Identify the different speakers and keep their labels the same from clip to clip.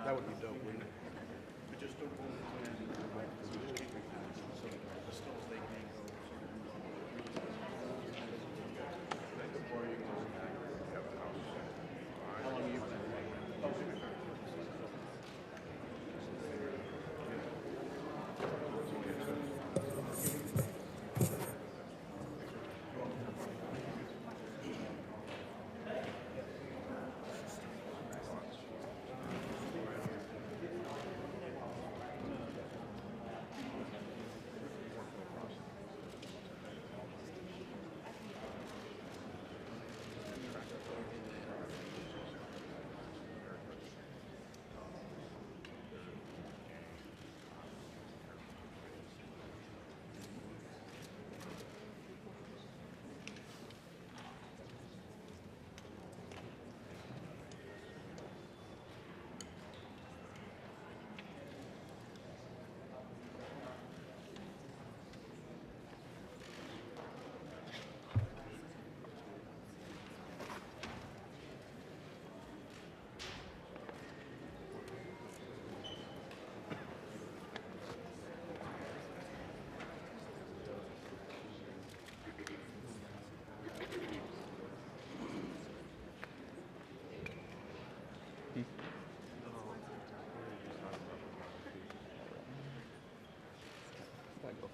Speaker 1: That would be dope, wouldn't it? But just don't go like so the stalls they can go. Before you go. How long you been? Go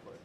Speaker 1: for it.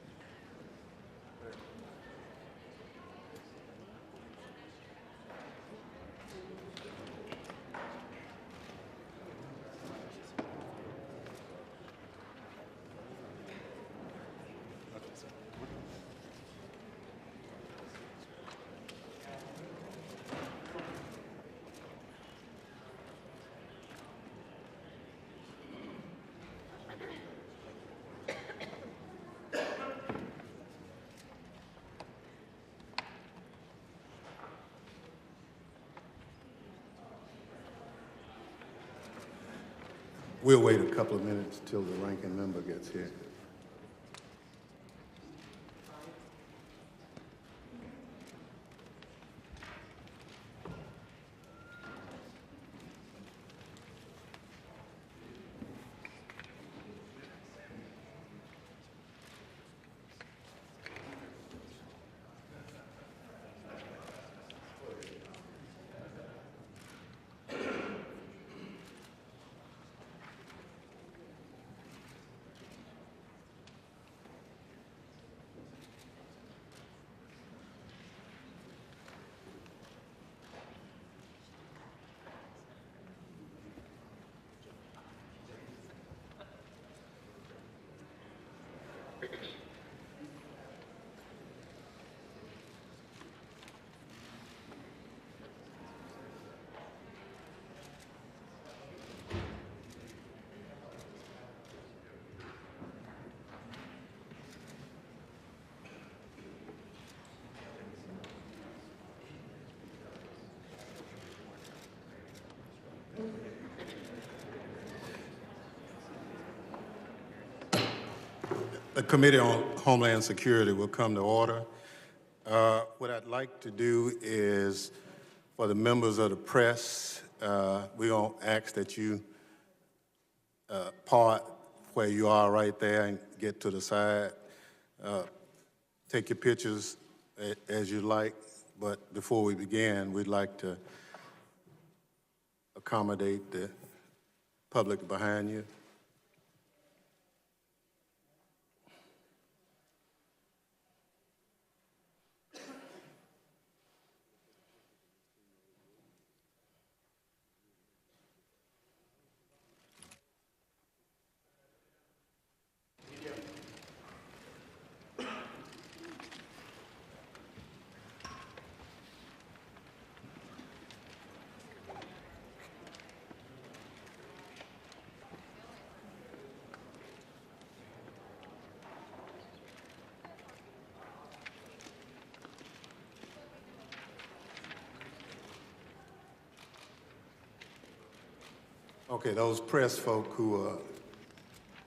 Speaker 2: We'll wait a couple of minutes till the ranking member gets here. The Committee on Homeland Security will come to order. What I'd like to do is, for the members of the press, we're going to ask that you part where you are right there and get to the side. Take your pictures as you like, but before we begin, we'd like to accommodate the public behind you. Okay, those press folk who are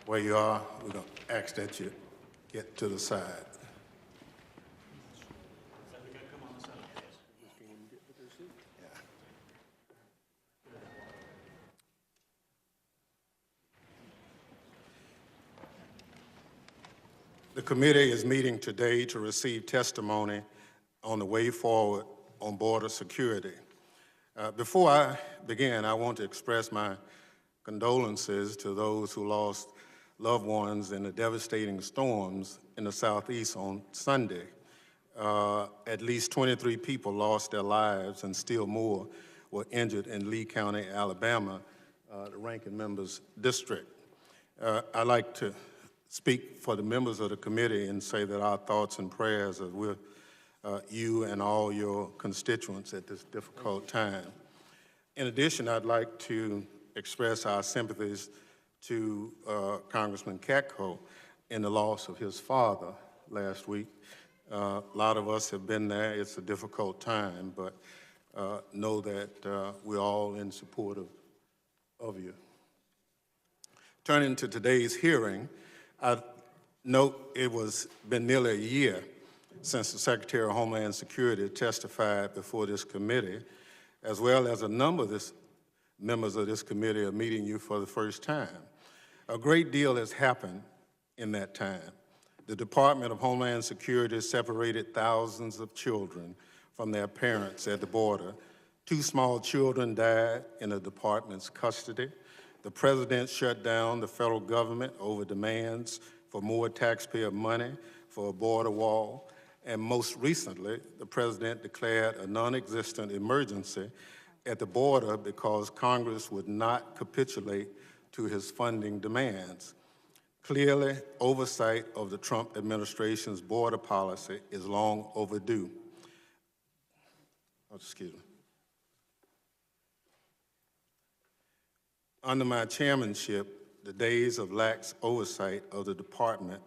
Speaker 2: where you are, we're going to ask that you get to the side. The committee is meeting today to receive testimony on the way forward on border security. Before I begin, I want to express my condolences to those who lost loved ones in the devastating storms in the Southeast on Sunday. At least 23 people lost their lives and still more were injured in Lee County, Alabama, the ranking member's district. I'd like to speak for the members of the committee and say that our thoughts and prayers are with you and all your constituents at this difficult time. In addition, I'd like to express our sympathies to Congressman Katko in the loss of his father last week. A lot of us have been there. It's a difficult time, but know that we're all in support of you. Turning to today's hearing, I note it was been nearly a year since the Secretary of Homeland Security testified before this committee, as well as a number of members of this committee are meeting you for the first time. A great deal has happened in that time. The Department of Homeland Security separated thousands of children from their parents at the border. 2 small children died in the department's custody. The president shut down the federal government over demands for more taxpayer money for a border wall. And most recently, the president declared a non-existent emergency at the border because Congress would not capitulate to his funding demands. Clearly, oversight of the Trump administration's border policy is long overdue. Excuse me. Under my chairmanship, the days of lax oversight of the department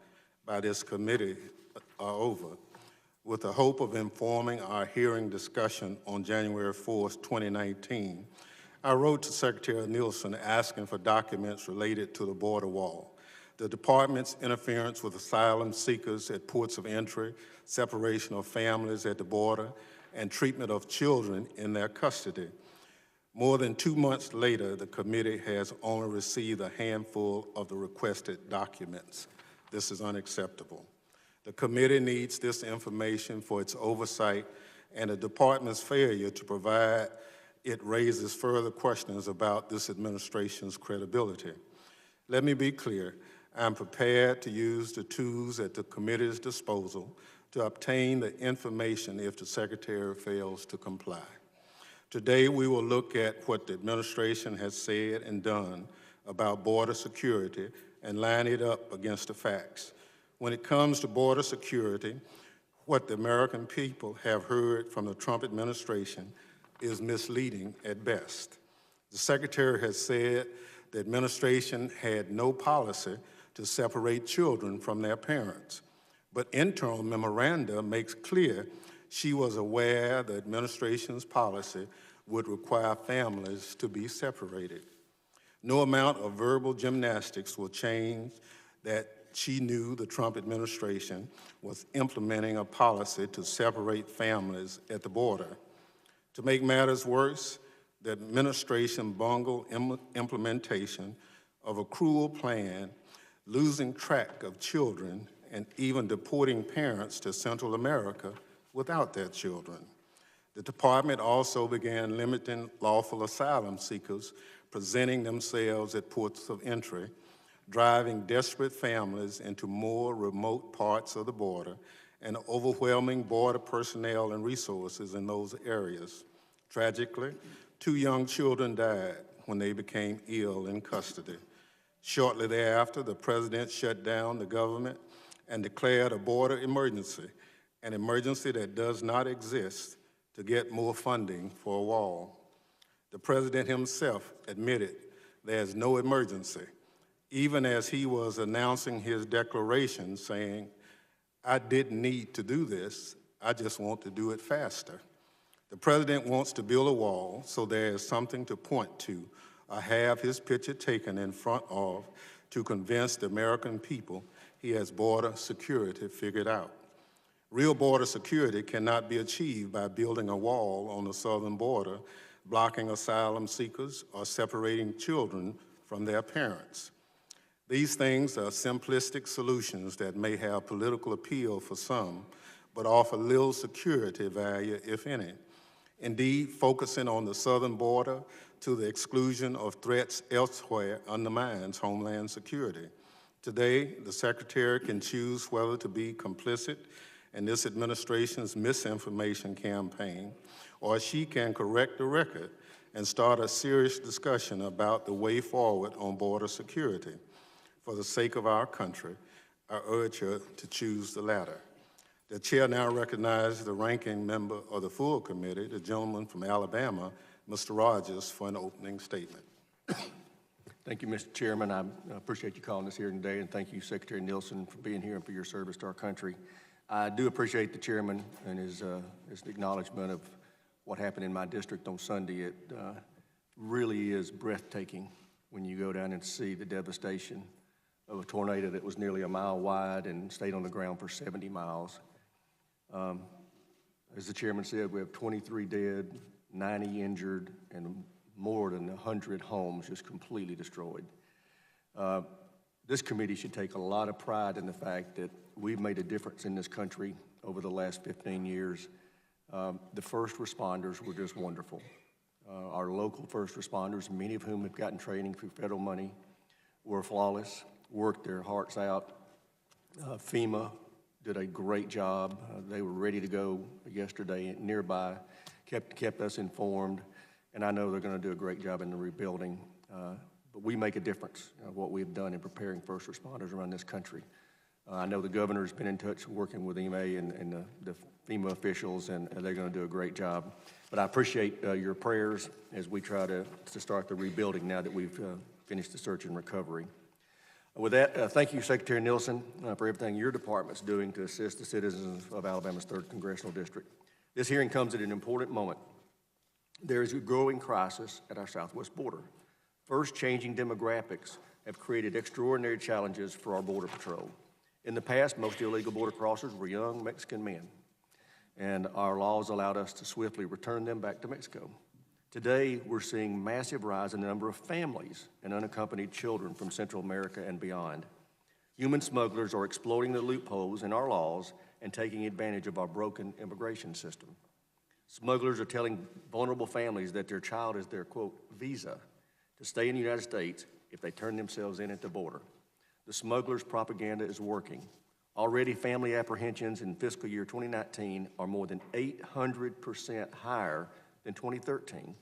Speaker 2: by this committee are over. With the hope of informing our hearing discussion on January 4th, 2019, I wrote to Secretary Nielsen asking for documents related to the border wall, the department's interference with asylum seekers at ports of entry, separation of families at the border, and treatment of children in their custody. More than 2 months later, the committee has only received a handful of the requested documents. This is unacceptable. The committee needs this information for its oversight, and the department's failure to provide it raises further questions about this administration's credibility. Let me be clear. I'm prepared to use the tools at the committee's disposal to obtain the information if the Secretary fails to comply. Today, we will look at what the administration has said and done about border security and line it up against the facts. When it comes to border security, what the American people have heard from the Trump administration is misleading at best. The Secretary has said the administration had no policy to separate children from their parents, but internal memoranda makes clear she was aware the administration's policy would require families to be separated. No amount of verbal gymnastics will change that she knew the Trump administration was implementing a policy to separate families at the border. To make matters worse, the administration bungled implementation of a cruel plan, losing track of children and even deporting parents to Central America without their children. The department also began limiting lawful asylum seekers presenting themselves at ports of entry, driving desperate families into more remote parts of the border and overwhelming border personnel and resources in those areas. Tragically, 2 young children died when they became ill in custody. Shortly thereafter, the president shut down the government and declared a border emergency, an emergency that does not exist, to get more funding for a wall. The president himself admitted there's no emergency, even as he was announcing his declaration saying, "I didn't need to do this, I just want to do it faster." The president wants to build a wall so there is something to point to or have his picture taken in front of to convince the American people he has border security figured out. Real border security cannot be achieved by building a wall on the southern border, blocking asylum seekers, or separating children from their parents. These things are simplistic solutions that may have political appeal for some, but offer little security value, if any. Indeed, focusing on the southern border to the exclusion of threats elsewhere undermines homeland security. Today, the Secretary can choose whether to be complicit in this administration's misinformation campaign, or she can correct the record and start a serious discussion about the way forward on border security. For the sake of our country, I urge her to choose the latter. The chair now recognizes the ranking member of the full committee, the gentleman from Alabama, Mr. Rogers, for an opening statement.
Speaker 3: Thank you, Mr. Chairman. I appreciate you calling us here today, and thank you, Secretary Nielsen, for being here and for your service to our country. I do appreciate the chairman and his acknowledgement of what happened in my district on Sunday. It really is breathtaking when you go down and see the devastation of a tornado that was nearly a mile wide and stayed on the ground for 70 miles. As the chairman said, we have 23 dead, 90 injured, and more than 100 homes just completely destroyed. This committee should take a lot of pride in the fact that we've made a difference in this country over the last 15 years. The first responders were just wonderful. Our local first responders, many of whom have gotten training through federal money, were flawless, worked their hearts out. FEMA did a great job. They were ready to go yesterday nearby, kept us informed, and I know they're going to do a great job in the rebuilding. But we make a difference in what we've done in preparing first responders around this country. I know the governor's been in touch working with EMA and the FEMA officials, and they're going to do a great job. But I appreciate your prayers as we try to start the rebuilding now that we've finished the search and recovery. With that, thank you, Secretary Nielsen, for everything your department's doing to assist the citizens of Alabama's 3rd Congressional District. This hearing comes at an important moment. There is a growing crisis at our southwest border. First, changing demographics have created extraordinary challenges for our Border Patrol. In the past, most illegal border crossers were young Mexican men, and our laws allowed us to swiftly return them back to Mexico. Today, we're seeing massive rise in the number of families and unaccompanied children from Central America and beyond. Human smugglers are exploiting the loopholes in our laws and taking advantage of our broken immigration system. Smugglers are telling vulnerable families that their child is their, quote, visa to stay in the United States if they turn themselves in at the border. The smugglers' propaganda is working. Already, family apprehensions in fiscal year 2019 are more than 800% higher than 2013.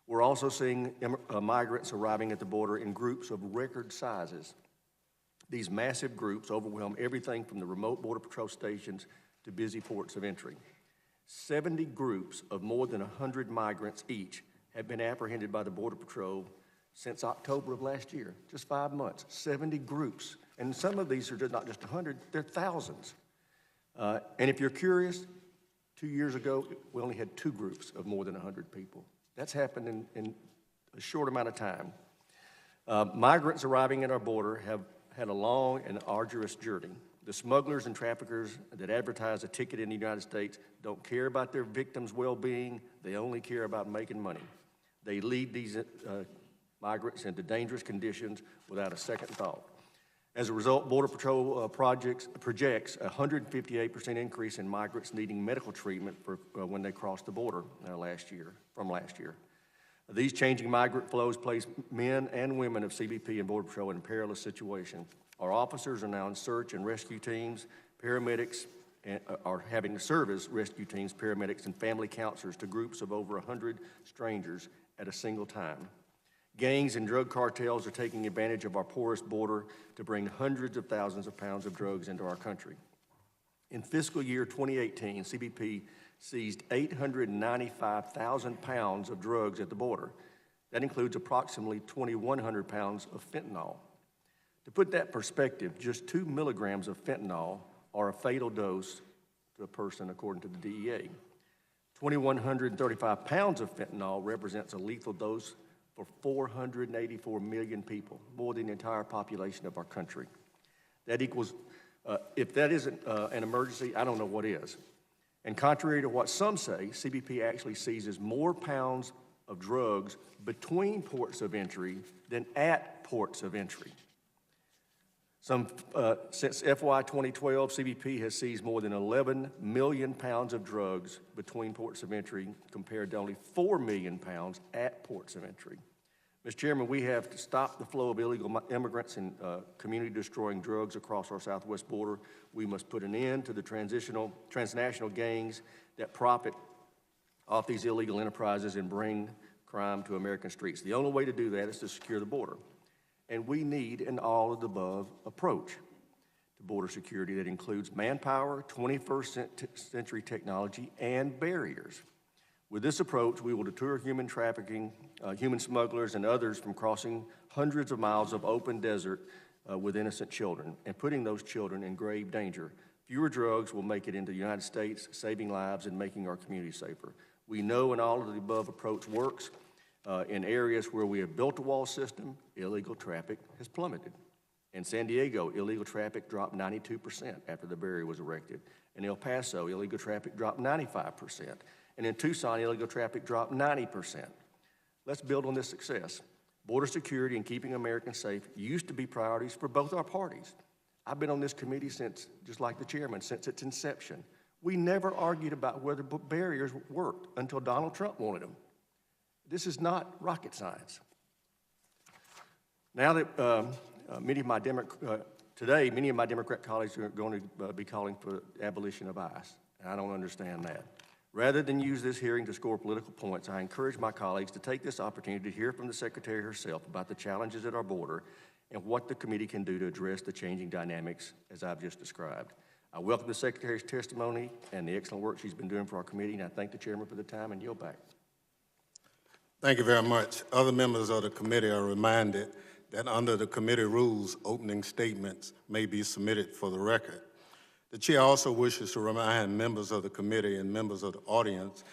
Speaker 3: We're also seeing migrants arriving at the border in groups of record sizes. These massive groups overwhelm everything from the remote Border Patrol stations to busy ports of entry. 70 groups of more than 100 migrants each have been apprehended by the Border Patrol since October of last year, just 5 months. 70 groups, and some of these are just not just 100, they're thousands. And if you're curious, 2 years ago, we only had 2 groups of more than 100 people. That's happened in a short amount of time. Migrants arriving at our border have had a long and arduous journey. The smugglers and traffickers that advertise a ticket in the United States don't care about their victims' well-being. They only care about making money. They lead these migrants into dangerous conditions without a second thought. As a result, Border Patrol projects projects a 158% increase in migrants needing medical treatment for when they crossed the border from last year. These changing migrant flows place men and women of CBP and Border Patrol in a perilous situation. Our officers are now in search and rescue teams, paramedics are having to serve as rescue teams, paramedics, and family counselors to groups of over 100 strangers at a single time. Gangs and drug cartels are taking advantage of our porous border to bring hundreds of thousands of pounds of drugs into our country. In fiscal year 2018, CBP seized 895,000 pounds of drugs at the border. That includes approximately 2,100 pounds of fentanyl. To put that in perspective, just 2 milligrams of fentanyl are a fatal dose to a person according to the DEA. 2,135 pounds of fentanyl represents a lethal dose for 484 million people, more than the entire population of our country. That equals, if that isn't an emergency, I don't know what is. And contrary to what some say, CBP actually seizes more pounds of drugs between ports of entry than at ports of entry. Since FY 2012, CBP has seized more than 11 million pounds of drugs between ports of entry, compared to only 4 million pounds at ports of entry. Mr. Chairman, we have to stop the flow of illegal immigrants and community-destroying drugs across our southwest border. We must put an end to the transnational gangs that profit off these illegal enterprises and bring crime to American streets. The only way to do that is to secure the border. And we need an all-of-the-above approach to border security that includes manpower, 21st century technology, and barriers. With this approach, we will deter human trafficking, human smugglers, and others from crossing hundreds of miles of open desert with innocent children and putting those children in grave danger. Fewer drugs will make it into the United States, saving lives and making our communities safer. We know an all-of-the-above approach works. In areas where we have built a wall system, illegal traffic has plummeted. In San Diego, illegal traffic dropped 92% after the barrier was erected. In El Paso, illegal traffic dropped 95%. And in Tucson, illegal traffic dropped 90%. Let's build on this success. Border security and keeping Americans safe used to be priorities for both our parties. I've been on this committee since, just like the chairman, since its inception. We never argued about whether barriers worked until Donald Trump wanted them. This is not rocket science. Now that many of my Democrat colleagues are going to be calling for abolition of ICE, and I don't understand that. Rather than use this hearing to score political points, I encourage my colleagues to take this opportunity to hear from the Secretary herself about the challenges at our border and what the committee can do to address the changing dynamics as I've just described. I welcome the Secretary's testimony and the excellent work she's been doing for our committee, and I thank the Chairman for the time and yield back.
Speaker 2: Thank you very much. Other members of the committee are reminded that under the committee rules, opening statements may be submitted for the record. The chair also wishes to remind members of the committee and members of the audience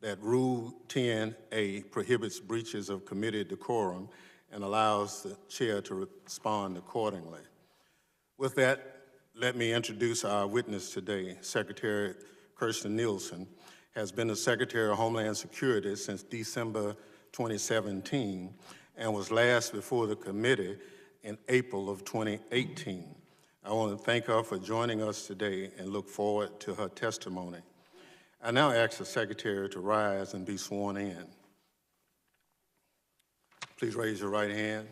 Speaker 2: that Rule 10A prohibits breaches of committee decorum and allows the chair to respond accordingly. With that, let me introduce our witness today. Secretary Kirstjen Nielsen has been the Secretary of Homeland Security since December 2017 and was last before the committee in April of 2018. I want to thank her for joining us today and look forward to her testimony. I now ask the Secretary to rise and be sworn in. Please raise your right hand.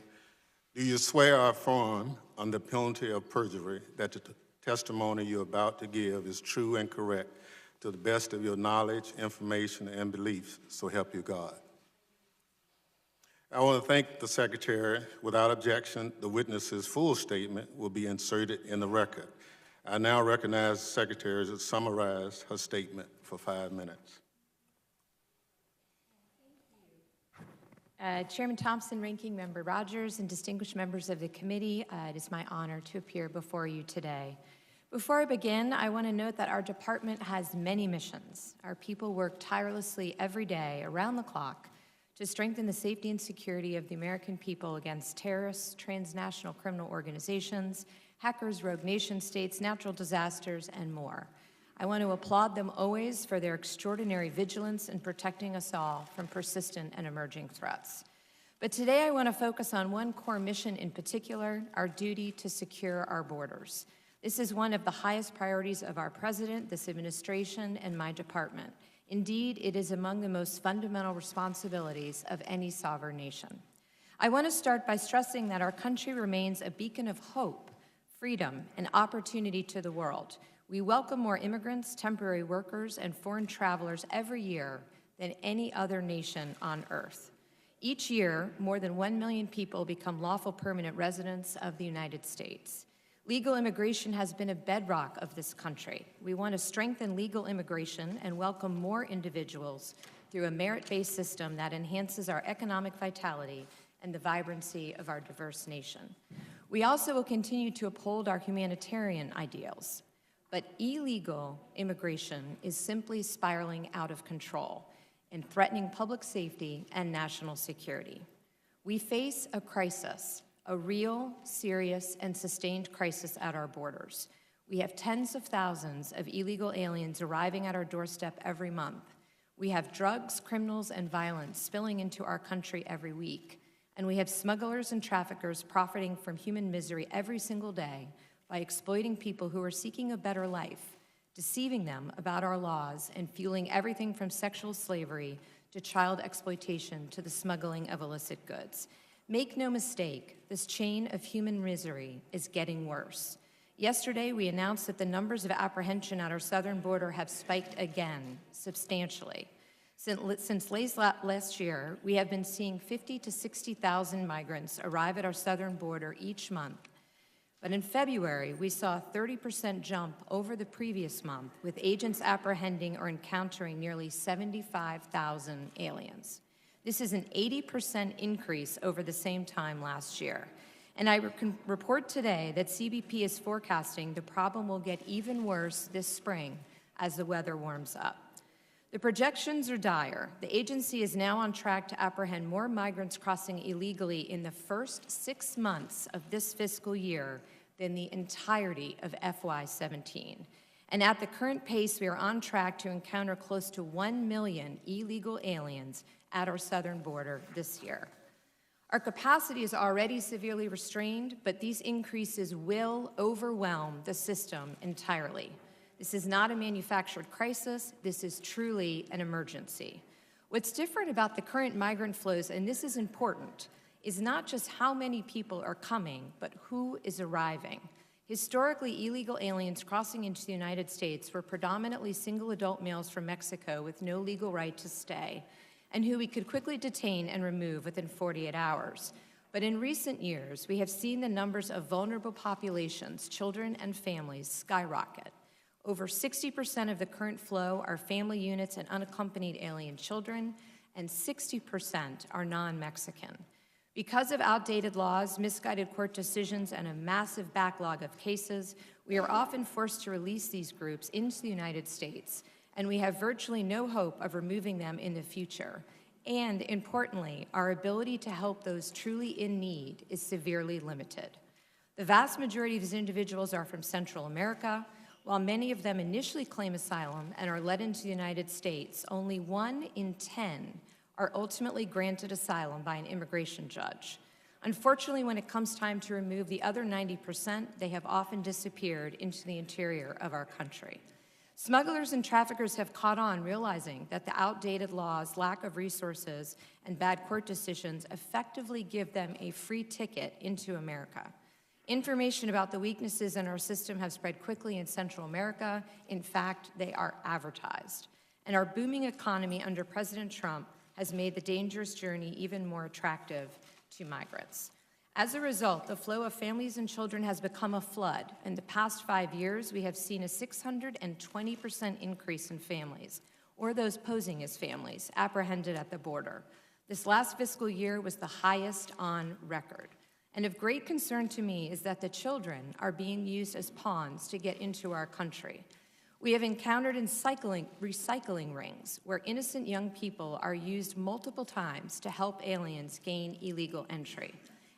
Speaker 2: Do you swear or affirm under penalty of perjury that the testimony you're about to give is true and correct to the best of your knowledge, information, and beliefs, so help you God? I want to thank the Secretary. Without objection, the witness's full statement will be inserted in the record. I now recognize the Secretary to summarize her statement for 5 minutes.
Speaker 4: Chairman Thompson, Ranking Member Rogers, and distinguished members of the committee, it is my honor to appear before you today. Before I begin, I want to note that our department has many missions. Our people work tirelessly every day, around the clock, to strengthen the safety and security of the American people against terrorists, transnational criminal organizations, hackers, rogue nation states, natural disasters, and more. I want to applaud them always for their extraordinary vigilance in protecting us all from persistent and emerging threats. But today I want to focus on one core mission in particular, our duty to secure our borders. This is one of the highest priorities of our President, this administration, and my department. Indeed, it is among the most fundamental responsibilities of any sovereign nation. I want to start by stressing that our country remains a beacon of hope, freedom, and opportunity to the world. We welcome more immigrants, temporary workers, and foreign travelers every year than any other nation on earth. Each year, more than 1 million people become lawful permanent residents of the United States. Legal immigration has been a bedrock of this country. We want to strengthen legal immigration and welcome more individuals through a merit-based system that enhances our economic vitality and the vibrancy of our diverse nation. We also will continue to uphold our humanitarian ideals. But illegal immigration is simply spiraling out of control and threatening public safety and national security. We face a crisis, a real, serious, and sustained crisis at our borders. We have tens of thousands of illegal aliens arriving at our doorstep every month. We have drugs, criminals, and violence spilling into our country every week. and we have smugglers and traffickers profiting from human misery every single day by exploiting people who are seeking a better life, deceiving them about our laws, and fueling everything from sexual slavery to child exploitation to the smuggling of illicit goods. Make no mistake, this chain of human misery is getting worse. Yesterday, we announced that the numbers of apprehension at our southern border have spiked again, substantially. Since late last year, we have been seeing 50 to 60,000 migrants arrive at our southern border each month. But in February, we saw a 30% jump over the previous month, with agents apprehending or encountering nearly 75,000 aliens. This is an 80% increase over the same time last year. And I can report today that CBP is forecasting the problem will get even worse this spring as the weather warms up. The projections are dire. The agency is now on track to apprehend more migrants crossing illegally in the first 6 months of this fiscal year than the entirety of FY17. And at the current pace, we are on track to encounter close to 1 million illegal aliens at our southern border this year. Our capacity is already severely restrained, but these increases will overwhelm the system entirely. This is not a manufactured crisis. This is truly an emergency. What's different about the current migrant flows, and this is important, is not just how many people are coming, but who is arriving. Historically, illegal aliens crossing into the United States were predominantly single adult males from Mexico with no legal right to stay, and who we could quickly detain and remove within 48 hours. But in recent years, we have seen the numbers of vulnerable populations, children and families, skyrocket. Over 60% of the current flow are family units and unaccompanied alien children, and 60% are non-Mexican. Because of outdated laws, misguided court decisions, and a massive backlog of cases, we are often forced to release these groups into the United States, and we have virtually no hope of removing them in the future. And importantly, our ability to help those truly in need is severely limited. The vast majority of these individuals are from Central America. While many of them initially claim asylum and are led into the United States, only 1 in 10 are ultimately granted asylum by an immigration judge. Unfortunately, when it comes time to remove the other 90%, they have often disappeared into the interior of our country. Smugglers and traffickers have caught on, realizing that the outdated laws, lack of resources, and bad court decisions effectively give them a free ticket into America. Information about the weaknesses in our system have spread quickly in Central America. In fact, they are advertised. And our booming economy under President Trump has made the dangerous journey even more attractive to migrants. As a result, the flow of families and children has become a flood. In the past 5 years, we have seen a 620% increase in families, or those posing as families, apprehended at the border. This last fiscal year was the highest on record. And of great concern to me is that the children are being used as pawns to get into our country. We have encountered recycling rings where innocent young people are used multiple times to help aliens gain illegal entry.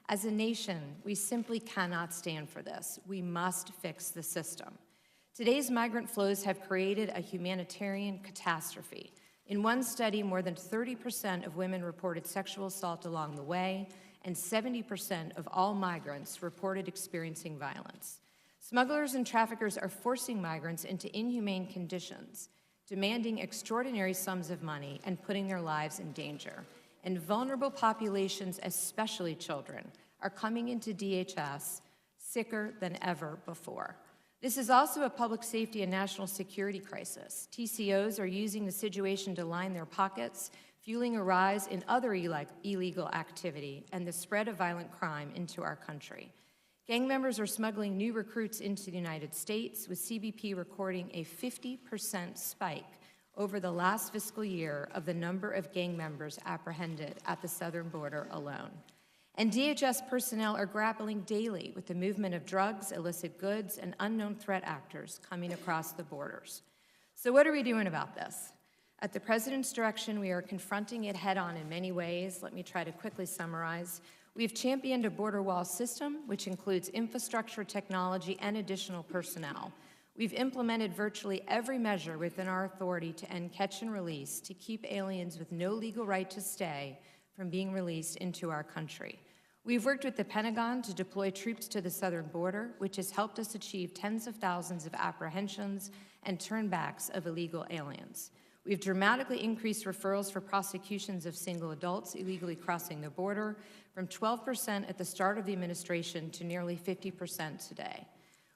Speaker 4: As a nation, we simply cannot stand for this. We must fix the system. Today's migrant flows have created a humanitarian catastrophe. In one study, more than 30% of women reported sexual assault along the way, and 70% of all migrants reported experiencing violence. Smugglers and traffickers are forcing migrants into inhumane conditions, demanding extraordinary sums of money and putting their lives in danger. And vulnerable populations, especially children, are coming into DHS sicker than ever before. This is also a public safety and national security crisis. TCOs are using the situation to line their pockets, fueling a rise in other illegal activity and the spread of violent crime into our country. Gang members are smuggling new recruits into the United States, with CBP recording a 50% spike over the last fiscal year of the number of gang members apprehended at the southern border alone. And DHS personnel are grappling daily with the movement of drugs, illicit goods, and unknown threat actors coming across the borders. So what are we doing about this? At the President's direction, we are confronting it head-on in many ways. Let me try to quickly summarize. We've championed a border wall system, which includes infrastructure, technology, and additional personnel. We've implemented virtually every measure within our authority to end catch and release, to keep aliens with no legal right to stay from being released into our country. We've worked with the Pentagon to deploy troops to the southern border, which has helped us achieve tens of thousands of apprehensions and turnbacks of illegal aliens. We've dramatically increased referrals for prosecutions of single adults illegally crossing the border from 12% at the start of the administration to nearly 50% today.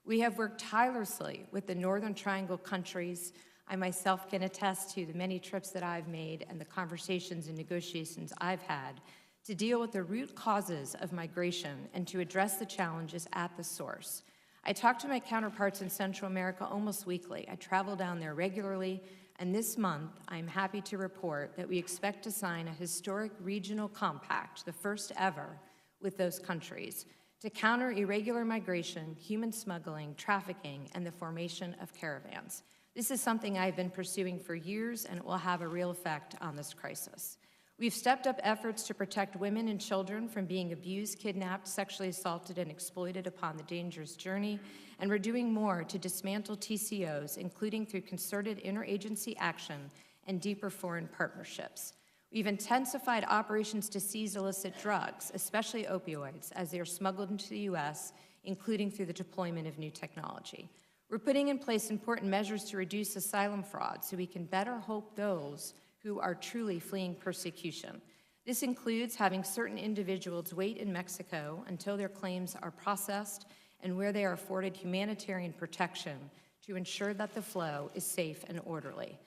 Speaker 4: We have worked tirelessly with the Northern Triangle countries. I myself can attest to the many trips that I've made and the conversations and negotiations I've had to deal with the root causes of migration and to address the challenges at the source. I talk to my counterparts in Central America almost weekly. I travel down there regularly, and this month I'm happy to report that we expect to sign a historic regional compact, the first ever, with those countries to counter irregular migration, human smuggling, trafficking, and the formation of caravans. This is something I've been pursuing for years, and it will have a real effect on this crisis. We've stepped up efforts to protect women and children from being abused, kidnapped, sexually assaulted, and exploited upon the dangerous journey, and we're doing more to dismantle TCOs, including through concerted interagency action and deeper foreign partnerships. We've intensified operations to seize illicit drugs, especially opioids, as they are smuggled into the U.S., including through the deployment of new technology. We're putting in place important measures to reduce asylum fraud so we can better help those who are truly fleeing persecution. This includes having certain individuals wait in Mexico until their claims are processed and where they are afforded humanitarian protection to ensure that the flow is safe and orderly.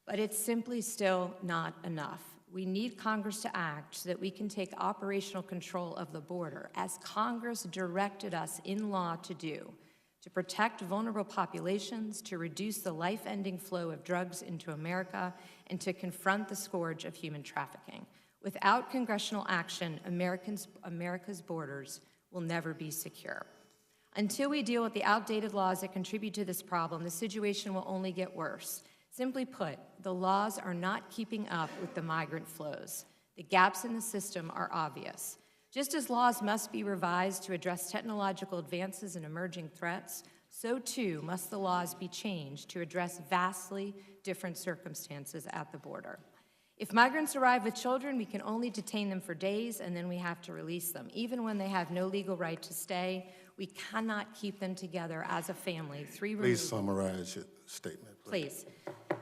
Speaker 4: But it's simply still not enough. We need Congress to act so that we can take operational control of the border, as Congress directed us in law to do, to protect vulnerable populations, to reduce the life-ending flow of drugs into America, and to confront the scourge of human trafficking. Without congressional action, America's borders will never be secure. Until we deal with the outdated laws that contribute to this problem, the situation will only get worse. Simply put, the laws are not keeping up with the migrant flows. The gaps in the system are obvious. Just as laws must be revised to address technological advances and emerging threats, so too must the laws be changed to address vastly different circumstances at the border. If migrants arrive with children, we can only detain them for days, and then we have to release them. Even when they have no legal right to stay, we cannot keep them together as a family.
Speaker 2: Please summarize your statement, please.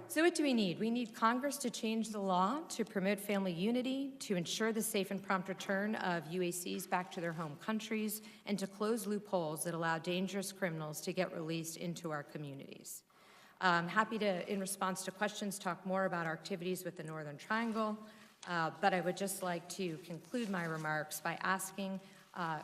Speaker 4: So what do we need? We need Congress to change the law to promote family unity, to ensure the safe and prompt return of UACs back to their home countries, and to close loopholes that allow dangerous criminals to get released into our communities. I'm happy to, in response to questions, talk more about our activities with the Northern Triangle, but I would just like to conclude my remarks by asking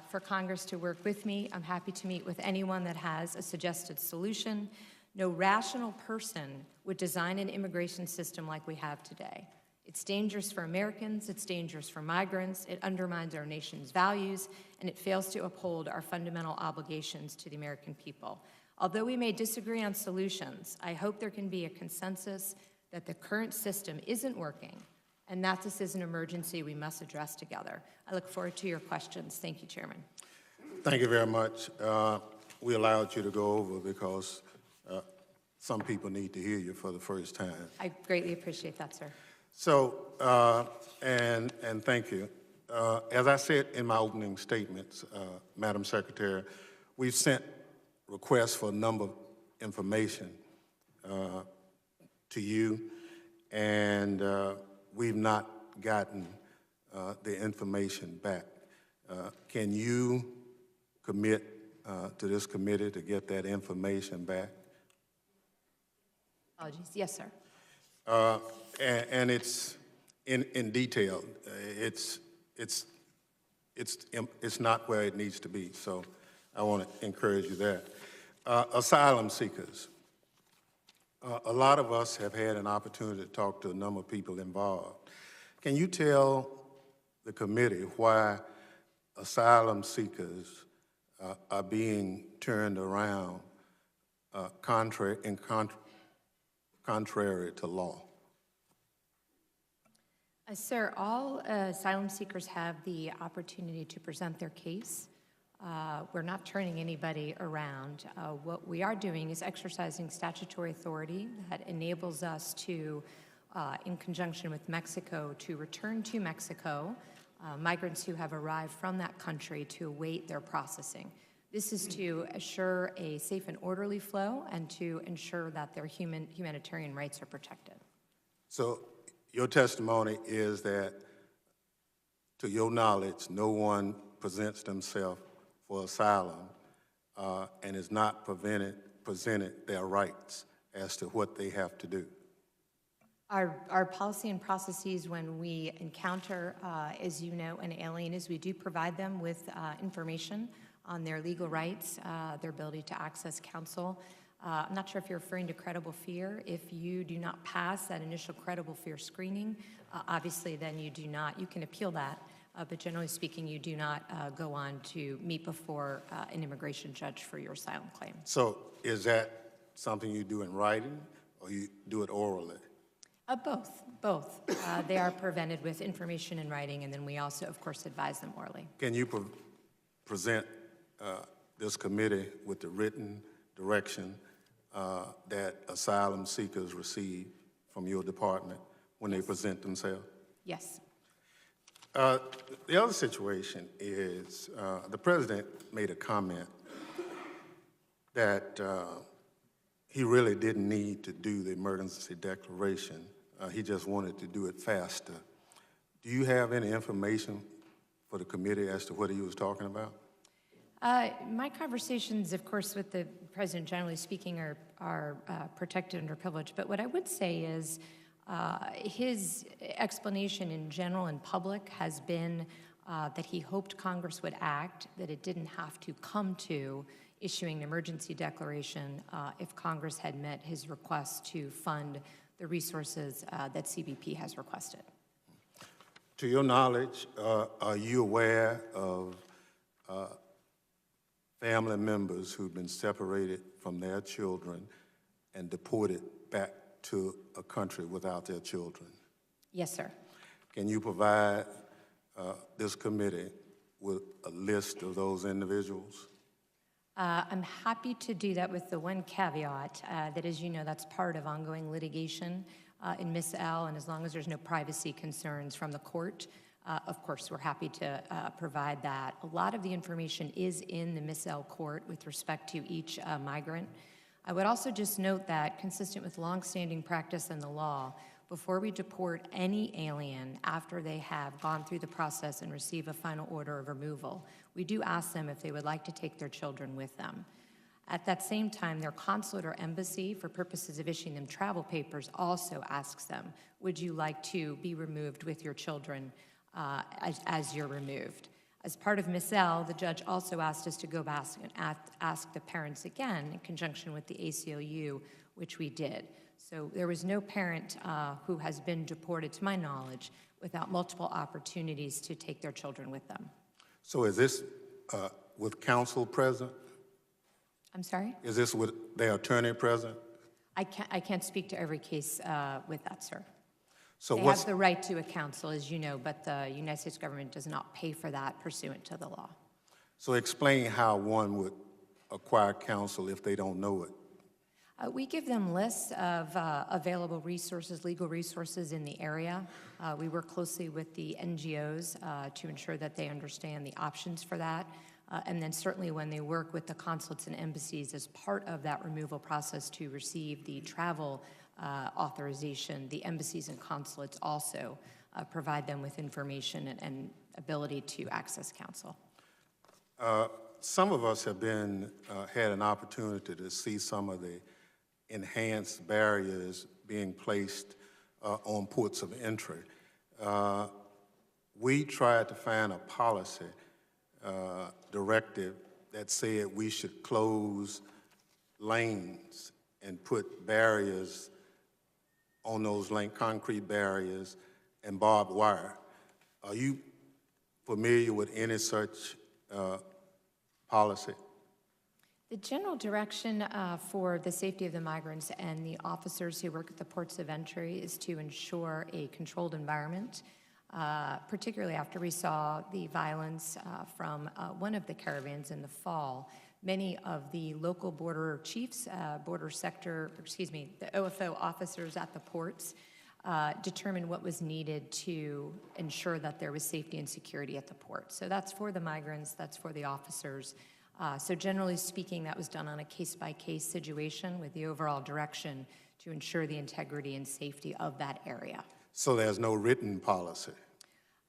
Speaker 4: for Congress to work with me. I'm happy to meet with anyone that has a suggested solution. No rational person would design an immigration system like we have today. It's dangerous for Americans, it's dangerous for migrants, it undermines our nation's values, and it fails to uphold our fundamental obligations to the American people. Although we may disagree on solutions, I hope there can be a consensus that the current system isn't working and that this is an emergency we must address together. I look forward to your questions. Thank you, Chairman.
Speaker 2: Thank you very much. We allowed you to go over because some people need to hear you for the first time.
Speaker 4: I greatly appreciate that, sir.
Speaker 2: So, and thank you. As I said in my opening statements, Madam Secretary, we've sent requests for a number of information to you, and we've not gotten the information back. Can you commit to this committee to get that information back?
Speaker 4: Apologies. Yes, sir.
Speaker 2: And it's in detail. It's not where it needs to be. So I want to encourage you there. Asylum seekers. A lot of us have had an opportunity to talk to a number of people involved. Can you tell the committee why asylum seekers are being turned around contrary to law?
Speaker 4: Sir, all asylum seekers have the opportunity to present their case. We're not turning anybody around. What we are doing is exercising statutory authority that enables us to in conjunction with Mexico to return to Mexico migrants who have arrived from that country to await their processing. This is to assure a safe and orderly flow and to ensure that their humanitarian rights are protected.
Speaker 2: So your testimony is that, to your knowledge, no one presents themselves for asylum and is not presented their rights as to what they have to do.
Speaker 4: Our policy and processes when we encounter, as you know, an alien is we do provide them with information on their legal rights, their ability to access counsel. I'm not sure if you're referring to credible fear. If you do not pass that initial credible fear screening, obviously then you do not, you can appeal that, but generally speaking, you do not go on to meet before an immigration judge for your asylum claim.
Speaker 2: So is that something you do in writing or you do it orally?
Speaker 4: Both. They are presented with information in writing, and then we also, of course, advise them orally.
Speaker 2: Can you present this committee with the written direction that asylum seekers receive from your department when they present themselves?
Speaker 4: Yes.
Speaker 2: The other situation is the president made a comment that he really didn't need to do the emergency declaration. He just wanted to do it faster. Do you have any information for the committee as to what he was talking about?
Speaker 4: My conversations, of course, with the president, generally speaking, are protected under privilege. But what I would say is his explanation in general and public has been that he hoped Congress would act, that it didn't have to come to issuing an emergency declaration if Congress had met his request to fund the resources that CBP has requested.
Speaker 2: To your knowledge, are you aware of family members who've been separated from their children and deported back to a country without their children?
Speaker 4: Yes, sir.
Speaker 2: Can you provide this committee with a list of those individuals?
Speaker 4: I'm happy to do that with the one caveat that, as you know, that's part of ongoing litigation in Miss L, and as long as there's no privacy concerns from the court, of course, we're happy to provide that. A lot of the information is in the Miss L court with respect to each migrant. I would also just note that, consistent with longstanding practice in the law, before we deport any alien after they have gone through the process and receive a final order of removal, we do ask them if they would like to take their children with them. At that same time, their consulate or embassy, for purposes of issuing them travel papers, also asks them, would you like to be removed with your children as you're removed? As part of Miss L, the judge also asked us to go back and ask the parents again in conjunction with the ACLU, which we did. So there was no parent who has been deported, to my knowledge, without multiple opportunities to take their children with them.
Speaker 2: So is this with counsel present?
Speaker 4: I'm sorry?
Speaker 2: Is this with their attorney present?
Speaker 4: I can't speak to every case with that, sir.
Speaker 2: So
Speaker 4: They have the right to a counsel, as you know, but the United States government does not pay for that pursuant to the law.
Speaker 2: So explain how one would acquire counsel if they don't know it.
Speaker 4: We give them lists of available resources, legal resources in the area. We work closely with the NGOs to ensure that they understand the options for that. And then certainly when they work with the consulates and embassies as part of that removal process to receive the travel authorization, the embassies and consulates also provide them with information and ability to access counsel.
Speaker 2: Some of us have had an opportunity to see some of the enhanced barriers being placed on ports of entry. We tried to find a policy directive that said we should close lanes and put barriers on those concrete barriers and barbed wire. Are you familiar with any such policy?
Speaker 4: The general direction for the safety of the migrants and the officers who work at the ports of entry is to ensure a controlled environment, particularly after we saw the violence from one of the caravans in the fall. Many of the local border chiefs, the OFO officers at the ports determine what was needed to ensure that there was safety and security at the port. So that's for the migrants, that's for the officers. So generally speaking, that was done on a case-by-case situation with the overall direction to ensure the integrity and safety of that area.
Speaker 2: So there's no written policy?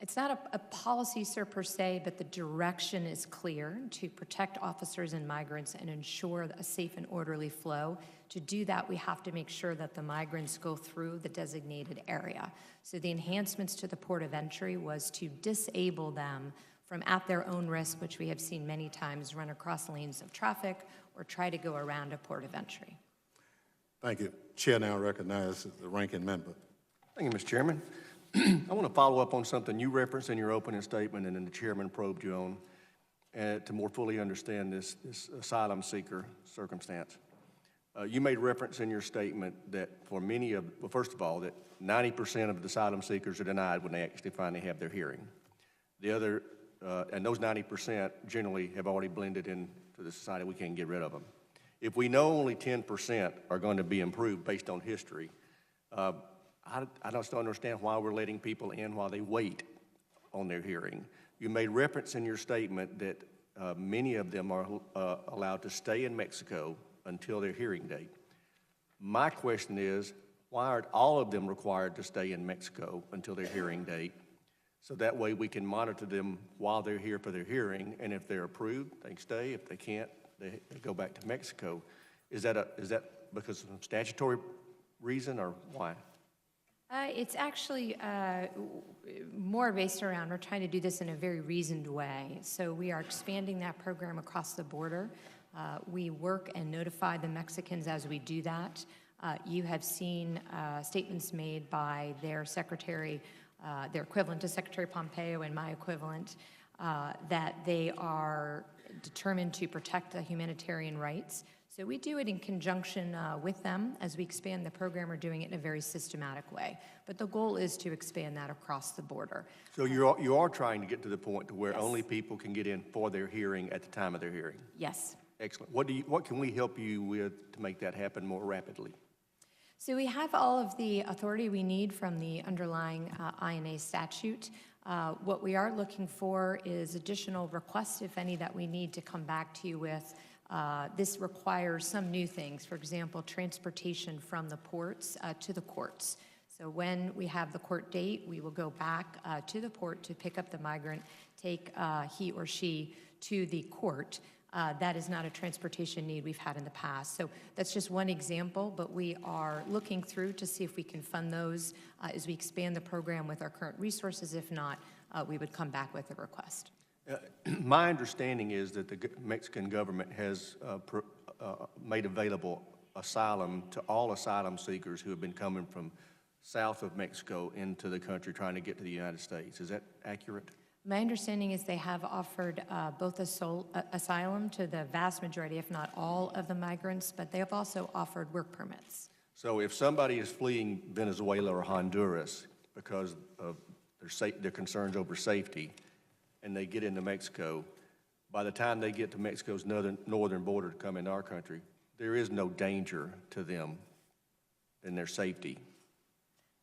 Speaker 4: It's not a policy, sir, per se, but the direction is clear to protect officers and migrants and ensure a safe and orderly flow. To do that, we have to make sure that the migrants go through the designated area. So the enhancements to the port of entry was to disable them from at their own risk, which we have seen many times, run across lanes of traffic or try to go around a port of entry.
Speaker 2: Thank you. Chair now recognizes the ranking member.
Speaker 3: Thank you, Mr. Chairman. I want to follow up on something you referenced in your opening statement and then the chairman probed you on to more fully understand this asylum seeker circumstance. You made reference in your statement that for many of, well, first of all, that 90% of the asylum seekers are denied when they actually finally have their hearing. The other, and those 90% generally have already blended into the society. We can't get rid of them. If we know only 10% are going to be improved based on history, I don't still understand why we're letting people in while they wait on their hearing. You made reference in your statement that many of them are allowed to stay in Mexico until their hearing date. My question is, why aren't all of them required to stay in Mexico until their hearing date? So that way we can monitor them while they're here for their hearing, and if they're approved, they can stay. If they can't, they go back to Mexico. Is that because of some statutory reason, or why?
Speaker 4: It's actually more based around, we're trying to do this in a very reasoned way. So we are expanding that program across the border. We work and notify the Mexicans as we do that. You have seen statements made by their secretary, their equivalent to Secretary Pompeo and my equivalent, that they are determined to protect the humanitarian rights. So we do it in conjunction with them. As we expand the program, we're doing it in a very systematic way. But the goal is to expand that across the border.
Speaker 3: So you are trying to get to the point to where yes, only people can get in for their hearing at the time of their hearing?
Speaker 4: Yes.
Speaker 3: Excellent. What can we help you with to make that happen more rapidly?
Speaker 4: So we have all of the authority we need from the underlying INA statute. What we are looking for is additional requests, if any, that we need to come back to you with. This requires some new things. For example, transportation from the ports to the courts. So when we have the court date, we will go back to the port to pick up the migrant, take he or she to the court. That is not a transportation need we've had in the past. So that's just one example, but we are looking through to see if we can fund those as we expand the program with our current resources. If not, we would come back with a request.
Speaker 3: My understanding is that the Mexican government has made available asylum to all asylum seekers who have been coming from south of Mexico into the country trying to get to the United States. Is that accurate?
Speaker 4: My understanding is they have offered both asylum to the vast majority, if not all, of the migrants, but they have also offered work permits.
Speaker 3: So if somebody is fleeing Venezuela or Honduras because of their concerns over safety, and they get into Mexico, by the time they get to Mexico's northern border to come into our country, there is no danger to them and their safety.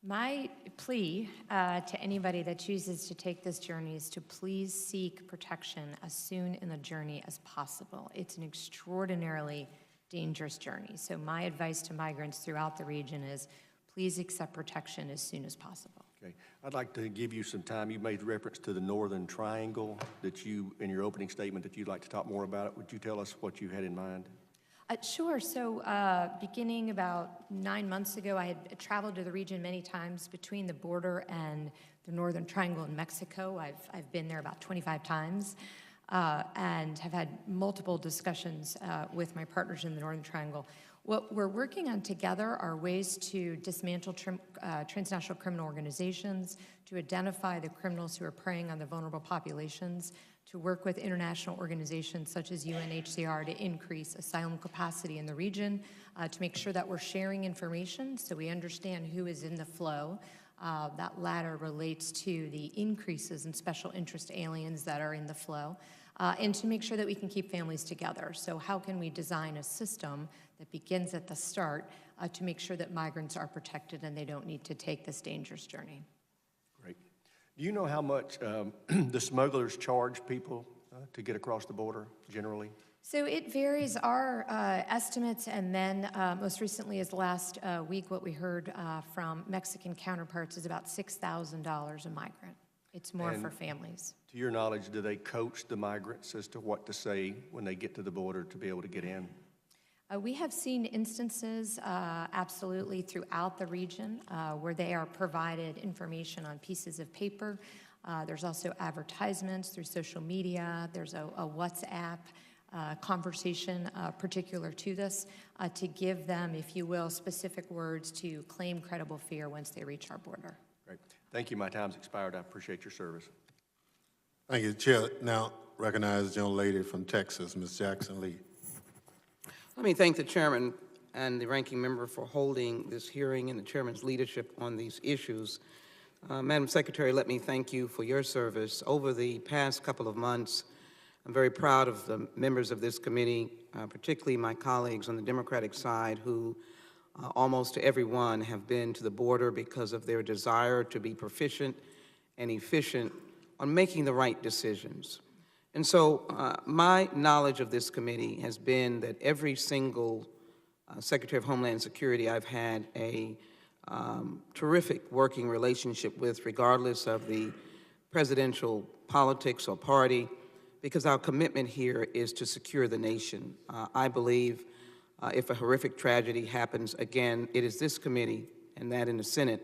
Speaker 4: My plea to anybody that chooses to take this journey is to please seek protection as soon in the journey as possible. It's an extraordinarily dangerous journey. So my advice to migrants throughout the region is please accept protection as soon as possible.
Speaker 3: Okay. I'd like to give you some time. You made reference to the Northern Triangle that you, in your opening statement, that you'd like to talk more about it. Would you tell us what you had in mind?
Speaker 4: Sure. So beginning about 9 months ago, I had traveled to the region many times between the border and the Northern Triangle in Mexico. I've been there about 25 times and have had multiple discussions with my partners in the Northern Triangle. What we're working on together are ways to dismantle transnational criminal organizations, to identify the criminals who are preying on the vulnerable populations, to work with international organizations such as UNHCR to increase asylum capacity in the region, to make sure that we're sharing information so we understand who is in the flow. That latter relates to the increases in special interest aliens that are in the flow. and to make sure that we can keep families together. So how can we design a system that begins at the start to make sure that migrants are protected and they don't need to take this dangerous journey?
Speaker 3: Great. Do you know how much the smugglers charge people to get across the border generally?
Speaker 4: So it varies. Our estimates, and then most recently as last week, what we heard from Mexican counterparts is about $6,000 a migrant. It's more for families.
Speaker 3: To your knowledge, do they coach the migrants as to what to say when they get to the border to be able to get in?
Speaker 4: We have seen instances, absolutely, throughout the region where they are provided information on pieces of paper. There's also advertisements through social media. There's a WhatsApp conversation particular to this to give them, if you will, specific words to claim credible fear once they reach our border.
Speaker 3: Great. Thank you. My time's expired. I appreciate your service.
Speaker 2: Thank you, Chair. Now recognize the young lady from Texas, Ms. Jackson Lee.
Speaker 5: Let me thank the chairman and the ranking member for holding this hearing and the chairman's leadership on these issues. Madam Secretary, let me thank you for your service. Over the past couple of months, I'm very proud of the members of this committee, particularly my colleagues on the Democratic side who almost everyone have been to the border because of their desire to be proficient and efficient on making the right decisions. And so my knowledge of this committee has been that every single Secretary of Homeland Security I've had a terrific working relationship with, regardless of the presidential politics or party, because our commitment here is to secure the nation. I believe if a horrific tragedy happens again, it is this committee and that in the Senate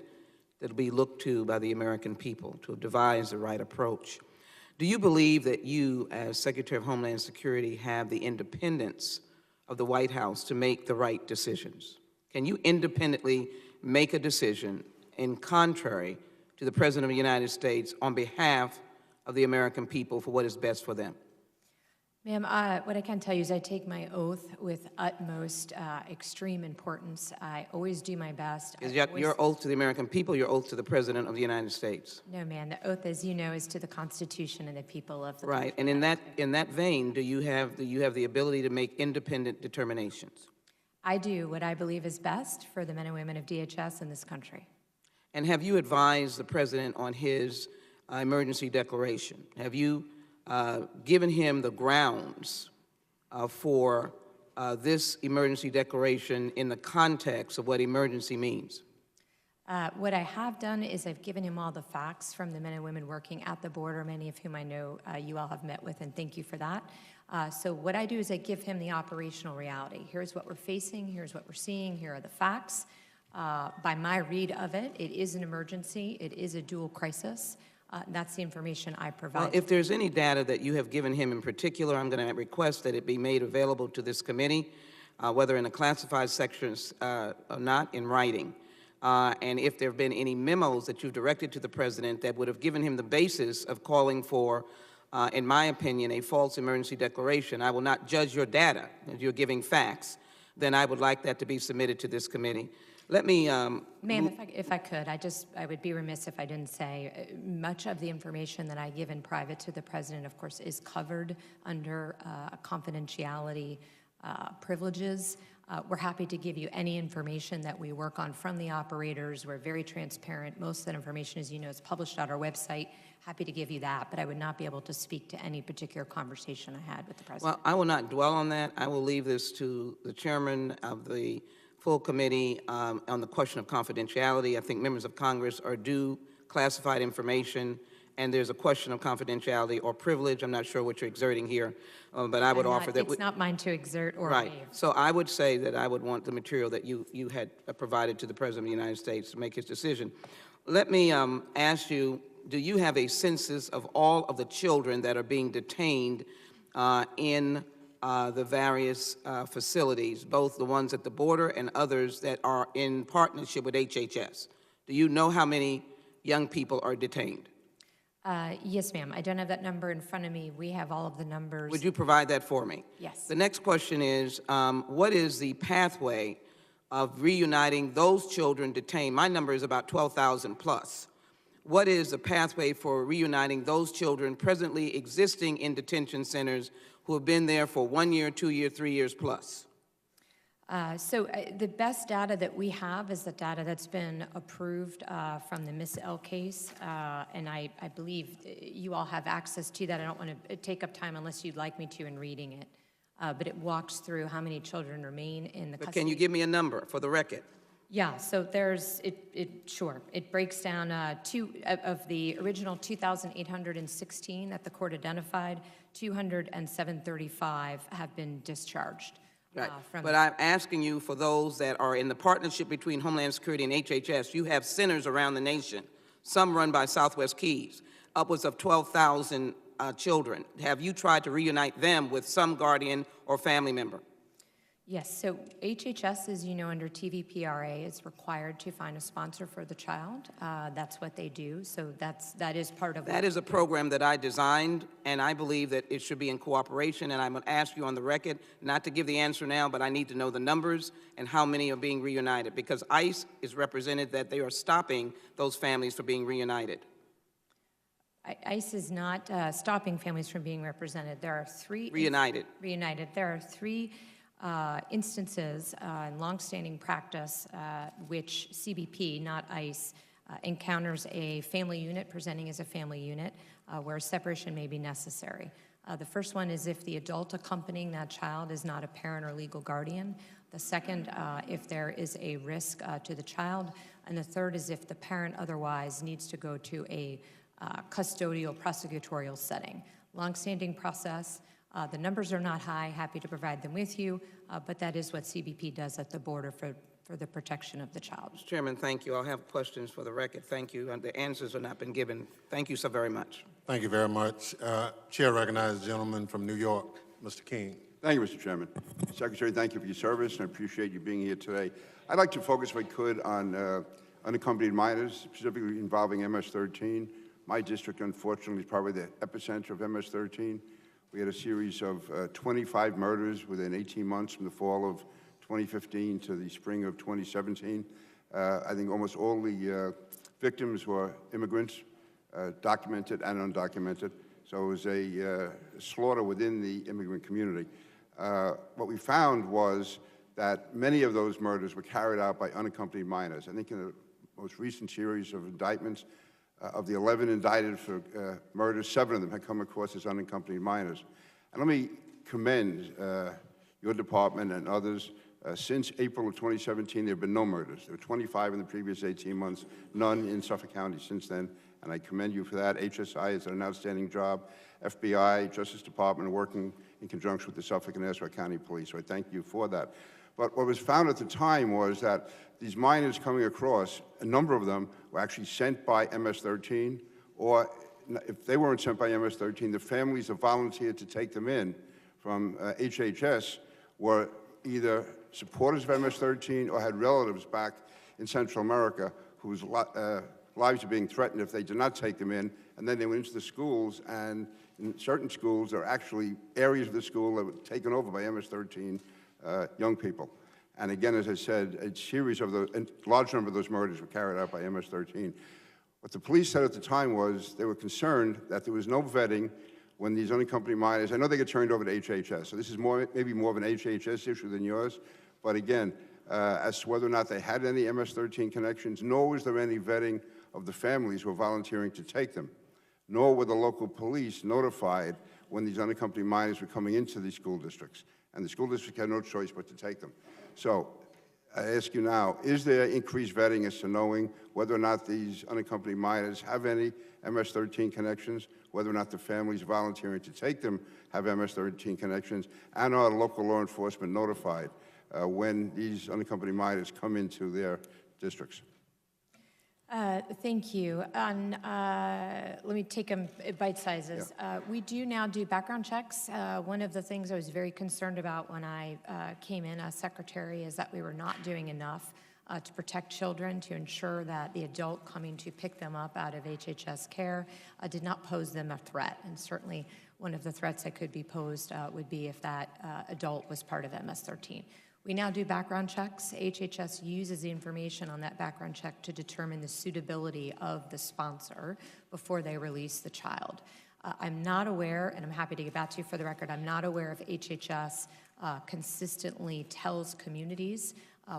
Speaker 5: that will be looked to by the American people to devise the right approach. Do you believe that you, as Secretary of Homeland Security, have the independence of the White House to make the right decisions? Can you independently make a decision in contrary to the President of the United States on behalf of the American people for what is best for them?
Speaker 4: Ma'am, what I can tell you is I take my oath with utmost extreme importance. I always do my best.
Speaker 5: Is your oath to the American people, your oath to the President of the United States?
Speaker 4: No, ma'am. The oath, as you know, is to the Constitution and the people of the
Speaker 5: Right.
Speaker 4: country.
Speaker 5: And in that vein, do you have the ability to make independent determinations?
Speaker 4: I do what I believe is best for the men and women of DHS in this country.
Speaker 5: And have you advised the President on his emergency declaration? Have you given him the grounds for this emergency declaration in the context of what emergency means?
Speaker 4: What I have done is I've given him all the facts from the men and women working at the border, many of whom I know you all have met with, and thank you for that. So what I do is I give him the operational reality. Here's what we're facing, here's what we're seeing, here are the facts. By my read of it, it is an emergency, it is a dual crisis. That's the information I provide.
Speaker 5: Well, if there's any data that you have given him in particular, I'm going to request that it be made available to this committee, whether in a classified section or not, in writing. And if there have been any memos that you've directed to the President that would have given him the basis of calling for, in my opinion, a false emergency declaration, I will not judge your data as you're giving facts, then I would like that to be submitted to this committee. Let me,
Speaker 4: Ma'am, if I could, I would be remiss if I didn't say much of the information that I give in private to the President, of course, is covered under confidentiality privileges. We're happy to give you any information that we work on from the operators. We're very transparent. Most of that information, as you know, is published on our website. Happy to give you that, but I would not be able to speak to any particular conversation I had with the President.
Speaker 5: well, I will not dwell on that. I will leave this to the chairman of the full committee on the question of confidentiality. I think members of Congress are due classified information, and there's a question of confidentiality or privilege. I'm not sure what you're exerting here, but I would offer that.
Speaker 4: It's not mine to exert or
Speaker 5: Right.
Speaker 4: waive.
Speaker 5: So I would say that I would want the material that you had provided to the President of the United States to make his decision. Let me ask you, do you have a census of all of the children that are being detained in the various facilities, both the ones at the border and others that are in partnership with HHS? Do you know how many young people are detained?
Speaker 4: Yes, ma'am. I don't have that number in front of me. We have all of the numbers.
Speaker 5: Would you provide that for me?
Speaker 4: Yes.
Speaker 5: The next question is, what is the pathway of reuniting those children detained? My number is about 12,000 plus. what is the pathway for reuniting those children presently existing in detention centers who have been there for 1 year, 2 years, 3 years plus?
Speaker 4: The best data that we have is the data that's been approved from the Miss L case, and I believe you all have access to that. I don't want to take up time unless you'd like me to in reading it, but it walks through how many children remain in the
Speaker 5: But
Speaker 4: custody.
Speaker 5: can you give me a number for the record?
Speaker 4: Yeah, so sure. It breaks down of the original 2,816 that the court identified, 207.35 have been discharged.
Speaker 5: Right, but I'm asking you for those that are in the partnership between Homeland Security and HHS. You have centers around the nation, some run by Southwest Keys, upwards of 12,000 children. Have you tried to reunite them with some guardian or family member?
Speaker 4: Yes, so HHS, as you know, under TVPRA, is required to find a sponsor for the child. That's what they do, so that is part of
Speaker 5: That is a program that I designed, and I believe that it should be in cooperation, and I'm going to ask you on the record, not to give the answer now, but I need to know the numbers and how many are being reunited, because ICE is represented that they are stopping those families from being reunited.
Speaker 4: ICE is not stopping families from being represented. There are three...
Speaker 5: Reunited.
Speaker 4: Reunited. There are three instances in longstanding practice which CBP, not ICE, encounters a family unit presenting as a family unit where separation may be necessary. The first one is if the adult accompanying that child is not a parent or legal guardian. The second, if there is a risk to the child. And the third is if the parent otherwise needs to go to a custodial prosecutorial setting. Longstanding process. The numbers are not high, happy to provide them with you, but that is what CBP does at the border for the protection of the child.
Speaker 5: Mr. Chairman, thank you. I'll have questions for the record. Thank you. And the answers have not been given. Thank you so very much.
Speaker 2: Thank you very much. Chair recognizes the gentleman from New York, Mr. King.
Speaker 6: Thank you, Mr. Chairman. Secretary, thank you for your service, and I appreciate you being here today. I'd like to focus, if I could, on unaccompanied minors, specifically involving MS-13. My district, unfortunately, is probably the epicenter of MS-13. We had a series of 25 murders within 18 months from the fall of 2015 to the spring of 2017. I think almost all the victims were immigrants, documented and undocumented. So it was a slaughter within the immigrant community. What we found was that many of those murders were carried out by unaccompanied minors. I think in the most recent series of indictments, of the 11 indicted for murders, 7 of them had come across as unaccompanied minors. And let me commend your department and others. Since April of 2017, there have been no murders. There were 25 in the previous 18 months, none in Suffolk County since then, and I commend you for that. HSI has done an outstanding job. FBI, Justice Department, working in conjunction with the Suffolk and Nassau County Police, so I thank you for that. But what was found at the time was that these minors coming across, a number of them were actually sent by MS-13, or if they weren't sent by MS-13, the families that volunteered to take them in from HHS were either supporters of MS-13 or had relatives back in Central America whose lives are being threatened if they did not take them in, and then they went into the schools, and in certain schools, there are actually areas of the school that were taken over by MS-13 young people. And again, as I said, a large number of those murders were carried out by MS-13. What the police said at the time was they were concerned that there was no vetting when these unaccompanied minors, I know they get turned over to HHS, so this is maybe more of an HHS issue than yours, but again, as to whether or not they had any MS-13 connections, nor was there any vetting of the families who were volunteering to take them, nor were the local police notified when these unaccompanied minors were coming into these school districts. And the school district had no choice but to take them. So I ask you now, is there increased vetting as to knowing whether or not these unaccompanied minors have any MS-13 connections, whether or not the families volunteering to take them have MS-13 connections, and are local law enforcement notified when these unaccompanied minors come into their districts?
Speaker 4: Thank you. Let me take them bite sizes.
Speaker 6: Yeah.
Speaker 4: We do now do background checks. One of the things I was very concerned about when I came in as secretary is that we were not doing enough to protect children, to ensure that the adult coming to pick them up out of HHS care did not pose them a threat. And certainly one of the threats that could be posed would be if that adult was part of MS-13. We now do background checks. HHS uses the information on that background check to determine the suitability of the sponsor before they release the child. I'm not aware, and I'm happy to get back to you for the record, I'm not aware if HHS consistently tells communities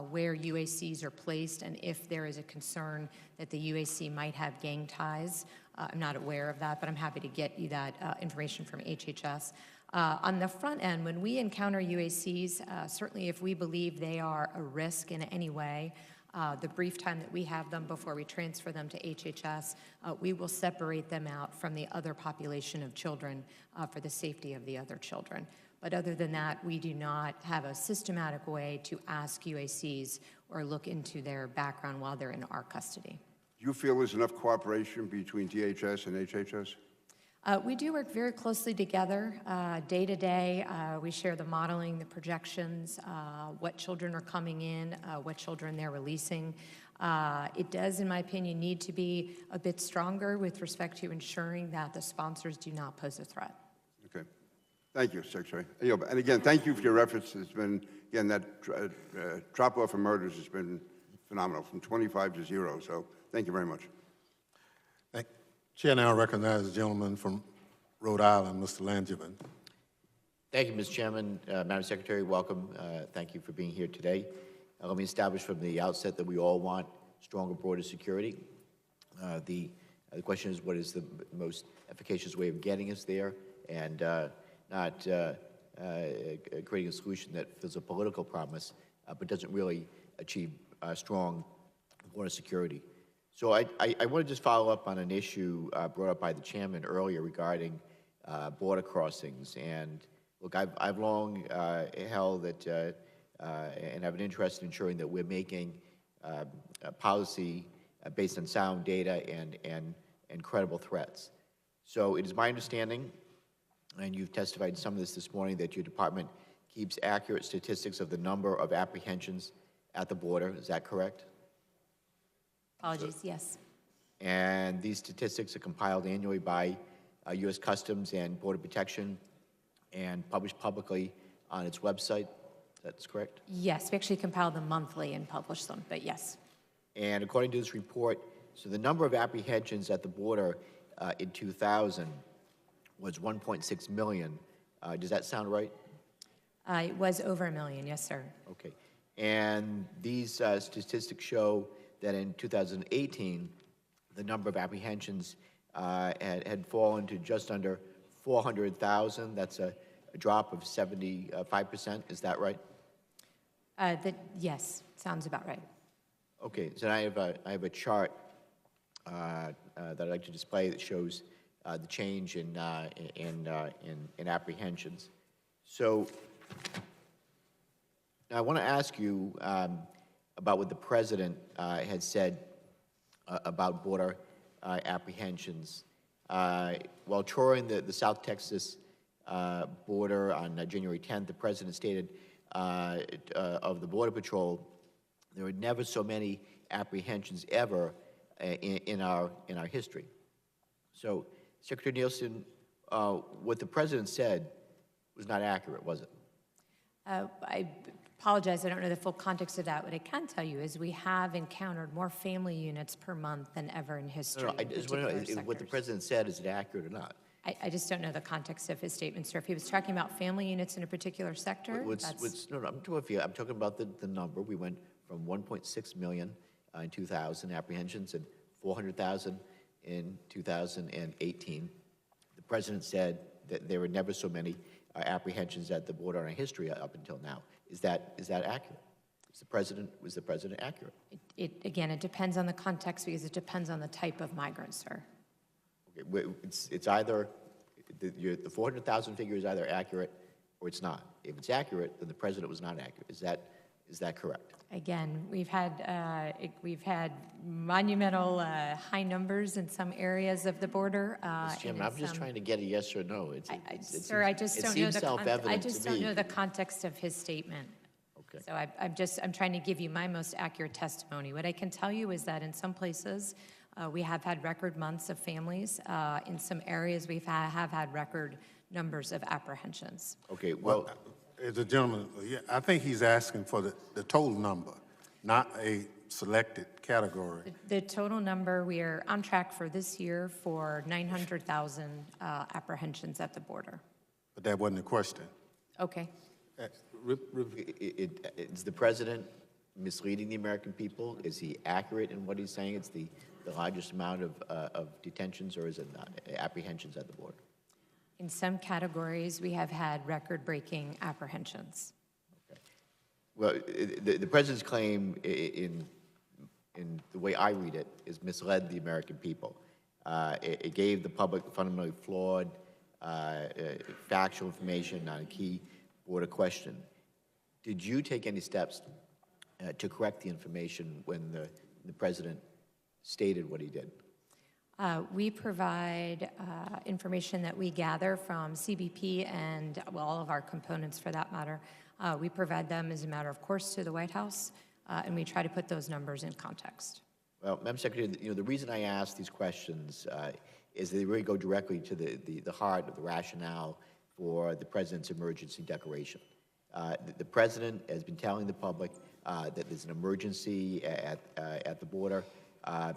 Speaker 4: where UACs are placed and if there is a concern that the UAC might have gang ties. I'm not aware of that, but I'm happy to get you that information from HHS. On the front end, when we encounter UACs, certainly if we believe they are a risk in any way, the brief time that we have them before we transfer them to HHS, we will separate them out from the other population of children for the safety of the other children. But other than that, we do not have a systematic way to ask UACs or look into their background while they're in our custody.
Speaker 6: Do you feel there's enough cooperation between DHS and HHS?
Speaker 4: We do work very closely together day to day. We share the modeling, the projections, what children are coming in, what children they're releasing. It does, in my opinion, need to be a bit stronger with respect to ensuring that the sponsors do not pose a threat.
Speaker 6: Okay. Thank you, Secretary. And again, thank you for your efforts. It's been, again, that drop-off of murders has been phenomenal, from 25 to 0. So thank you very much.
Speaker 2: Chair now recognizes the gentleman from Rhode Island, Mr. Langevin.
Speaker 7: Thank you, Mr. Chairman. Madam Secretary, welcome. Thank you for being here today. Let me establish from the outset that we all want stronger border security. The question is, what is the most efficacious way of getting us there, and not creating a solution that fills a political promise but doesn't really achieve strong border security. So I want to just follow up on an issue brought up by the chairman earlier regarding border crossings. And look, I've long held that and have an interest in ensuring that we're making policy based on sound data and credible threats. So it is my understanding, and you've testified some of this morning, that your department keeps accurate statistics of the number of apprehensions at the border. Is that correct?
Speaker 4: Apologies, yes.
Speaker 7: And these statistics are compiled annually by U.S. Customs and Border Protection and published publicly on its website. That's correct?
Speaker 4: Yes, we actually compile them monthly and publish them, but yes.
Speaker 7: And according to this report, so the number of apprehensions at the border in 2000 was 1.6 million. Does that sound right?
Speaker 4: It was over 1 million, yes, sir.
Speaker 7: Okay. And these statistics show that in 2018, the number of apprehensions had fallen to just under 400,000. That's a drop of 75%. Is that right?
Speaker 4: Yes, sounds about right.
Speaker 7: Okay. So I have a chart that I'd like to display that shows the change in apprehensions. So now I want to ask you about what the president had said about border apprehensions. While touring the South Texas border on January 10th, the president stated of the Border Patrol, there were never so many apprehensions ever in our history. So, Secretary Nielsen, what the president said was not accurate, was it?
Speaker 4: I apologize, I don't know the full context of that. What I can tell you is we have encountered more family units per month than ever in history.
Speaker 7: No, I just want to know if what the president said, is it accurate or not?
Speaker 4: I just don't know the context of his statement, sir. If he was talking about family units in a particular sector,
Speaker 7: No, I'm talking about the number. We went from 1.6 million in 2000 apprehensions and 400,000 in 2018. The president said that there were never so many apprehensions at the border in our history up until now. Is that accurate? Was the president accurate?
Speaker 4: Again, it depends on the context because it depends on the type of migrant, sir.
Speaker 7: Okay, it's either the 400,000 figure is either accurate or it's not. If it's accurate, then the president was not accurate. Is that correct?
Speaker 4: Again, we've had monumental high numbers in some areas of the border.
Speaker 7: Mr. Chairman, I'm just trying to get a yes or no.
Speaker 4: Sir, I just don't know the context of his statement.
Speaker 7: Okay.
Speaker 4: So I'm trying to give you my most accurate testimony. What I can tell you is that in some places we have had record months of families. In some areas we have had record numbers of apprehensions.
Speaker 7: Okay, well,
Speaker 2: The gentleman, yeah, I think he's asking for the total number, not a selected category.
Speaker 4: The total number, we are on track for this year for 900,000 apprehensions at the border.
Speaker 2: But that wasn't the question.
Speaker 4: Okay.
Speaker 7: is the president misleading the American people? Is he accurate in what he's saying? It's the largest amount of detentions, or is it not, apprehensions at the border?
Speaker 4: In some categories, we have had record-breaking apprehensions.
Speaker 7: Okay. Well, the president's claim in the way I read it is misled the American people. It gave the public fundamentally flawed factual information on a key border question. Did you take any steps to correct the information when the president stated what he did?
Speaker 4: We provide information that we gather from CBP and, well, all of our components for that matter. We provide them as a matter of course to the White House, and we try to put those numbers in context.
Speaker 7: Well, Madam Secretary, the reason I ask these questions is they really go directly to the heart of the rationale for the president's emergency declaration. The president has been telling the public that there's an emergency at the border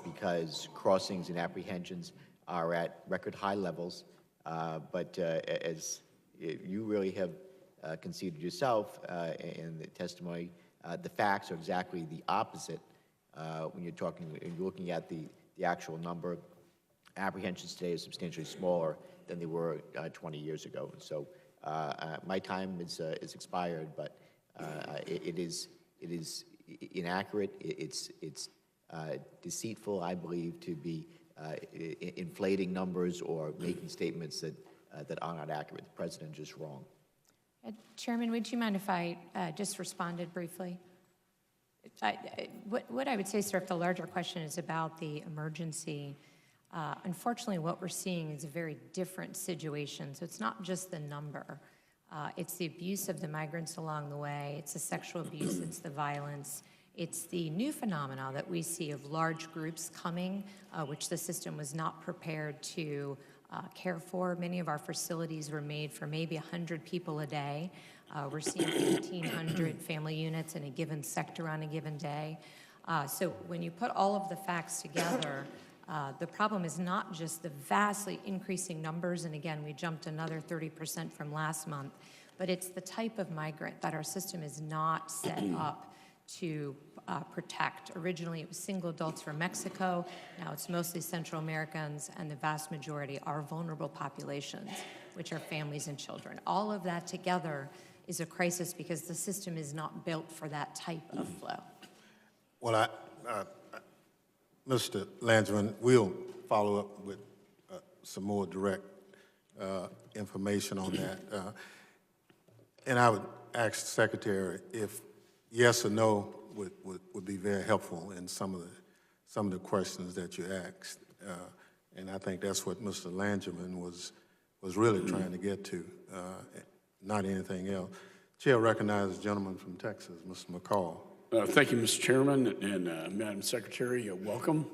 Speaker 7: because crossings and apprehensions are at record high levels. But as you really have conceded yourself in the testimony, the facts are exactly the opposite when you're looking at the actual number. Apprehensions today are substantially smaller than they were 20 years ago. And so my time is expired, but it is inaccurate. It's deceitful, I believe, to be inflating numbers or making statements that are not accurate. The president is just wrong.
Speaker 4: Chairman, would you mind if I just responded briefly? What I would say, sir, if the larger question is about the emergency, unfortunately what we're seeing is a very different situation. So it's not just the number. It's the abuse of the migrants along the way. It's the sexual abuse. It's the violence. It's the new phenomena that we see of large groups coming, which the system was not prepared to care for. Many of our facilities were made for maybe 100 people a day. We're seeing 1,800 family units in a given sector on a given day. So when you put all of the facts together, the problem is not just the vastly increasing numbers, and again, we jumped another 30% from last month, but it's the type of migrant that our system is not set up to protect. Originally, it was single adults from Mexico. Now it's mostly Central Americans, and the vast majority are vulnerable populations, which are families and children. All of that together is a crisis because the system is not built for that type of flow.
Speaker 2: Well, Mr. Landsman, we'll follow up with some more direct information on that. And I would ask the Secretary if yes or no would be very helpful in some of the questions that you asked. And I think that's what Mr. Landsman was really trying to get to, not anything else. Chair recognizes the gentleman from Texas, Mr. McCall.
Speaker 8: Thank you, Mr. Chairman, and Madam Secretary, welcome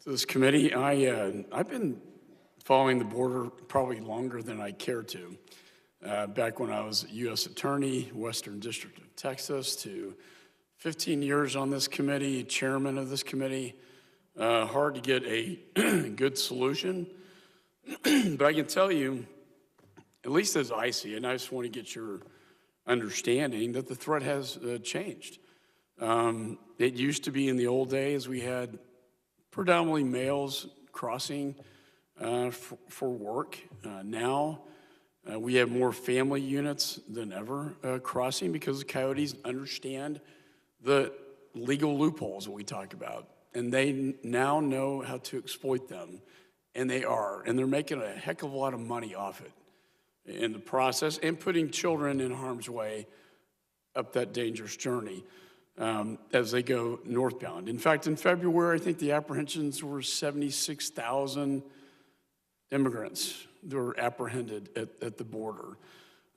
Speaker 8: to this committee. I've been following the border probably longer than I care to. Back when I was U.S. Attorney, Western District of Texas, to 15 years on this committee, chairman of this committee. Hard to get a good solution, but I can tell you, at least as I see it, and I just want to get your understanding that the threat has changed. It used to be in the old days we had predominantly males crossing for work. Now we have more family units than ever crossing because the coyotes understand the legal loopholes that we talk about, and they now know how to exploit them, and they're making a heck of a lot of money off it in the process and putting children in harm's way up that dangerous journey as they go northbound. In fact, in February, I think the apprehensions were 76,000 immigrants that were apprehended at the border.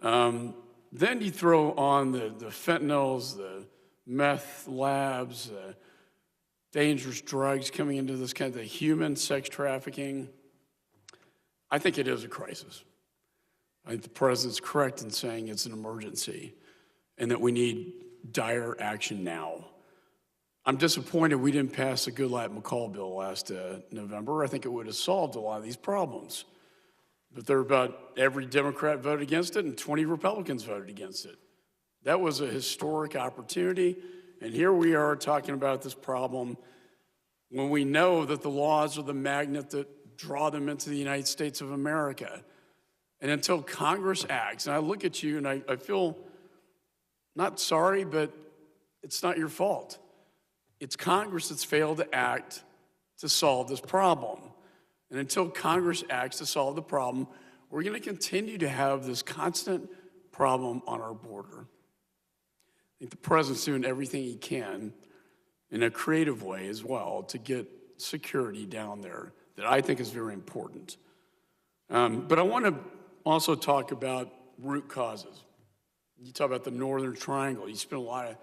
Speaker 8: Then you throw on the fentanyls, the meth labs, dangerous drugs coming into this kind of the human sex trafficking. I think it is a crisis. I think the president's correct in saying it's an emergency and that we need dire action now. I'm disappointed we didn't pass the Goodlatte-McCall bill last November. I think it would have solved a lot of these problems. But there were about every Democrat voted against it and 20 Republicans voted against it. That was a historic opportunity, and here we are talking about this problem when we know that the laws are the magnet that draw them into the United States of America. And until Congress acts, and I look at you and I feel not sorry, but it's not your fault. It's Congress that's failed to act to solve this problem. And until Congress acts to solve the problem, we're going to continue to have this constant problem on our border. I think the president's doing everything he can in a creative way as well to get security down there that I think is very important. But I want to also talk about root causes. You talk about the Northern Triangle. You spend a lot of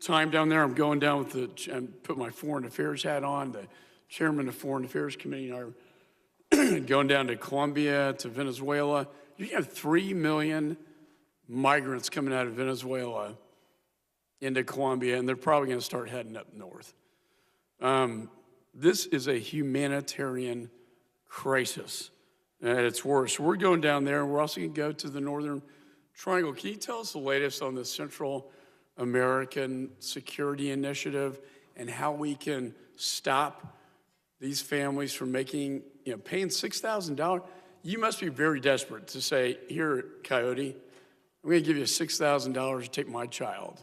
Speaker 8: time down there. I'm going down with and put my Foreign Affairs hat on. The chairman of the Foreign Affairs Committee and I are going down to Colombia, to Venezuela. You have 3 million migrants coming out of Venezuela into Colombia, and they're probably going to start heading up north. This is a humanitarian crisis at its worst. We're going down there, and we're also going to go to the Northern Triangle. Can you tell us the latest on the Central American Security Initiative and how we can stop these families from making, paying $6,000? You must be very desperate to say, here, Coyote, I'm going to give you $6,000 to take my child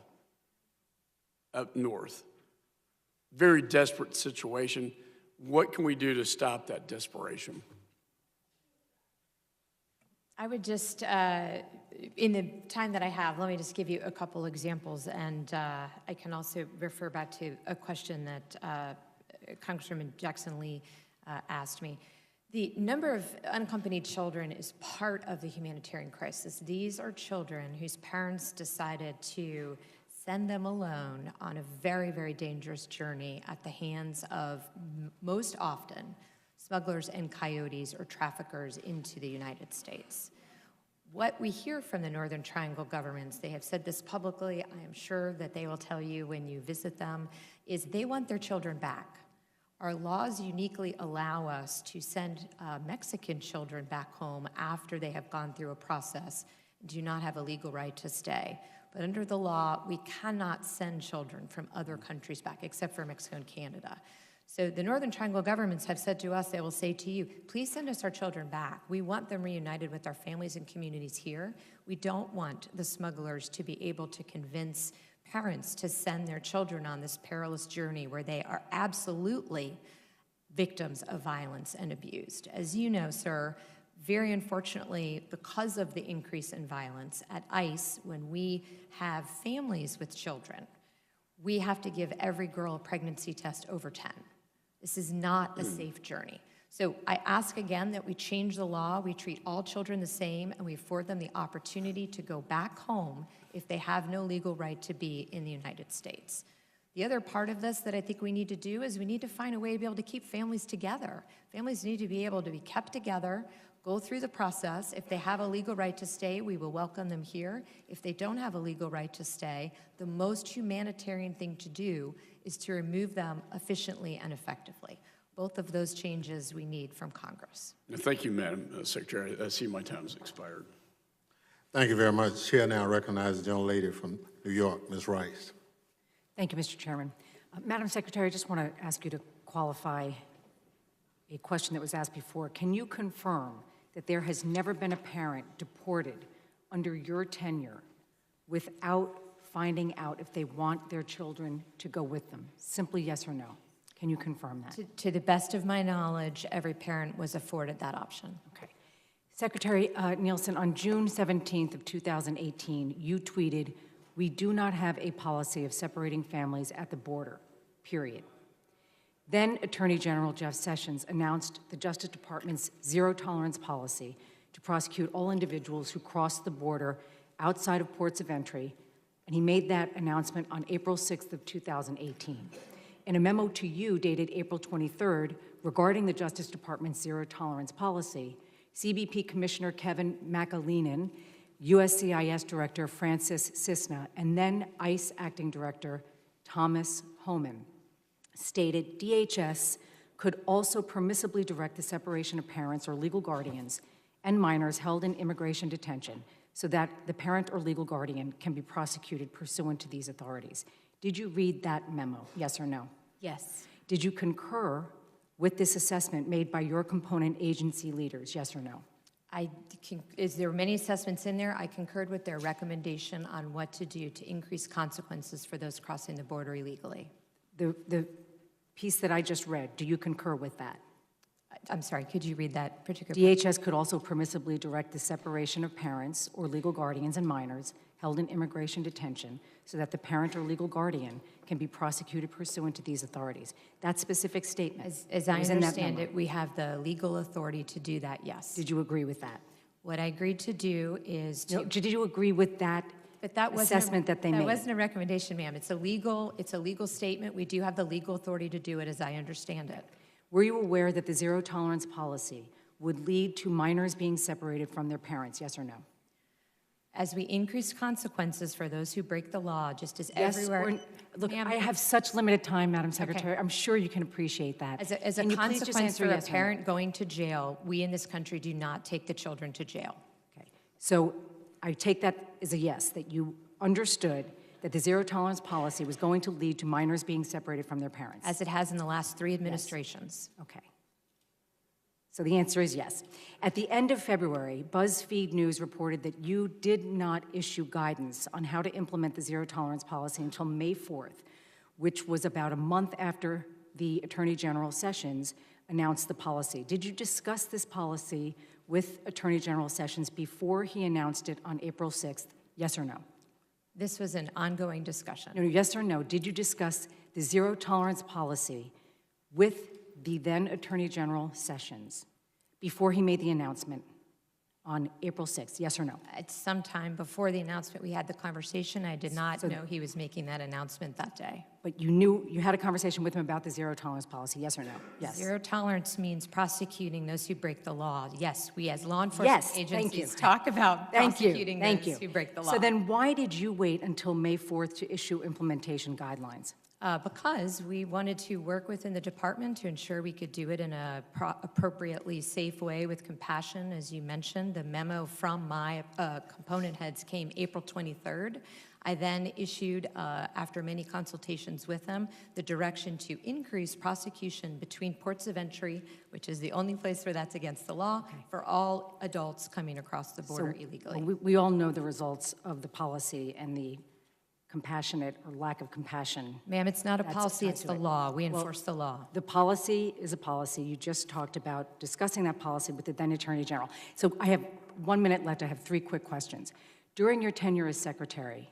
Speaker 8: up north. Very desperate situation. What can we do to stop that desperation?
Speaker 4: I would just, in the time that I have, let me just give you a couple examples, and I can also refer back to a question that Congresswoman Jackson Lee asked me. The number of unaccompanied children is part of the humanitarian crisis. These are children whose parents decided to send them alone on a very, very dangerous journey at the hands of, most often, smugglers and coyotes or traffickers into the United States. What we hear from the Northern Triangle governments, they have said this publicly, I am sure that they will tell you when you visit them, is they want their children back. Our laws uniquely allow us to send Mexican children back home after they have gone through a process and do not have a legal right to stay. But under the law, we cannot send children from other countries back, except for Mexico and Canada. So the Northern Triangle governments have said to us, they will say to you, please send us our children back. We want them reunited with our families and communities here. We don't want the smugglers to be able to convince parents to send their children on this perilous journey where they are absolutely victims of violence and abused. As you know, sir, very unfortunately, because of the increase in violence at ICE, when we have families with children, we have to give every girl a pregnancy test over 10. This is not a safe journey. So I ask again that we change the law, we treat all children the same, and we afford them the opportunity to go back home if they have no legal right to be in the United States. The other part of this that I think we need to do is we need to find a way to be able to keep families together. Families need to be able to be kept together, go through the process. If they have a legal right to stay, we will welcome them here. If they don't have a legal right to stay, the most humanitarian thing to do is to remove them efficiently and effectively. Both of those changes we need from Congress.
Speaker 8: Thank you, Madam Secretary. I see my time has expired.
Speaker 2: Thank you very much. Chair now recognizes the gentlelady from New York, Ms. Rice.
Speaker 9: Thank you, Mr. Chairman. Madam Secretary, I just want to ask you to qualify a question that was asked before. Can you confirm that there has never been a parent deported under your tenure without finding out if they want their children to go with them? Simply yes or no. Can you confirm that?
Speaker 4: To the best of my knowledge, every parent was afforded that option.
Speaker 9: Okay. Secretary Nielsen, on June 17th of 2018, you tweeted, "We do not have a policy of separating families at the border, period." Then Attorney General Jeff Sessions announced the Justice Department's zero-tolerance policy to prosecute all individuals who cross the border outside of ports of entry, and he made that announcement on April 6th of 2018. In a memo to you dated April 23rd regarding the Justice Department's zero-tolerance policy, CBP Commissioner Kevin McAleenan, USCIS Director Francis Cisna, and then ICE Acting Director Thomas Homan stated DHS could also permissibly direct the separation of parents or legal guardians and minors held in immigration detention so that the parent or legal guardian can be prosecuted pursuant to these authorities. Did you read that memo, yes or no?
Speaker 4: Yes.
Speaker 9: Did you concur with this assessment made by your component agency leaders, yes or no?
Speaker 4: There were many assessments in there. I concurred with their recommendation on what to do to increase consequences for those crossing the border illegally.
Speaker 9: The piece that I just read, do you concur with that?
Speaker 4: I'm sorry, could you read that particular?
Speaker 9: DHS could also permissibly direct the separation of parents or legal guardians and minors held in immigration detention so that the parent or legal guardian can be prosecuted pursuant to these authorities. That specific statement.
Speaker 4: As I
Speaker 9: was in that
Speaker 4: understand
Speaker 9: memo.
Speaker 4: it, we have the legal authority to do that, yes.
Speaker 9: Did you agree with that?
Speaker 4: What I agreed to do is to.
Speaker 9: No, did you agree with that
Speaker 4: But that wasn't
Speaker 9: assessment that they made?
Speaker 4: That wasn't a recommendation, ma'am. It's a legal statement. We do have the legal authority to do it, as I understand it.
Speaker 9: Were you aware that the zero tolerance policy would lead to minors being separated from their parents, yes or no?
Speaker 4: As we increase consequences for those who break the law, just as
Speaker 9: Yes
Speaker 4: everywhere.
Speaker 9: or look,
Speaker 4: Ma'am,
Speaker 9: I have such limited time, Madam Secretary. I'm sure you can appreciate that.
Speaker 4: As a
Speaker 9: Can you please just
Speaker 4: consequence
Speaker 9: answer
Speaker 4: for a
Speaker 9: yes or no?
Speaker 4: parent going to jail, we in this country do not take the children to jail.
Speaker 9: Okay. So I take that as a yes, that you understood that the zero tolerance policy was going to lead to minors being separated from their parents.
Speaker 4: As it has in the last 3 administrations.
Speaker 9: Okay. So the answer is yes. At the end of February, BuzzFeed News reported that you did not issue guidance on how to implement the zero tolerance policy until May 4th, which was about a month after the Attorney General Sessions announced the policy. Did you discuss this policy with Attorney General Sessions before he announced it on April 6th? Yes or no?
Speaker 4: This was an ongoing discussion.
Speaker 9: No, yes or no? Did you discuss the zero tolerance policy with the then Attorney General Sessions before he made the announcement on April 6th? Yes or no?
Speaker 4: At some time before the announcement, we had the conversation. I did not know he was making that announcement that day.
Speaker 9: But you knew, you had a conversation with him about the zero tolerance policy, yes or no? Yes.
Speaker 4: Zero tolerance means prosecuting those who break the law. Yes, we as law enforcement
Speaker 9: Yes, thank you.
Speaker 4: agencies talk about
Speaker 9: Thank you,
Speaker 4: prosecuting
Speaker 9: thank
Speaker 4: those
Speaker 9: you.
Speaker 4: who break the law.
Speaker 9: So then why did you wait until May 4th to issue implementation guidelines?
Speaker 4: Because we wanted to work within the department to ensure we could do it in a appropriately safe way with compassion. As you mentioned, the memo from my component heads came April 23rd. I then issued, after many consultations with them, the direction to increase prosecution between ports of entry, which is the only place where that's against the law, for all adults coming across the border illegally.
Speaker 9: We all know the results of the policy and the compassionate or lack of compassion.
Speaker 4: Ma'am, it's not a
Speaker 9: That's
Speaker 4: policy,
Speaker 9: tied
Speaker 4: it's
Speaker 9: to
Speaker 4: the
Speaker 9: it.
Speaker 4: law. We
Speaker 9: Well,
Speaker 4: enforce the law.
Speaker 9: The policy is a policy. You just talked about discussing that policy with the then Attorney General. So I have 1 minute left. I have 3 quick questions. During your tenure as Secretary,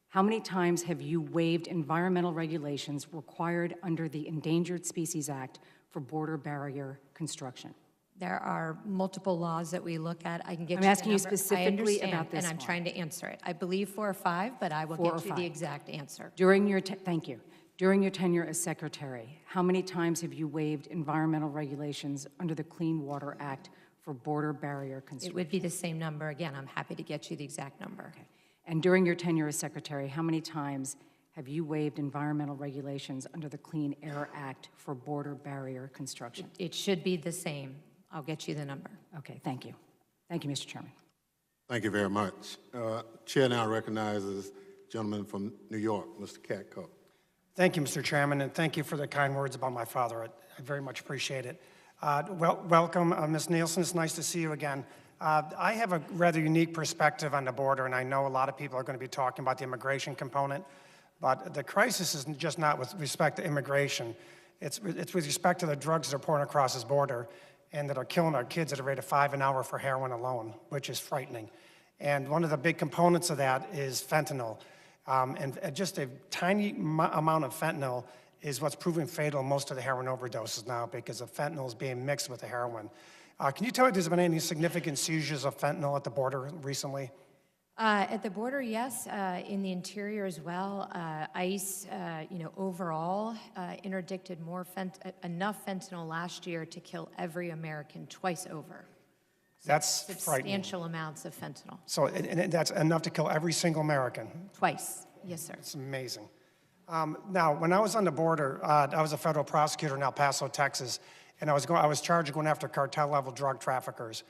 Speaker 9: how many times have you waived environmental regulations required under the Endangered Species Act for border barrier construction?
Speaker 4: There are multiple laws that we look at. I can get
Speaker 9: I'm
Speaker 4: you the
Speaker 9: asking you
Speaker 4: number. I
Speaker 9: specifically
Speaker 4: understand,
Speaker 9: about this
Speaker 4: and I'm
Speaker 9: one.
Speaker 4: trying to answer it. I believe 4 or 5, but I will
Speaker 9: 4 or
Speaker 4: get you
Speaker 9: 5.
Speaker 4: the exact answer.
Speaker 9: During your, thank you. During your tenure as Secretary, how many times have you waived environmental regulations under the Clean Water Act for border barrier
Speaker 4: It
Speaker 9: construction?
Speaker 4: would be the same number. Again, I'm happy to get you the exact number.
Speaker 9: Okay. And during your tenure as Secretary, how many times have you waived environmental regulations under the Clean Air Act for border barrier construction?
Speaker 4: It should be the same. I'll get you the number.
Speaker 9: Okay, thank you. Thank you, Mr. Chairman.
Speaker 2: Thank you very much. Chair now recognizes gentleman from New York, Mr. Katko.
Speaker 10: Thank you, Mr. Chairman, and thank you for the kind words about my father. I very much appreciate it. Welcome, Ms. Nielsen. It's nice to see you again. I have a rather unique perspective on the border, and I know a lot of people are going to be talking about the immigration component, but the crisis is just not with respect to immigration. It's with respect to the drugs that are pouring across this border and that are killing our kids at a rate of 5 an hour for heroin alone, which is frightening. And one of the big components of that is fentanyl. And just a tiny amount of fentanyl is what's proving fatal in most of the heroin overdoses now because the fentanyl is being mixed with the heroin. Can you tell me if there's been any significant seizures of fentanyl at the border recently?
Speaker 4: At the border, yes. In the interior as well. ICE, overall, interdicted enough fentanyl last year to kill every American twice over.
Speaker 10: That's frightening.
Speaker 4: Substantial amounts of fentanyl.
Speaker 10: So, and that's enough to kill every single American.
Speaker 4: Twice. Yes, sir.
Speaker 10: It's amazing. Now, when I was on the border, I was a federal prosecutor in El Paso, Texas, and I was charged with going after cartel-level drug traffickers.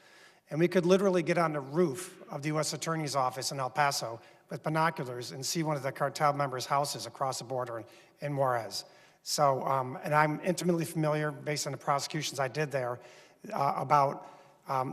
Speaker 10: And we could literally get on the roof of the U.S. Attorney's Office in El Paso with binoculars and see one of the cartel members' houses across the border in Juarez. So, and I'm intimately familiar, based on the prosecutions I did there, about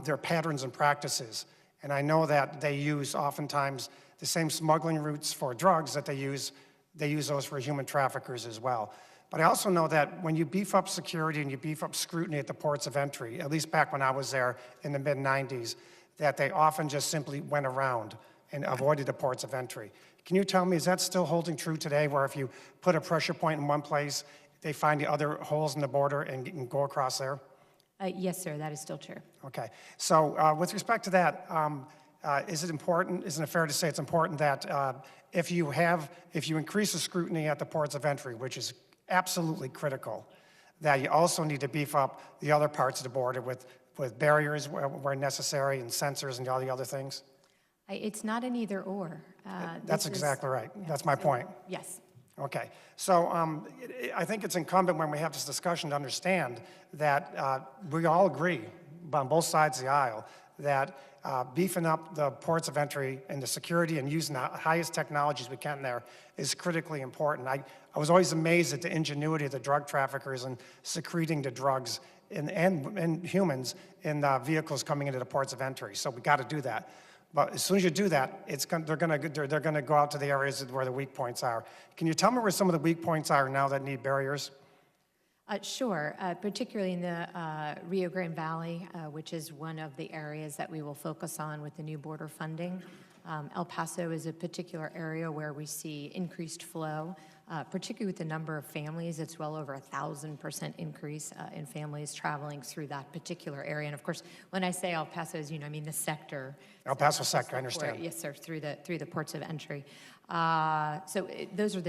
Speaker 10: their patterns and practices. And I know that they use oftentimes the same smuggling routes for drugs that they use those for human traffickers as well. But I also know that when you beef up security and you beef up scrutiny at the ports of entry, at least back when I was there in the mid-90s, that they often just simply went around and avoided the ports of entry. Can you tell me, is that still holding true today, where if you put a pressure point in one place, they find the other holes in the border and can go across there?
Speaker 4: Yes, sir, that is still true.
Speaker 10: Okay. So with respect to that, isn't it fair to say it's important that if you increase the scrutiny at the ports of entry, which is absolutely critical, that you also need to beef up the other parts of the border with barriers where necessary and sensors and all the other things?
Speaker 4: It's not an either or.
Speaker 10: That's exactly right. That's my point.
Speaker 4: Yes.
Speaker 10: Okay. So I think it's incumbent when we have this discussion to understand that we all agree on both sides of the aisle that beefing up the ports of entry and the security and using the highest technologies we can there is critically important. I was always amazed at the ingenuity of the drug traffickers in secreting the drugs and humans in vehicles coming into the ports of entry. So we got to do that. But as soon as you do that, they're going to go out to the areas where the weak points are. Can you tell me where some of the weak points are now that need barriers?
Speaker 4: Sure, particularly in the Rio Grande Valley, which is one of the areas that we will focus on with the new border funding. El Paso is a particular area where we see increased flow, particularly with the number of families. It's well over 1,000% increase in families traveling through that particular area. And of course, when I say El Paso, as you know, I mean the sector.
Speaker 10: El Paso sector, I understand.
Speaker 4: Yes, sir, through the ports of entry. Those are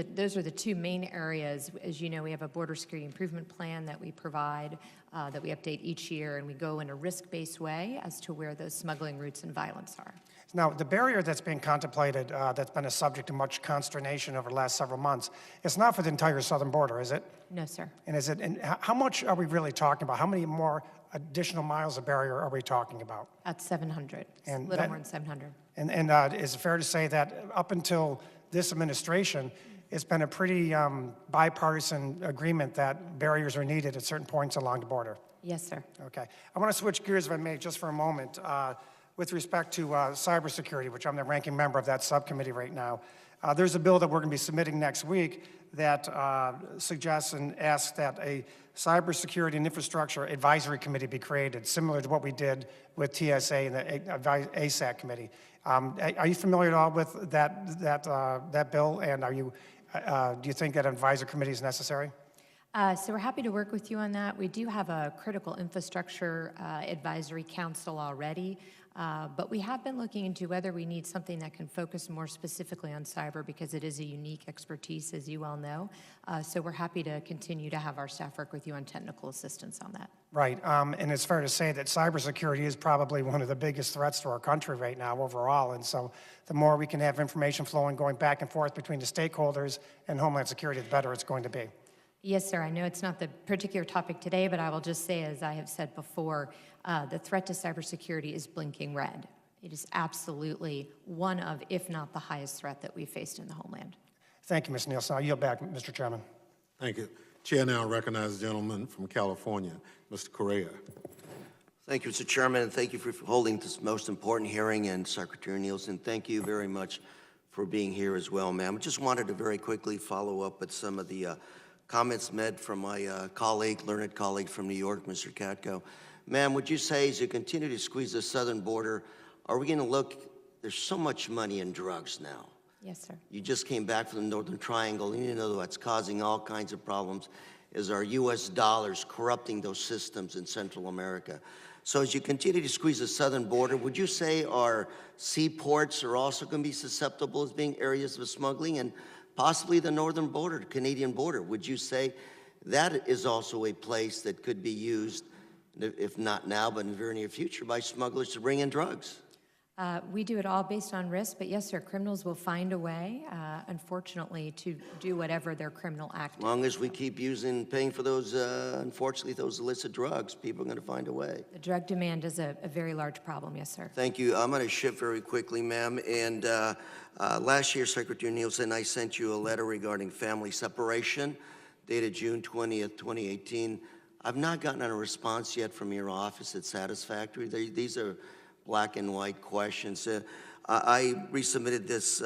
Speaker 4: the two main areas. As you know, we have a border security improvement plan that we provide, that we update each year, and we go in a risk-based way as to where those smuggling routes and violence are.
Speaker 10: Now, the barrier that's being contemplated, that's been a subject of much consternation over the last several months, it's not for the entire southern border, is it?
Speaker 4: No, sir.
Speaker 10: And how much are we really talking about? How many more additional miles of barrier are we talking about?
Speaker 4: At 700, a little more than 700.
Speaker 10: And is it fair to say that up until this administration, it's been a pretty bipartisan agreement that barriers are needed at certain points along the border?
Speaker 4: Yes, sir.
Speaker 10: Okay. I want to switch gears, if I may, just for a moment. With respect to cybersecurity, which I'm the ranking member of that subcommittee right now, there's a bill that we're going to be submitting next week that suggests and asks that a cybersecurity and infrastructure advisory committee be created, similar to what we did with TSA and the ASAC committee. Are you familiar at all with that bill, and do you think that an advisory committee is necessary?
Speaker 4: So we're happy to work with you on that. We do have a critical infrastructure advisory council already, but we have been looking into whether we need something that can focus more specifically on cyber, because it is a unique expertise, as you well know. So we're happy to continue to have our staff work with you on technical assistance on that.
Speaker 10: Right, and it's fair to say that cybersecurity is probably one of the biggest threats to our country right now overall, and so the more we can have information flowing, going back and forth between the stakeholders and Homeland Security, the better it's going to be.
Speaker 4: Yes, sir. I know it's not the particular topic today, but I will just say, as I have said before, the threat to cybersecurity is blinking red. It is absolutely one of, if not the highest threat that we've faced in the homeland.
Speaker 10: Thank you, Ms. Nielsen. I'll yield back, Mr. Chairman.
Speaker 2: Thank you. Chair now recognizes the gentleman from California, Mr. Correa.
Speaker 11: Thank you, Mr. Chairman, and thank you for holding this most important hearing. And Secretary Nielsen, thank you very much for being here as well, ma'am. I just wanted to very quickly follow up with some of the comments made from my learned colleague from New York, Mr. Katko. Ma'am, would you say, as you continue to squeeze the southern border, are we going to look, there's so much money in drugs now.
Speaker 4: Yes, sir.
Speaker 11: You just came back from the Northern Triangle, and you know what's causing all kinds of problems is our U.S. dollars corrupting those systems in Central America. So as you continue to squeeze the southern border, would you say our seaports are also going to be susceptible as being areas of smuggling, and possibly the northern border, the Canadian border? Would you say that is also a place that could be used and if not now, but in the very near future, by smugglers to bring in drugs?
Speaker 4: We do it all based on risk, but yes, sir, criminals will find a way, unfortunately, to do whatever their criminal act
Speaker 11: As long as we keep paying for those, unfortunately, those illicit drugs, people are going to find a way.
Speaker 4: The drug demand is a very large problem, yes, sir.
Speaker 11: Thank you. I'm going to shift very quickly, ma'am. And last year, Secretary Nielsen, I sent you a letter regarding family separation, dated June 20th, 2018. I've not gotten a response yet from your office that's satisfactory. These are black and white questions. I resubmitted this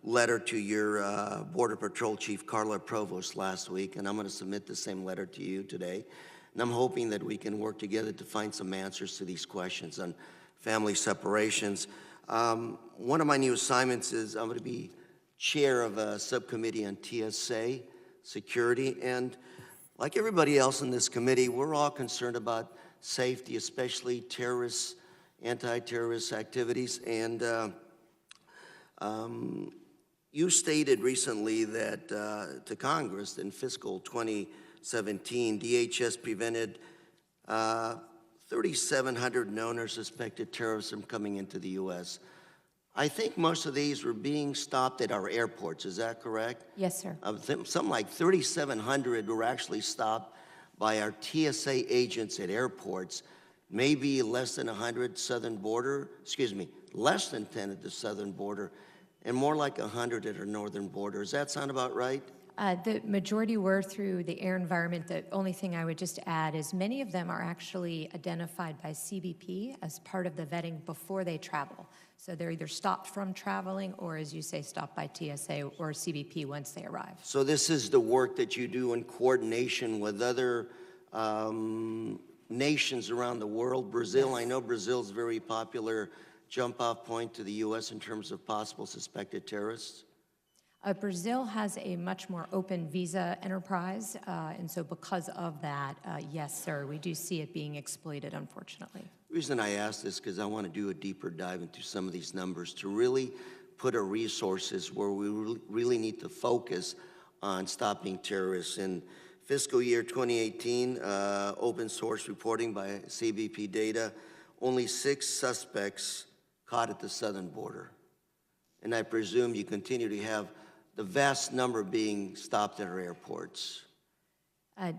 Speaker 11: letter to your Border Patrol Chief, Carla Provost, last week, and I'm going to submit the same letter to you today. And I'm hoping that we can work together to find some answers to these questions on family separations. One of my new assignments is I'm going to be chair of a subcommittee on TSA security, and like everybody else in this committee, we're all concerned about safety, especially terrorists, anti-terrorist activities. And you stated recently that to Congress in fiscal 2017, DHS prevented 3,700 known or suspected terrorists from coming into the U.S. I think most of these were being stopped at our airports. Is that correct?
Speaker 4: Yes, sir.
Speaker 11: Something like 3,700 were actually stopped by our TSA agents at airports, maybe less than 100 southern border, less than 10 at the southern border, and more like 100 at our northern border. Does that sound about right?
Speaker 4: The majority were through the air environment. The only thing I would just add is many of them are actually identified by CBP as part of the vetting before they travel. So they're either stopped from traveling or, as you say, stopped by TSA or CBP once they arrive.
Speaker 11: So this is the work that you do in coordination with other nations around the world. Brazil, yes. I know Brazil's a very popular jump-off point to the U.S. in terms of possible suspected terrorists.
Speaker 4: Brazil has a much more open visa enterprise, and so because of that, yes, sir, we do see it being exploited, unfortunately.
Speaker 11: The reason I ask this is because I want to do a deeper dive into some of these numbers to really put our resources where we really need to focus on stopping terrorists. In fiscal year 2018, open source reporting by CBP data, only 6 suspects caught at the southern border. And I presume you continue to have the vast number being stopped at our airports.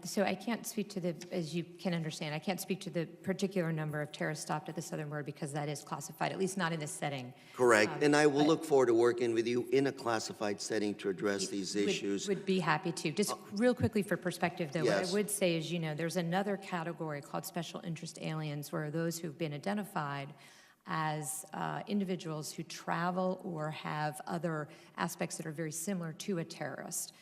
Speaker 4: So I can't speak to the, as you can understand, I can't speak to the particular number of terrorists stopped at the southern border because that is classified, at least not in this setting.
Speaker 11: Correct, and I will look forward to working with you in a classified setting to address these issues.
Speaker 4: Would be happy to. Just real quickly for perspective, though,
Speaker 11: yes.
Speaker 4: What I would say is, there's another category called special interest aliens, where those who've been identified as individuals who travel or have other aspects that are very similar to a terrorist.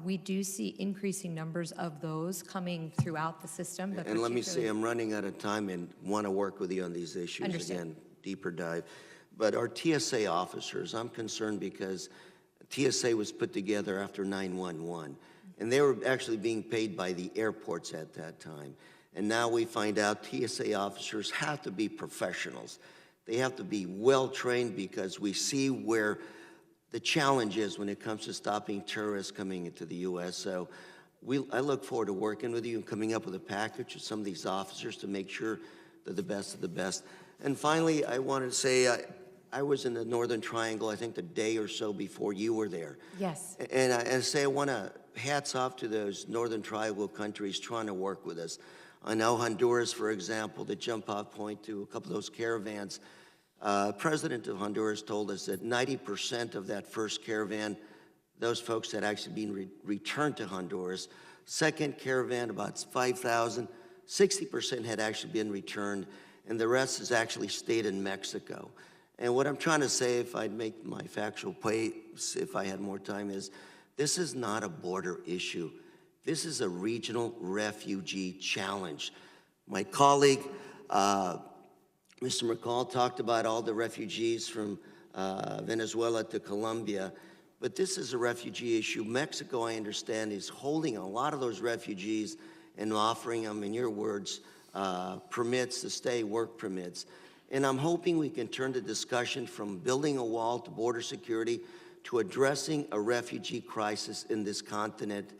Speaker 4: We do see increasing numbers of those coming throughout the system. But
Speaker 11: and let me say, I'm running out of time and want to work with you on these issues.
Speaker 4: Understood.
Speaker 11: Again, deeper dive. But our TSA officers, I'm concerned because TSA was put together after 9/11, and they were actually being paid by the airports at that time. And now we find out TSA officers have to be professionals. They have to be well-trained because we see where the challenge is when it comes to stopping terrorists coming into the U.S. So I look forward to working with you and coming up with a package of some of these officers to make sure they're the best of the best. And finally, I wanted to say I was in the Northern Triangle, I think the day or so before you were there.
Speaker 4: Yes.
Speaker 11: And I say I want to hats off to those Northern Triangle countries trying to work with us. I know Honduras, for example, the jump-off point to a couple of those caravans. President of Honduras told us that 90% of that first caravan, those folks had actually been returned to Honduras. Second caravan, about 5,000, 60% had actually been returned, and the rest has actually stayed in Mexico. And what I'm trying to say, if I'd make my factual points, if I had more time, is this is not a border issue. This is a regional refugee challenge. My colleague, Mr. McCall, talked about all the refugees from Venezuela to Colombia, but this is a refugee issue. Mexico, I understand, is holding a lot of those refugees and offering them, in your words, permits to stay, work permits. And I'm hoping we can turn the discussion from building a wall to border security to addressing a refugee crisis in this continent.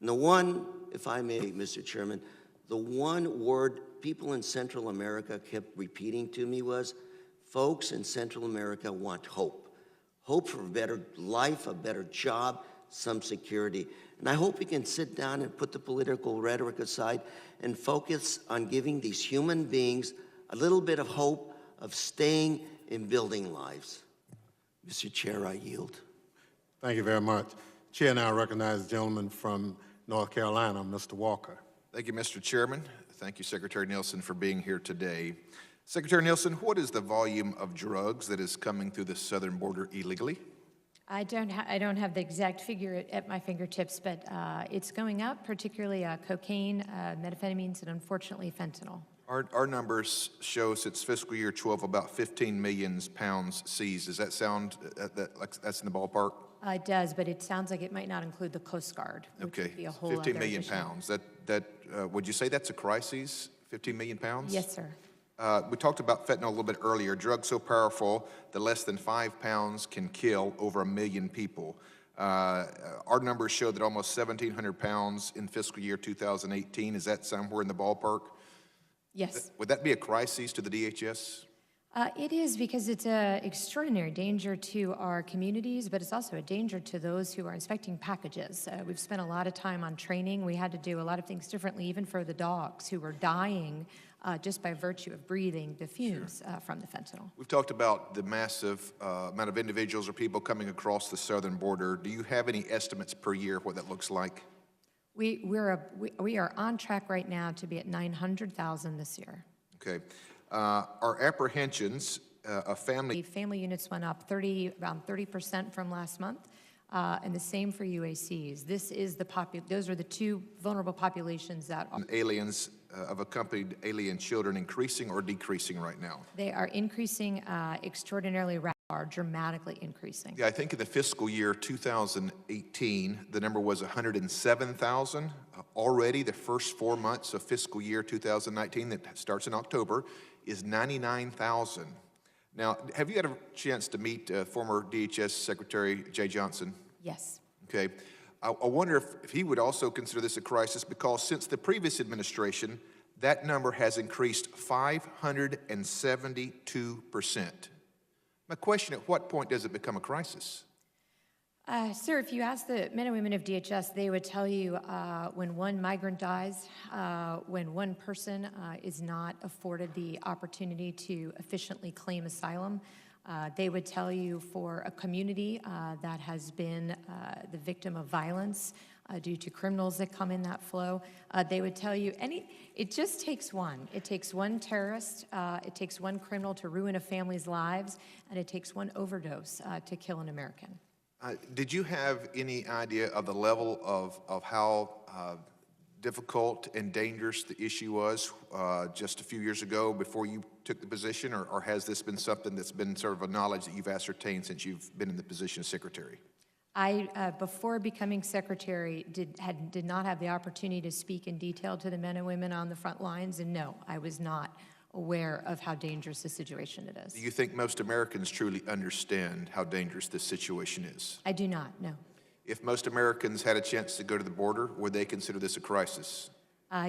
Speaker 11: And the one, if I may, Mr. Chairman, the one word people in Central America kept repeating to me was, folks in Central America want hope. Hope for a better life, a better job, some security. And I hope we can sit down and put the political rhetoric aside and focus on giving these human beings a little bit of hope of staying and building lives. Mr. Chair, I yield.
Speaker 2: Thank you very much. Chair now recognizes the gentleman from North Carolina, Mr. Walker.
Speaker 12: Thank you, Mr. Chairman. Thank you, Secretary Nielsen, for being here today. Secretary Nielsen, what is the volume of drugs that is coming through the southern border illegally?
Speaker 4: I don't have the exact figure at my fingertips, but it's going up, particularly cocaine, methamphetamines, and unfortunately fentanyl.
Speaker 12: Our numbers show since fiscal year 12 about 15 million pounds seized. Does that sound like that's in the ballpark?
Speaker 4: It does, but it sounds like it might not include the Coast Guard, which would be a whole
Speaker 12: 15
Speaker 4: other
Speaker 12: million
Speaker 4: additional-
Speaker 12: pounds. Would you say that's a crisis, 15 million pounds?
Speaker 4: Yes, sir.
Speaker 12: We talked about fentanyl a little bit earlier. Drugs so powerful that less than 5 pounds can kill over 1 million people. Our numbers show that almost 1,700 pounds in fiscal year 2018. Is that somewhere in the ballpark?
Speaker 4: Yes.
Speaker 12: Would that be a crisis to the DHS?
Speaker 4: It is, because it's an extraordinary danger to our communities, but it's also a danger to those who are inspecting packages. We've spent a lot of time on training. We had to do a lot of things differently, even for the dogs who were dying just by virtue of breathing the fumes from the fentanyl.
Speaker 12: We've talked about the massive amount of individuals or people coming across the southern border. Do you have any estimates per year what that looks like?
Speaker 4: We are on track right now to be at 900,000 this year.
Speaker 12: Okay. Our apprehensions of
Speaker 4: The family units went up around 30% from last month, and the same for UACs. This is those are the two vulnerable populations that are.
Speaker 12: aliens of accompanied alien children increasing or decreasing right now?
Speaker 4: They are increasing extraordinarily rapidly, are dramatically increasing.
Speaker 12: Yeah, I think in the fiscal year 2018, the number was 107,000. Already, the first 4 months of fiscal year 2019, that starts in October, is 99,000. Now, have you had a chance to meet former DHS Secretary Jay Johnson?
Speaker 4: Yes.
Speaker 12: Okay. I wonder if he would also consider this a crisis, because since the previous administration, that number has increased 572%. My question, at what point does it become a crisis?
Speaker 4: Sir, if you ask the men and women of DHS, they would tell you when one migrant dies, when one person is not afforded the opportunity to efficiently claim asylum, they would tell you for a community that has been the victim of violence due to criminals that come in that flow, they would tell you it just takes one. It takes one terrorist, it takes one criminal to ruin a family's lives, and it takes one overdose to kill an American.
Speaker 12: Did you have any idea of the level of how difficult and dangerous the issue was just a few years ago before you took the position, or has this been something that's been sort of a knowledge that you've ascertained since you've been in the position of secretary?
Speaker 4: I, before becoming secretary, did not have the opportunity to speak in detail to the men and women on the front lines, and no, I was not aware of how dangerous the situation it is.
Speaker 12: Do you think most Americans truly understand how dangerous this situation is?
Speaker 4: I do not, no.
Speaker 12: If most Americans had a chance to go to the border, would they consider this a crisis?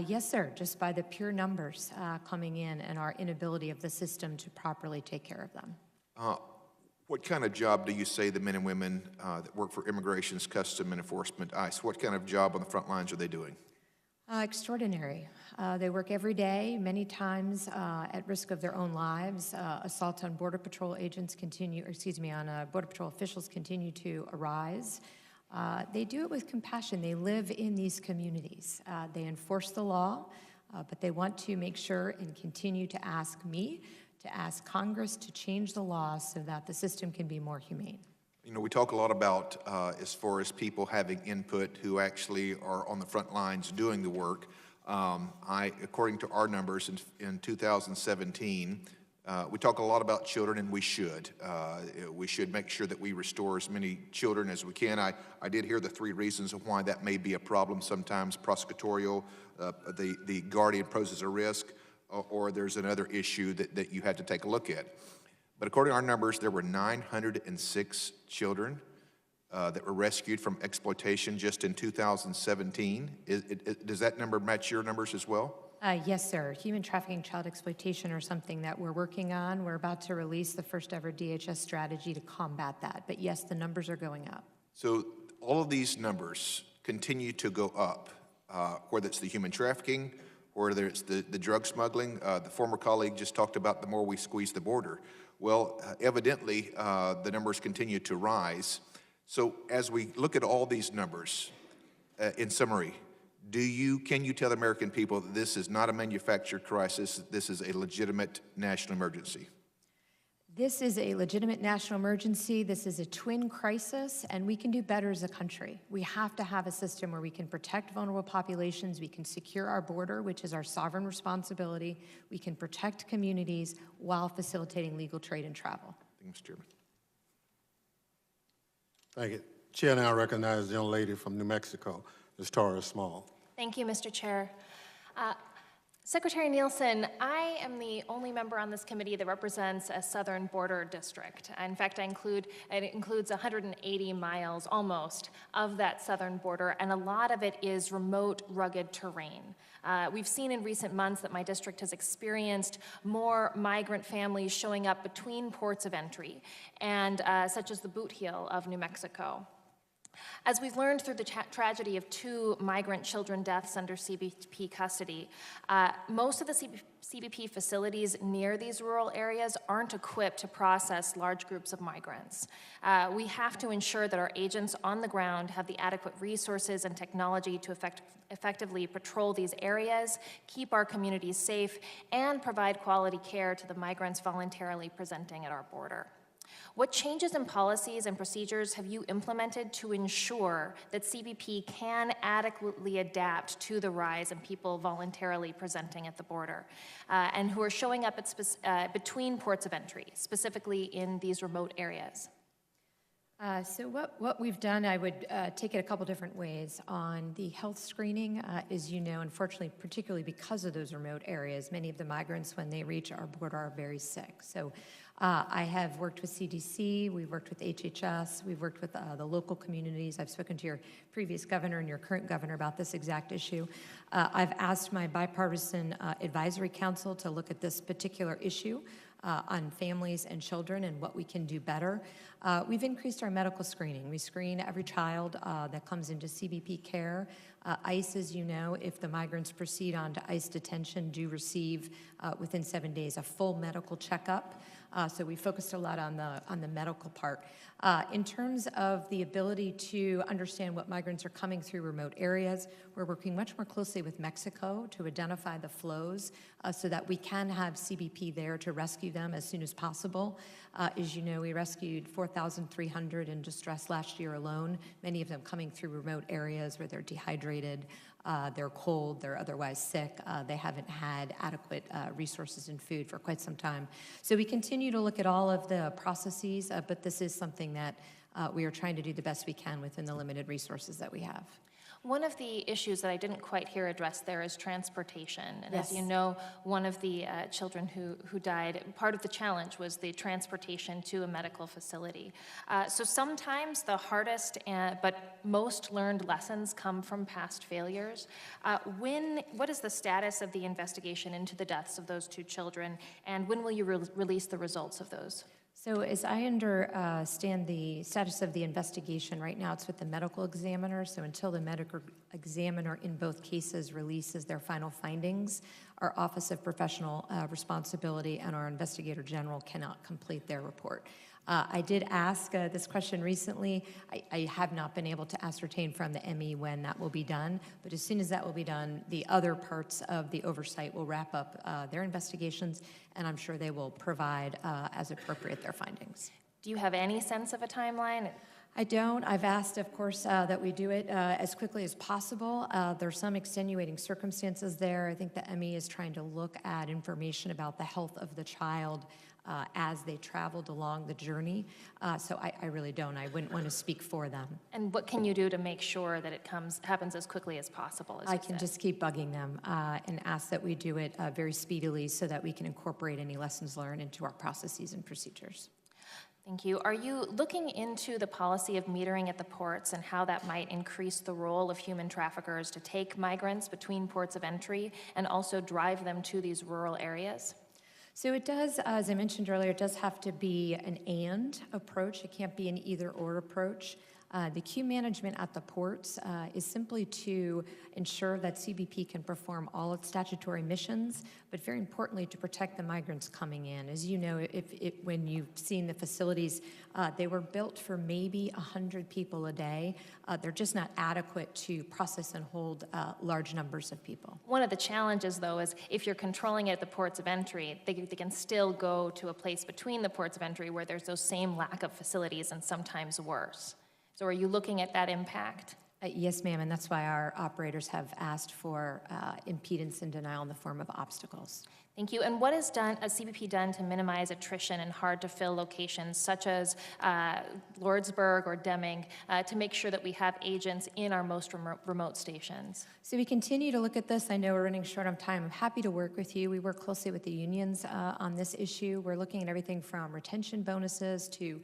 Speaker 4: Yes, sir, just by the pure numbers coming in and our inability of the system to properly take care of them.
Speaker 12: What kind of job do you say the men and women that work for Immigrations, Custom and Enforcement, ICE, what kind of job on the front lines are they doing?
Speaker 4: Extraordinary. They work every day, many times at risk of their own lives. Assaults on Border Patrol agents Border Patrol officials continue to arise. They do it with compassion. They live in these communities. They enforce the law, but they want to make sure and continue to ask me, to ask Congress to change the law so that the system can be more humane.
Speaker 12: You know, we talk a lot about as far as people having input who actually are on the front lines doing the work. According to our numbers in 2017, we talk a lot about children, and we should. We should make sure that we restore as many children as we can. I did hear the 3 reasons of why that may be a problem sometimes: prosecutorial, the guardian poses a risk, or there's another issue that you had to take a look at. But according to our numbers, there were 906 children that were rescued from exploitation just in 2017. Does that number match your numbers as well?
Speaker 4: Yes, sir. Human trafficking, child exploitation are something that we're working on. We're about to release the first ever DHS strategy to combat that. But yes, the numbers are going up.
Speaker 12: So all of these numbers continue to go up, whether it's the human trafficking, or whether it's the drug smuggling. The former colleague just talked about the more we squeeze the border. Well, evidently, the numbers continue to rise. So as we look at all these numbers, in summary, can you tell the American people that this is not a manufactured crisis, this is a legitimate national emergency?
Speaker 4: This is a legitimate national emergency. This is a twin crisis, and we can do better as a country. We have to have a system where we can protect vulnerable populations, we can secure our border, which is our sovereign responsibility, we can protect communities while facilitating legal trade and travel.
Speaker 12: Thank you, Mr. Chairman.
Speaker 2: Thank you. Chair now recognizes the young lady from New Mexico, Ms. Tara Small.
Speaker 13: Thank you, Mr. Chair. Secretary Nielsen, I am the only member on this committee that represents a southern border district. In fact, it includes 180 miles almost of that southern border, and a lot of it is remote, rugged terrain. We've seen in recent months that my district has experienced more migrant families showing up between ports of entry, and such as the Boot Heel of New Mexico. As we've learned through the tragedy of 2 migrant children deaths under CBP custody, most of the CBP facilities near these rural areas aren't equipped to process large groups of migrants. We have to ensure that our agents on the ground have the adequate resources and technology to effectively patrol these areas, keep our communities safe, and provide quality care to the migrants voluntarily presenting at our border. What changes in policies and procedures have you implemented to ensure that CBP can adequately adapt to the rise in people voluntarily presenting at the border and who are showing up at between ports of entry, specifically in these remote areas?
Speaker 4: So what we've done, I would take it a couple different ways. On the health screening, as you know, unfortunately, particularly because of those remote areas, many of the migrants, when they reach our border, are very sick. So I have worked with CDC, we've worked with HHS, we've worked with the local communities. I've spoken to your previous governor and your current governor about this exact issue. I've asked my bipartisan advisory council to look at this particular issue on families and children and what we can do better. We've increased our medical screening. We screen every child that comes into CBP care. ICE, as you know, if the migrants proceed on to ICE detention, do receive within 7 days a full medical checkup. So we focused a lot on the medical part. In terms of the ability to understand what migrants are coming through remote areas, we're working much more closely with Mexico to identify the flows so that we can have CBP there to rescue them as soon as possible. As you know, we rescued 4,300 in distress last year alone, many of them coming through remote areas where they're dehydrated, they're cold, they're otherwise sick, they haven't had adequate resources and food for quite some time. So we continue to look at all of the processes, but this is something that we are trying to do the best we can within the limited resources that we have.
Speaker 13: One of the issues that I didn't quite hear addressed there is transportation. And
Speaker 4: Yes.
Speaker 13: as you know, one of the children who died, part of the challenge was the transportation to a medical facility. So sometimes the hardest but most learned lessons come from past failures. What is the status of the investigation into the deaths of those 2 children, and when will you release the results of those?
Speaker 4: So as I understand the status of the investigation, right now it's with the medical examiner. So until the medical examiner in both cases releases their final findings, our Office of Professional Responsibility and our Investigator General cannot complete their report. I did ask this question recently. I have not been able to ascertain from the ME when that will be done, but as soon as that will be done, the other parts of the oversight will wrap up their investigations, and I'm sure they will provide, as appropriate, their findings.
Speaker 13: Do you have any sense of a timeline?
Speaker 4: I don't. I've asked, of course, that we do it as quickly as possible. There's some extenuating circumstances there. I think the ME is trying to look at information about the health of the child as they traveled along the journey. So I really don't. I wouldn't want to speak for them.
Speaker 13: And what can you do to make sure that it happens as quickly as possible?
Speaker 4: I can just keep bugging them and ask that we do it very speedily so that we can incorporate any lessons learned into our processes and procedures.
Speaker 13: Thank you. Are you looking into the policy of metering at the ports and how that might increase the role of human traffickers to take migrants between ports of entry and also drive them to these rural areas?
Speaker 4: So it does, as I mentioned earlier, it does have to be an and approach. It can't be an either or approach. The queue management at the ports is simply to ensure that CBP can perform all its statutory missions, but very importantly to protect the migrants coming in. As you know, when you've seen the facilities, they were built for maybe 100 people a day. They're just not adequate to process and hold large numbers of people.
Speaker 13: One of the challenges, though, is if you're controlling it at the ports of entry, they can still go to a place between the ports of entry where there's those same lack of facilities and sometimes worse. So are you looking at that impact?
Speaker 4: Yes, ma'am, and that's why our operators have asked for impedance and denial in the form of obstacles.
Speaker 13: Thank you. And what has CBP done to minimize attrition in hard-to-fill locations such as Lordsburg or Deming to make sure that we have agents in our most remote stations?
Speaker 4: So we continue to look at this. I know we're running short on time. I'm happy to work with you. We work closely with the unions on this issue. We're looking at everything from retention bonuses to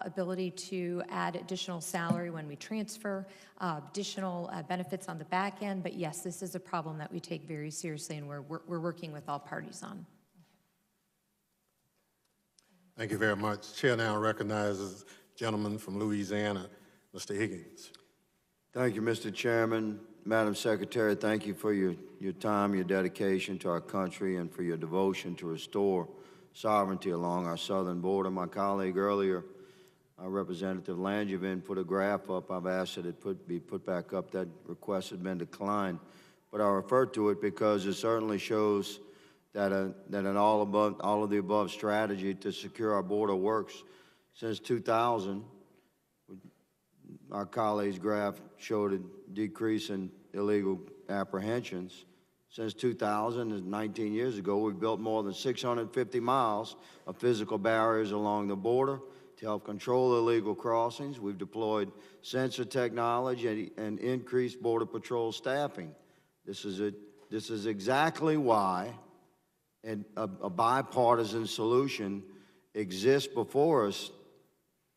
Speaker 4: ability to add additional salary when we transfer, additional benefits on the back end. But yes, this is a problem that we take very seriously and we're working with all parties on.
Speaker 2: Thank you very much. Chair now recognizes gentleman from Louisiana, Mr. Higgins.
Speaker 14: Thank you, Mr. Chairman. Madam Secretary, thank you for your time, your dedication to our country, and for your devotion to restore sovereignty along our southern border. My colleague earlier, Representative Langevin, put a graph up. I've asked that it be put back up. That request had been declined. But I refer to it because it certainly shows that an all of the above strategy to secure our border works. Since 2000, our colleague's graph showed a decrease in illegal apprehensions. Since 2000, 19 years ago, we've built more than 650 miles of physical barriers along the border to help control illegal crossings. We've deployed sensor technology and increased Border Patrol staffing. This is exactly why a bipartisan solution exists before us,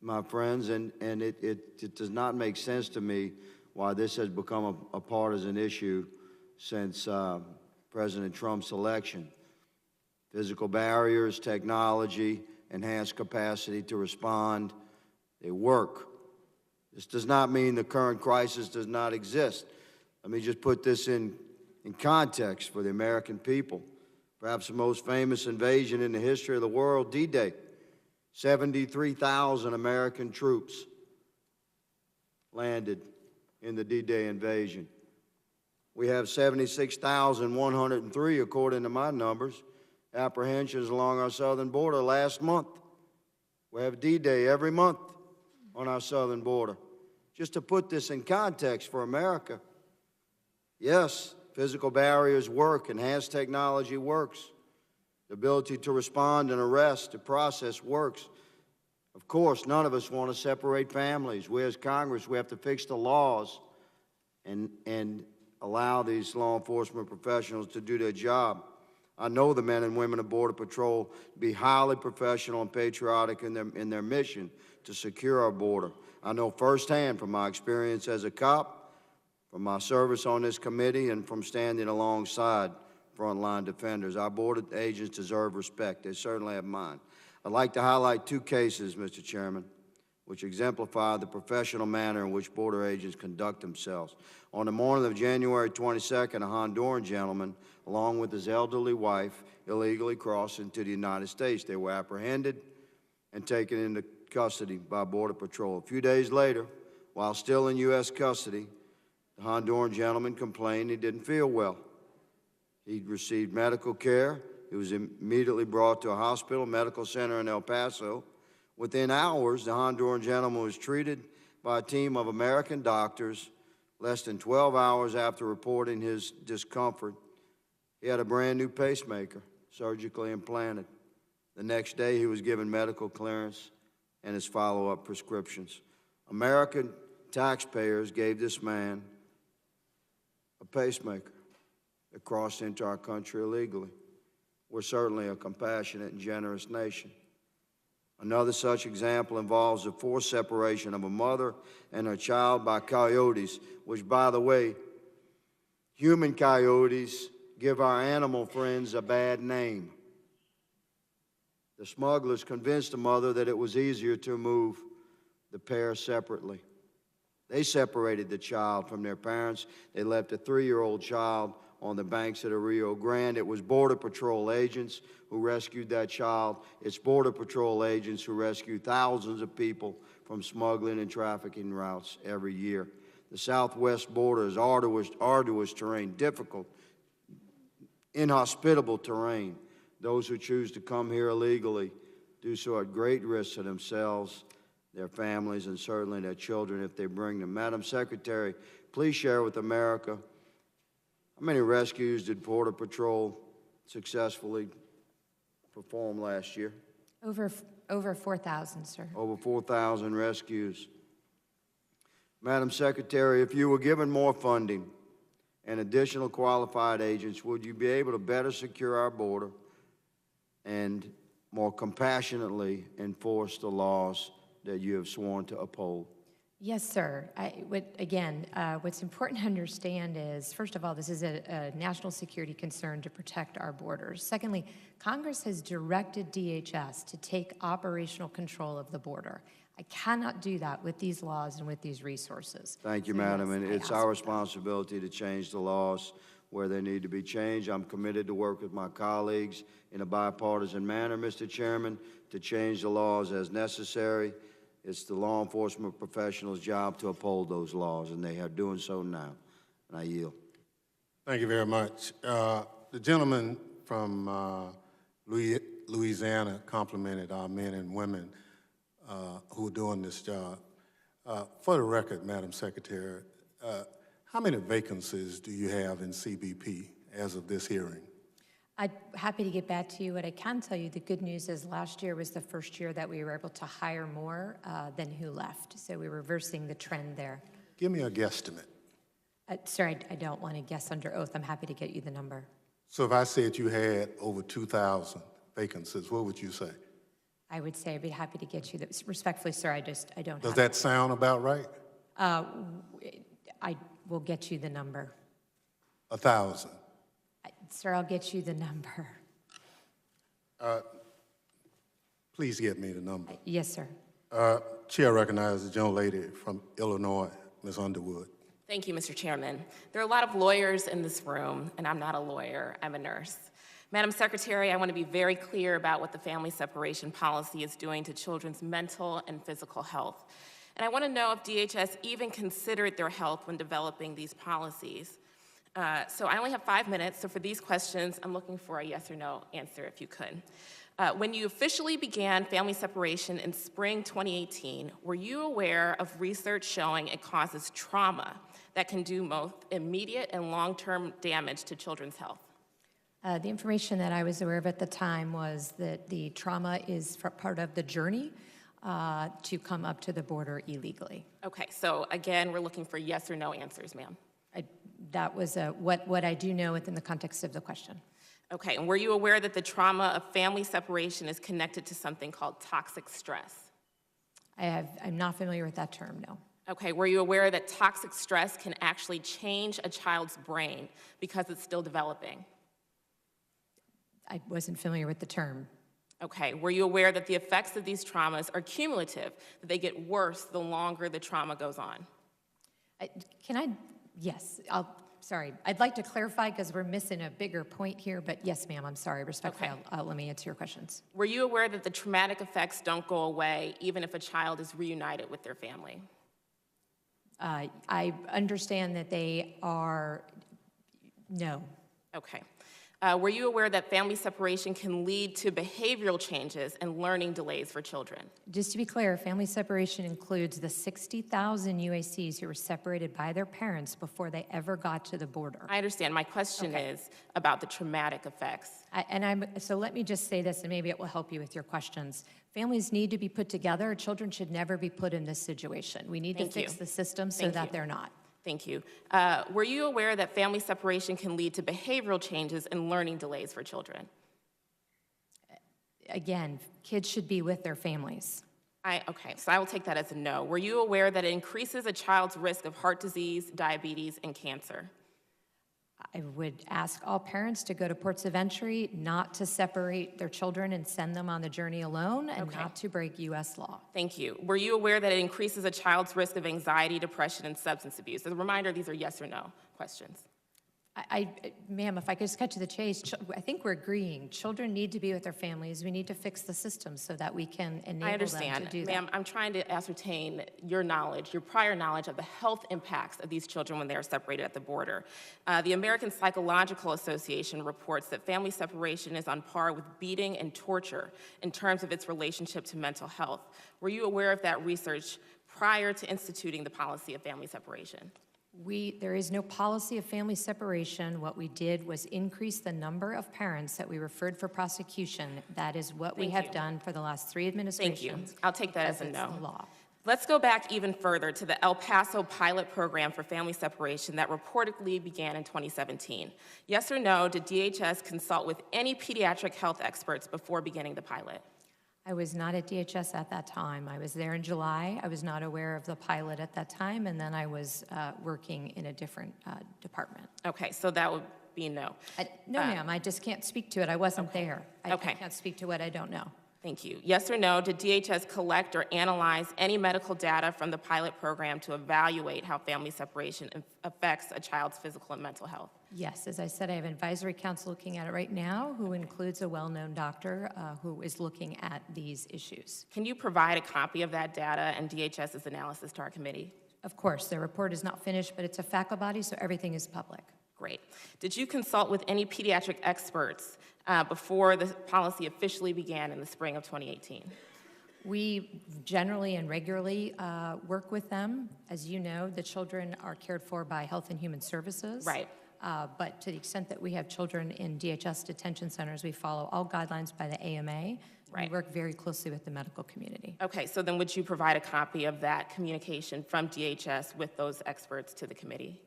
Speaker 14: my friends, and it does not make sense to me why this has become a partisan issue since President Trump's election. Physical barriers, technology, enhanced capacity to respond, they work. This does not mean the current crisis does not exist. Let me just put this in context for the American people. Perhaps the most famous invasion in the history of the world, D-Day. 73,000 American troops landed in the D-Day invasion. We have 76,103, according to my numbers, apprehensions along our southern border last month. We have D-Day every month on our southern border. Just to put this in context for America, yes, physical barriers work, enhanced technology works. The ability to respond and arrest, to process works. Of course, none of us want to separate families. We as Congress, we have to fix the laws and allow these law enforcement professionals to do their job. I know the men and women of Border Patrol to be highly professional and patriotic in their mission to secure our border. I know firsthand from my experience as a cop, from my service on this committee, and from standing alongside frontline defenders. Our border agents deserve respect. They certainly have mine. I'd like to highlight two cases, Mr. Chairman, which exemplify the professional manner in which border agents conduct themselves. On the morning of January 22nd, a Honduran gentleman, along with his elderly wife, illegally crossed into the United States. They were apprehended and taken into custody by Border Patrol. A few days later, while still in U.S. custody, the Honduran gentleman complained he didn't feel well. He received medical care. He was immediately brought to a hospital, medical center in El Paso. Within hours, the Honduran gentleman was treated by a team of American doctors. Less than 12 hours after reporting his discomfort, he had a brand new pacemaker surgically implanted. The next day, he was given medical clearance and his follow-up prescriptions. American taxpayers gave this man a pacemaker that crossed into our country illegally. We're certainly a compassionate and generous nation. Another such example involves the forced separation of a mother and her child by coyotes, which, by the way, human coyotes give our animal friends a bad name. The smugglers convinced the mother that it was easier to move the pair separately. They separated the child from their parents. They left a 3-year-old child on the banks of the Rio Grande. It was Border Patrol agents who rescued that child. It's Border Patrol agents who rescue thousands of people from smuggling and trafficking routes every year. The southwest border is arduous terrain, difficult, inhospitable terrain. Those who choose to come here illegally do so at great risk to themselves, their families, and certainly their children if they bring them. Madam Secretary, please share with America how many rescues did Border Patrol successfully perform last year?
Speaker 4: Over 4,000, sir.
Speaker 14: Over 4,000 rescues. Madam Secretary, if you were given more funding and additional qualified agents, would you be able to better secure our border and more compassionately enforce the laws that you have sworn to uphold?
Speaker 4: Yes, sir. What's important to understand is, first of all, this is a national security concern to protect our borders. Secondly, Congress has directed DHS to take operational control of the border. I cannot do that with these laws and with these resources.
Speaker 14: Thank you,
Speaker 4: So,
Speaker 14: Madam,
Speaker 4: yes,
Speaker 14: and
Speaker 4: I
Speaker 14: it's
Speaker 4: ask
Speaker 14: our
Speaker 4: for that.
Speaker 14: responsibility to change the laws where they need to be changed. I'm committed to work with my colleagues in a bipartisan manner, Mr. Chairman, to change the laws as necessary. It's the law enforcement professionals' job to uphold those laws, and they are doing so now. And I yield.
Speaker 2: Thank you very much. The gentleman from Louisiana complimented our men and women who are doing this job. For the record, Madam Secretary, how many vacancies do you have in CBP as of this hearing?
Speaker 4: I'm happy to get back to you. What I can tell you, the good news is last year was the first year that we were able to hire more than who left. So we're reversing the trend there.
Speaker 2: Give me a guesstimate.
Speaker 4: Sir, I don't want to guess under oath. I'm happy to get you the number.
Speaker 2: So if I said you had over 2,000 vacancies, what would you say?
Speaker 4: I would say I'd be happy to get you that. Respectfully, sir, I don't
Speaker 2: Does
Speaker 4: have
Speaker 2: that sound about right?
Speaker 4: I will get you the number.
Speaker 2: 1,000.
Speaker 4: Sir, I'll get you the number.
Speaker 2: Please get me the number.
Speaker 4: Yes, sir.
Speaker 2: Chair recognizes the gentlelady from Illinois, Ms. Underwood.
Speaker 15: Thank you, Mr. Chairman. There are a lot of lawyers in this room, and I'm not a lawyer, I'm a nurse. Madam Secretary, I want to be very clear about what the family separation policy is doing to children's mental and physical health. And I want to know if DHS even considered their health when developing these policies. So I only have 5 minutes, so for these questions, I'm looking for a yes or no answer, if you could. When you officially began family separation in spring 2018, were you aware of research showing it causes trauma that can do both immediate and long-term damage to children's health?
Speaker 4: The information that I was aware of at the time was that the trauma is part of the journey to come up to the border illegally.
Speaker 15: Okay, so again, we're looking for yes or no answers, ma'am.
Speaker 4: That was what I do know within the context of the question.
Speaker 15: Okay, and were you aware that the trauma of family separation is connected to something called toxic stress?
Speaker 4: I'm not familiar with that term, no.
Speaker 15: Okay, were you aware that toxic stress can actually change a child's brain because it's still developing?
Speaker 4: I wasn't familiar with the term.
Speaker 15: Okay, were you aware that the effects of these traumas are cumulative, that they get worse the longer the trauma goes on?
Speaker 4: Yes, sorry. I'd like to clarify because we're missing a bigger point here, but yes, ma'am, I'm sorry. Respectfully,
Speaker 15: Okay.
Speaker 4: let me answer your questions.
Speaker 15: Were you aware that the traumatic effects don't go away even if a child is reunited with their family?
Speaker 4: I understand that they are, no.
Speaker 15: Okay. Were you aware that family separation can lead to behavioral changes and learning delays for children?
Speaker 4: Just to be clear, family separation includes the 60,000 UACs who were separated by their parents before they ever got to the border.
Speaker 15: I understand. My question is about the traumatic effects.
Speaker 4: So let me just say this, and maybe it will help you with your questions. Families need to be put together. Children should never be put in this situation. We need to fix the system so that they're not.
Speaker 15: Thank you. Were you aware that family separation can lead to behavioral changes and learning delays for children?
Speaker 4: Again, kids should be with their families.
Speaker 15: Okay, so I will take that as a no. Were you aware that it increases a child's risk of heart disease, diabetes, and cancer?
Speaker 4: I would ask all parents to go to ports of entry, not to separate their children and send them on the journey alone, and not to break U.S. law.
Speaker 15: Thank you. Were you aware that it increases a child's risk of anxiety, depression, and substance abuse? As a reminder, these are yes or no questions.
Speaker 4: Ma'am, if I could just cut to the chase, I think we're agreeing. Children need to be with their families. We need to fix the system so that we can enable them to do that.
Speaker 15: Ma'am, I'm trying to ascertain your knowledge, your prior knowledge of the health impacts of these children when they are separated at the border. The American Psychological Association reports that family separation is on par with beating and torture in terms of its relationship to mental health. Were you aware of that research prior to instituting the policy of family separation?
Speaker 4: There is no policy of family separation. What we did was increase the number of parents that we referred for prosecution. That is what we have done for the last 3 administrations.
Speaker 15: Thank you. I'll take that as a no.
Speaker 4: The law.
Speaker 15: Let's go back even further to the El Paso pilot program for family separation that reportedly began in 2017. Yes or no, did DHS consult with any pediatric health experts before beginning the pilot?
Speaker 4: I was not at DHS at that time. I was there in July. I was not aware of the pilot at that time, and then I was working in a different department.
Speaker 15: Okay, so that would be no.
Speaker 4: No, ma'am, I just can't speak to it. I wasn't there. I can't speak to what I don't know.
Speaker 15: Thank you. Yes or no, did DHS collect or analyze any medical data from the pilot program to evaluate how family separation affects a child's physical and mental health?
Speaker 4: Yes, as I said, I have an advisory council looking at it right now who includes a well-known doctor who is looking at these issues.
Speaker 15: Can you provide a copy of that data and DHS's analysis to our committee?
Speaker 4: Of course, the report is not finished, but it's a faculty body, so everything is public.
Speaker 15: Great. Did you consult with any pediatric experts before the policy officially began in the spring of 2018?
Speaker 4: We generally and regularly work with them. As you know, the children are cared for by Health and Human Services.
Speaker 15: Right.
Speaker 4: But to the extent that we have children in DHS detention centers, we follow all guidelines by the AMA.
Speaker 15: Right.
Speaker 4: We work very closely with the medical community.
Speaker 15: Okay, so then would you provide a copy of that communication from DHS with those experts to the committee?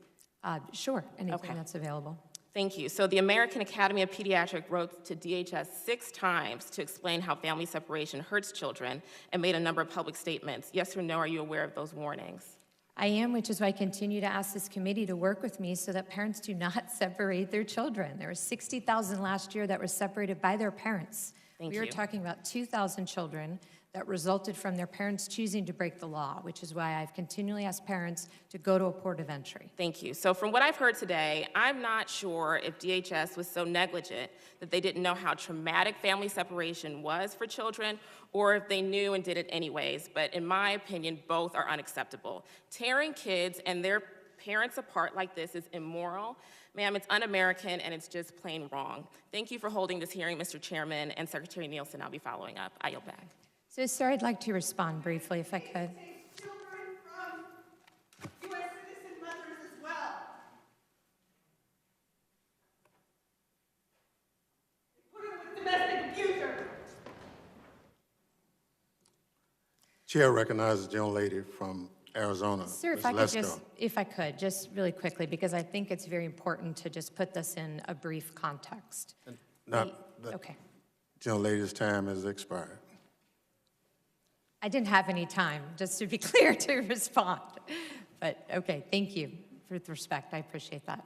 Speaker 4: Sure, anything that's available.
Speaker 15: Thank you. So the American Academy of Pediatrics wrote to DHS 6 times to explain how family separation hurts children and made a number of public statements. Yes or no, are you aware of those warnings?
Speaker 4: I am, which is why I continue to ask this committee to work with me so that parents do not separate their children. There were 60,000 last year that were separated by their parents. We are talking about 2,000 children that resulted from their parents choosing to break the law, which is why I've continually asked parents to go to a port of entry.
Speaker 15: Thank you. So from what I've heard today, I'm not sure if DHS was so negligent that they didn't know how traumatic family separation was for children, or if they knew and did it anyways. But in my opinion, both are unacceptable. Tearing kids and their parents apart like this is immoral. Ma'am, it's un-American and it's just plain wrong. Thank you for holding this hearing, Mr. Chairman, and Secretary Nielsen. I'll be following up. I yield back.
Speaker 4: So, sir, I'd like to respond briefly, if I could.
Speaker 16: Children from U.S. citizen mothers as well. Put them with domestic abuser.
Speaker 2: Chair recognizes the young lady from Arizona.
Speaker 4: Sir, if I could, just really quickly, because I think it's very important to just put this in a brief context.
Speaker 2: Okay. The young lady's time has expired.
Speaker 4: I didn't have any time, just to be clear, to respond. But, okay, thank you for the respect. I appreciate that.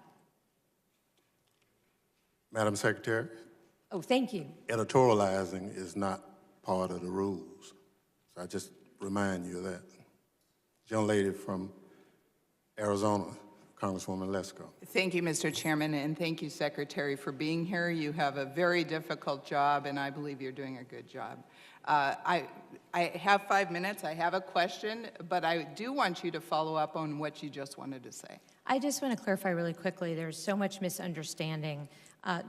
Speaker 2: Madam Secretary?
Speaker 4: Oh, thank you.
Speaker 2: Editorializing is not part of the rules. So I just remind you of that. Young lady from Arizona, Congresswoman Lesko.
Speaker 17: Thank you, Mr. Chairman, and thank you, Secretary, for being here. You have a very difficult job, and I believe you're doing a good job. I have 5 minutes. I have a question, but I do want you to follow up on what you just wanted to say.
Speaker 4: I just want to clarify really quickly. There's so much misunderstanding.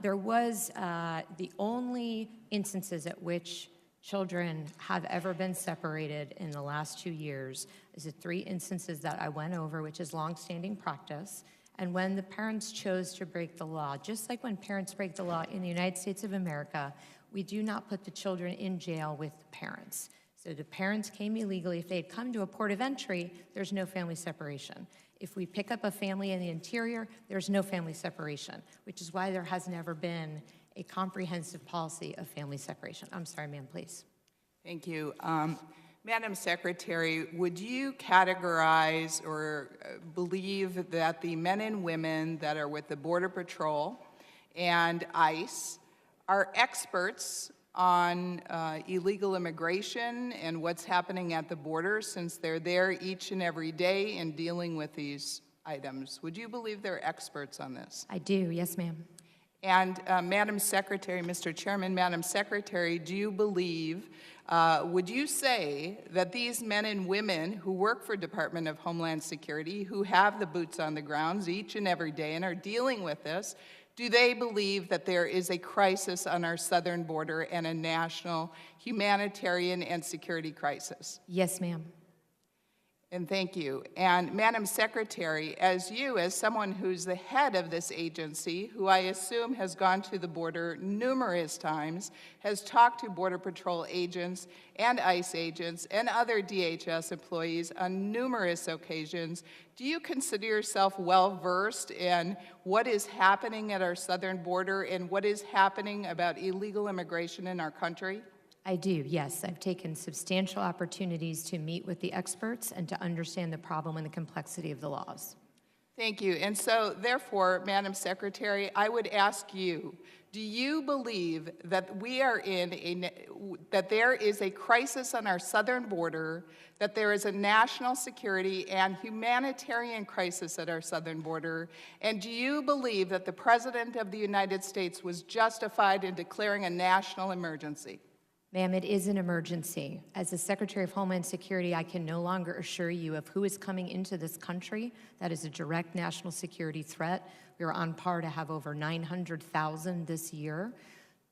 Speaker 4: There was the only instances at which children have ever been separated in the last 2 years is the 3 instances that I went over, which is longstanding practice, and when the parents chose to break the law. Just like when parents break the law in the United States of America, we do not put the children in jail with the parents. So the parents came illegally. If they had come to a port of entry, there's no family separation. If we pick up a family in the interior, there's no family separation, which is why there has never been a comprehensive policy of family separation. I'm sorry, ma'am, please.
Speaker 17: Thank you. Madam Secretary, would you categorize or believe that the men and women that are with the Border Patrol and ICE are experts on illegal immigration and what's happening at the border, since they're there each and every day and dealing with these items? Would you believe they're experts on this?
Speaker 4: I do, yes, ma'am.
Speaker 17: And Madam Secretary, Mr. Chairman, Madam Secretary, do you believe, would you say that these men and women who work for Department of Homeland Security, who have the boots on the ground each and every day and are dealing with this, do they believe that there is a crisis on our southern border and a national humanitarian and security crisis?
Speaker 4: Yes, ma'am.
Speaker 17: And thank you. And Madam Secretary, as someone who's the head of this agency, who I assume has gone to the border numerous times, has talked to Border Patrol agents and ICE agents and other DHS employees on numerous occasions, do you consider yourself well-versed in what is happening at our southern border and what is happening about illegal immigration in our country?
Speaker 4: I do, yes. I've taken substantial opportunities to meet with the experts and to understand the problem and the complexity of the laws.
Speaker 17: Thank you. And so, therefore, Madam Secretary, I would ask you, do you believe that we are that there is a crisis on our southern border, that there is a national security and humanitarian crisis at our southern border, and do you believe that the President of the United States was justified in declaring a national emergency?
Speaker 4: Ma'am, it is an emergency. As the Secretary of Homeland Security, I can no longer assure you of who is coming into this country. That is a direct national security threat. We are on par to have over 900,000 this year.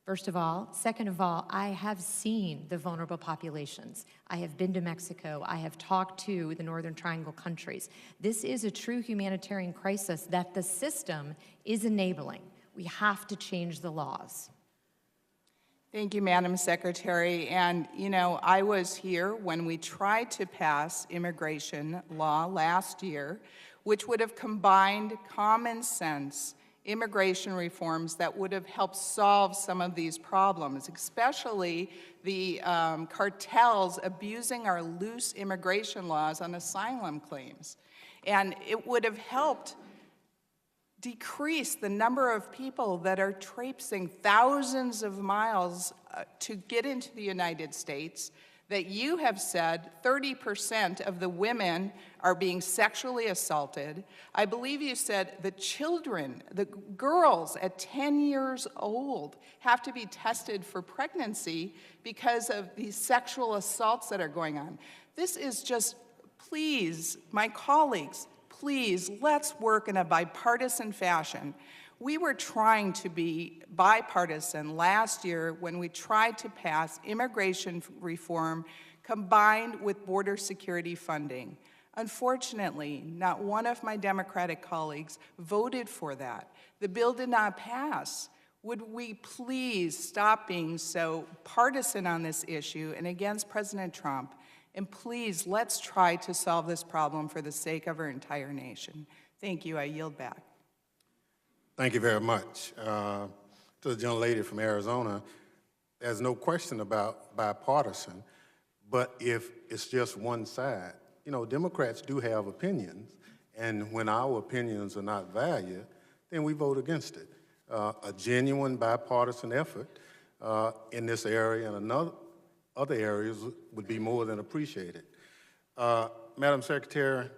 Speaker 4: First of all. Second of all, I have seen the vulnerable populations. I have been to Mexico. I have talked to the Northern Triangle countries. This is a true humanitarian crisis that the system is enabling. We have to change the laws.
Speaker 17: Thank you, Madam Secretary. And, you know, I was here when we tried to pass immigration law last year, which would have combined common sense immigration reforms that would have helped solve some of these problems, especially the cartels abusing our loose immigration laws on asylum claims. And it would have helped decrease the number of people that are traipsing thousands of miles to get into the United States, that you have said 30% of the women are being sexually assaulted. I believe you said the children, the girls at 10 years old have to be tested for pregnancy because of these sexual assaults that are going on. This is just, please, my colleagues, please, let's work in a bipartisan fashion. We were trying to be bipartisan last year when we tried to pass immigration reform combined with border security funding. Unfortunately, not one of my Democratic colleagues voted for that. The bill did not pass. Would we please stop being so partisan on this issue and against President Trump? And please, let's try to solve this problem for the sake of our entire nation. Thank you. I yield back.
Speaker 2: Thank you very much. To the young lady from Arizona, there's no question about bipartisan, but if it's just one side, you know, Democrats do have opinions, and when our opinions are not valued, then we vote against it. A genuine bipartisan effort in this area and other areas would be more than appreciated. Madam Secretary,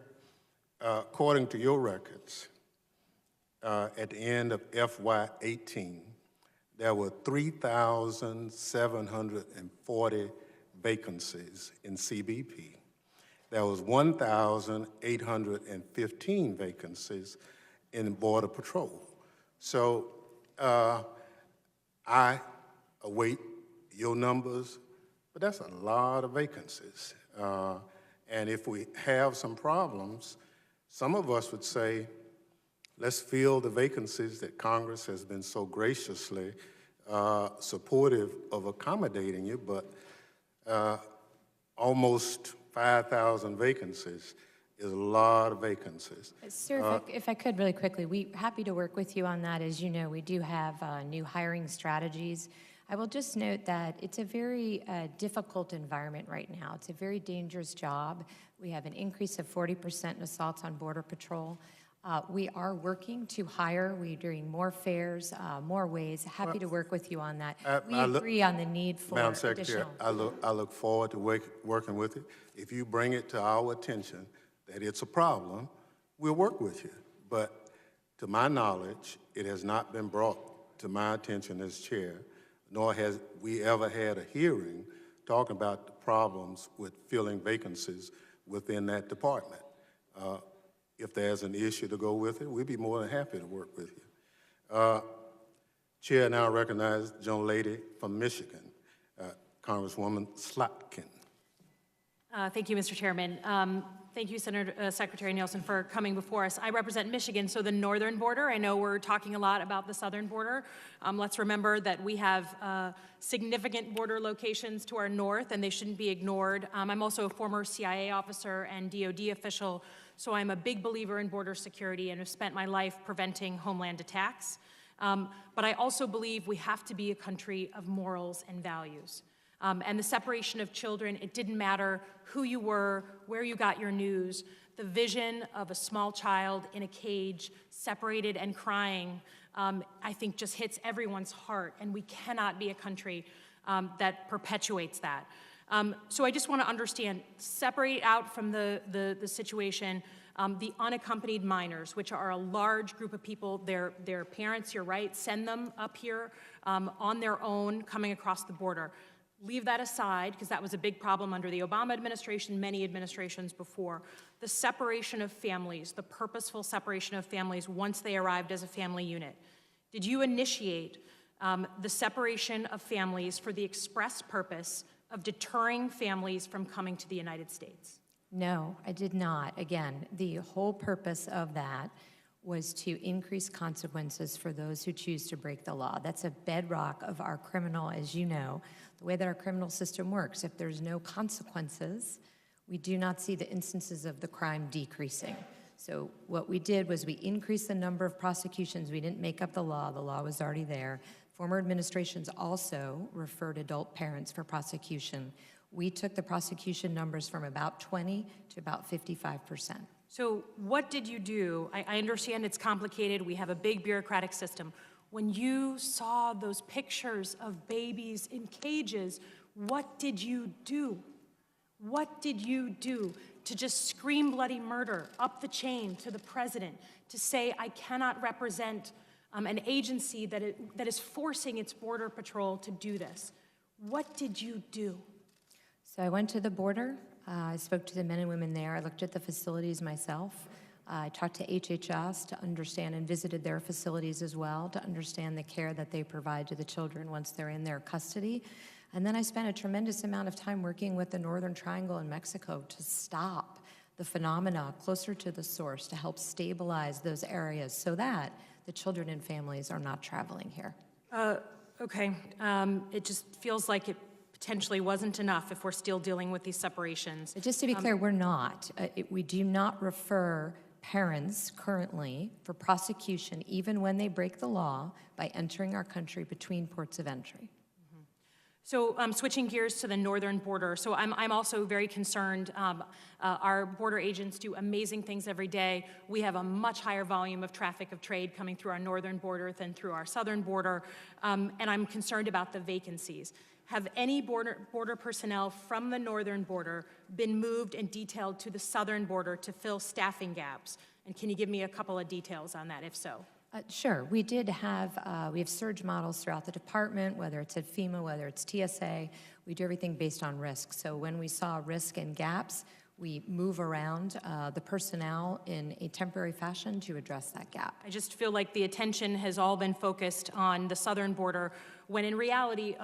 Speaker 2: according to your records, at the end of FY18, there were 3,740 vacancies in CBP. There was 1,815 vacancies in Border Patrol. So I await your numbers, but that's a lot of vacancies. And if we have some problems, some of us would say, let's fill the vacancies that Congress has been so graciously supportive of accommodating you, but almost 5,000 vacancies. is a lot of vacancies.
Speaker 4: Sir, if I could really quickly, we're happy to work with you on that. As you know, we do have new hiring strategies. I will just note that it's a very difficult environment right now. It's a very dangerous job. We have an increase of 40% in assaults on Border Patrol. We are working to hire. We're doing more fairs, more ways. Happy to work with you on that. We agree on the need for
Speaker 2: Madam Secretary,
Speaker 4: additional.
Speaker 2: I look forward to working with you. If you bring it to our attention that it's a problem, we'll work with you. But to my knowledge, it has not been brought to my attention as chair, nor has we ever had a hearing talking about the problems with filling vacancies within that department. If there's an issue to go with it, we'd be more than happy to work with you. Chair now recognizes the young lady from Michigan, Congresswoman Slotkin.
Speaker 18: Thank you, Mr. Chairman. Thank you, Secretary Nielsen, for coming before us. I represent Michigan, so the northern border. I know we're talking a lot about the southern border. Let's remember that we have significant border locations to our north, and they shouldn't be ignored. I'm also a former CIA officer and DOD official, so I'm a big believer in border security and have spent my life preventing homeland attacks. But I also believe we have to be a country of morals and values. And the separation of children, it didn't matter who you were, where you got your news. The vision of a small child in a cage, separated and crying, I think just hits everyone's heart, and we cannot be a country that perpetuates that. So I just want to understand, separate out from the situation, the unaccompanied minors, which are a large group of people, their parents, you're right, send them up here on their own, coming across the border. Leave that aside, because that was a big problem under the Obama administration, many administrations before. The separation of families, the purposeful separation of families once they arrived as a family unit. Did you initiate the separation of families for the express purpose of deterring families from coming to the United States?
Speaker 4: No, I did not. Again, the whole purpose of that was to increase consequences for those who choose to break the law. That's a bedrock of our criminal, as you know, the way that our criminal system works. If there's no consequences, we do not see the instances of the crime decreasing. So what we did was we increased the number of prosecutions. We didn't make up the law was already there. Former administrations also referred adult parents for prosecution. We took the prosecution numbers from about 20 to about 55%.
Speaker 18: So what did you do? I understand it's complicated. We have a big bureaucratic system. When you saw those pictures of babies in cages, what did you do? What did you do to just scream bloody murder up the chain to the president, to say, I cannot represent an agency that is forcing its border patrol to do this? What did you do?
Speaker 4: So I went to the border. I spoke to the men and women there. I looked at the facilities myself. I talked to HHS to understand and visited their facilities as well to understand the care that they provide to the children once they're in their custody. And then I spent a tremendous amount of time working with the Northern Triangle in Mexico to stop the phenomena closer to the source, to help stabilize those areas so that the children and families are not traveling here.
Speaker 18: Okay. It just feels like it potentially wasn't enough if we're still dealing with these separations.
Speaker 4: But just to be clear, we're not. We do not refer parents currently for prosecution, even when they break the law, by entering our country between ports of entry.
Speaker 18: So switching gears to the northern border. So I'm also very concerned. Our border agents do amazing things every day. We have a much higher volume of traffic of trade coming through our northern border than through our southern border. And I'm concerned about the vacancies. Have any border personnel from the northern border been moved and detailed to the southern border to fill staffing gaps? And can you give me a couple of details on that, if so?
Speaker 4: Sure. We did have, we have surge models throughout the department, whether it's at FEMA, whether it's TSA. We do everything based on risk. So when we saw risk and gaps, we move around the personnel in a temporary fashion to address that gap.
Speaker 18: I just feel like the attention has all been focused on the southern border, when in reality,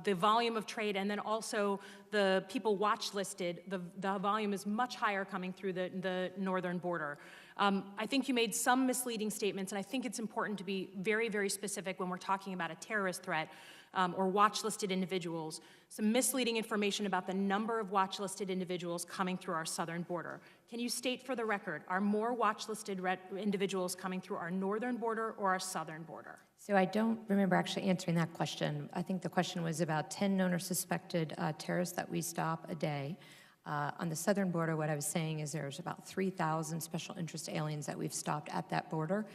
Speaker 18: the volume of trade and then also the people watch listed, the volume is much higher coming through the northern border. I think you made some misleading statements, and I think it's important to be very, very specific when we're talking about a terrorist threat or watch-listed individuals. Some misleading information about the number of watch-listed individuals coming through our southern border. Can you state for the record, are more watch-listed individuals coming through our northern border or our southern border?
Speaker 4: So I don't remember actually answering that question. I think the question was about 10 known or suspected terrorists that we stop a day. On the southern border, what I was saying is there's about 3,000 special interest aliens that we've stopped at that border.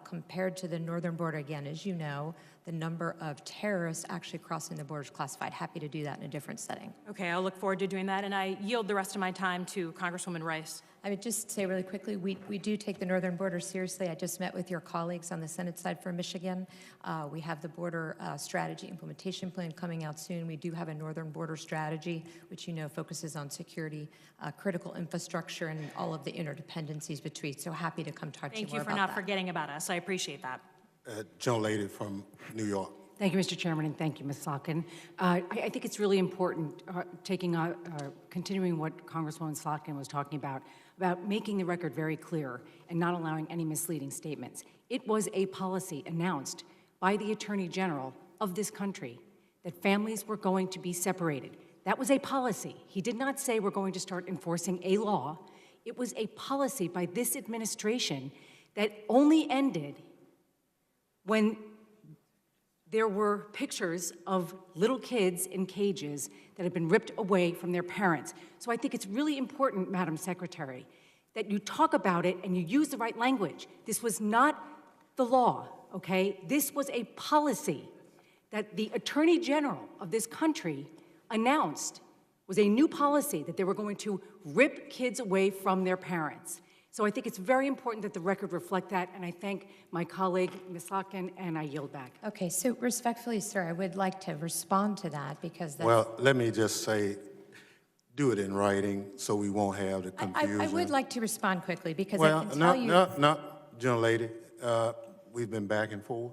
Speaker 4: Compared to the northern border, again, as you know, the number of terrorists actually crossing the border is classified. Happy to do that in a different setting.
Speaker 18: Okay, I'll look forward to doing that, and I yield the rest of my time to Congresswoman Rice.
Speaker 4: I would just say really quickly, we do take the northern border seriously. I just met with your colleagues on the Senate side for Michigan. We have the border strategy implementation plan coming out soon. We do have a northern border strategy, which you know focuses on security, critical infrastructure, and all of the interdependencies between. So happy to come talk to you more about that.
Speaker 18: Thank you for not forgetting about us. I appreciate that.
Speaker 2: Gentlelady from New York.
Speaker 9: Thank you, Mr. Chairman, and thank you, Ms. Slotkin. I think it's really important, continuing what Congresswoman Slotkin was talking about making the record very clear and not allowing any misleading statements. It was a policy announced by the Attorney General of this country that families were going to be separated. That was a policy. He did not say we're going to start enforcing a law. It was a policy by this administration that only ended when there were pictures of little kids in cages that had been ripped away from their parents. So I think it's really important, Madam Secretary, that you talk about it and you use the right language. This was not the law, okay? This was a policy that the Attorney General of this country announced was a new policy that they were going to rip kids away from their parents. So I think it's very important that the record reflect that, and I thank my colleague, Ms. Slotkin, and I yield back.
Speaker 4: Okay, so respectfully, sir, I would like to respond to that because that's...
Speaker 2: Well, let me just say, do it in writing so we won't have the confusion.
Speaker 4: I would like to respond quickly because I can tell you...
Speaker 2: No, gentlelady, we've been back and forth.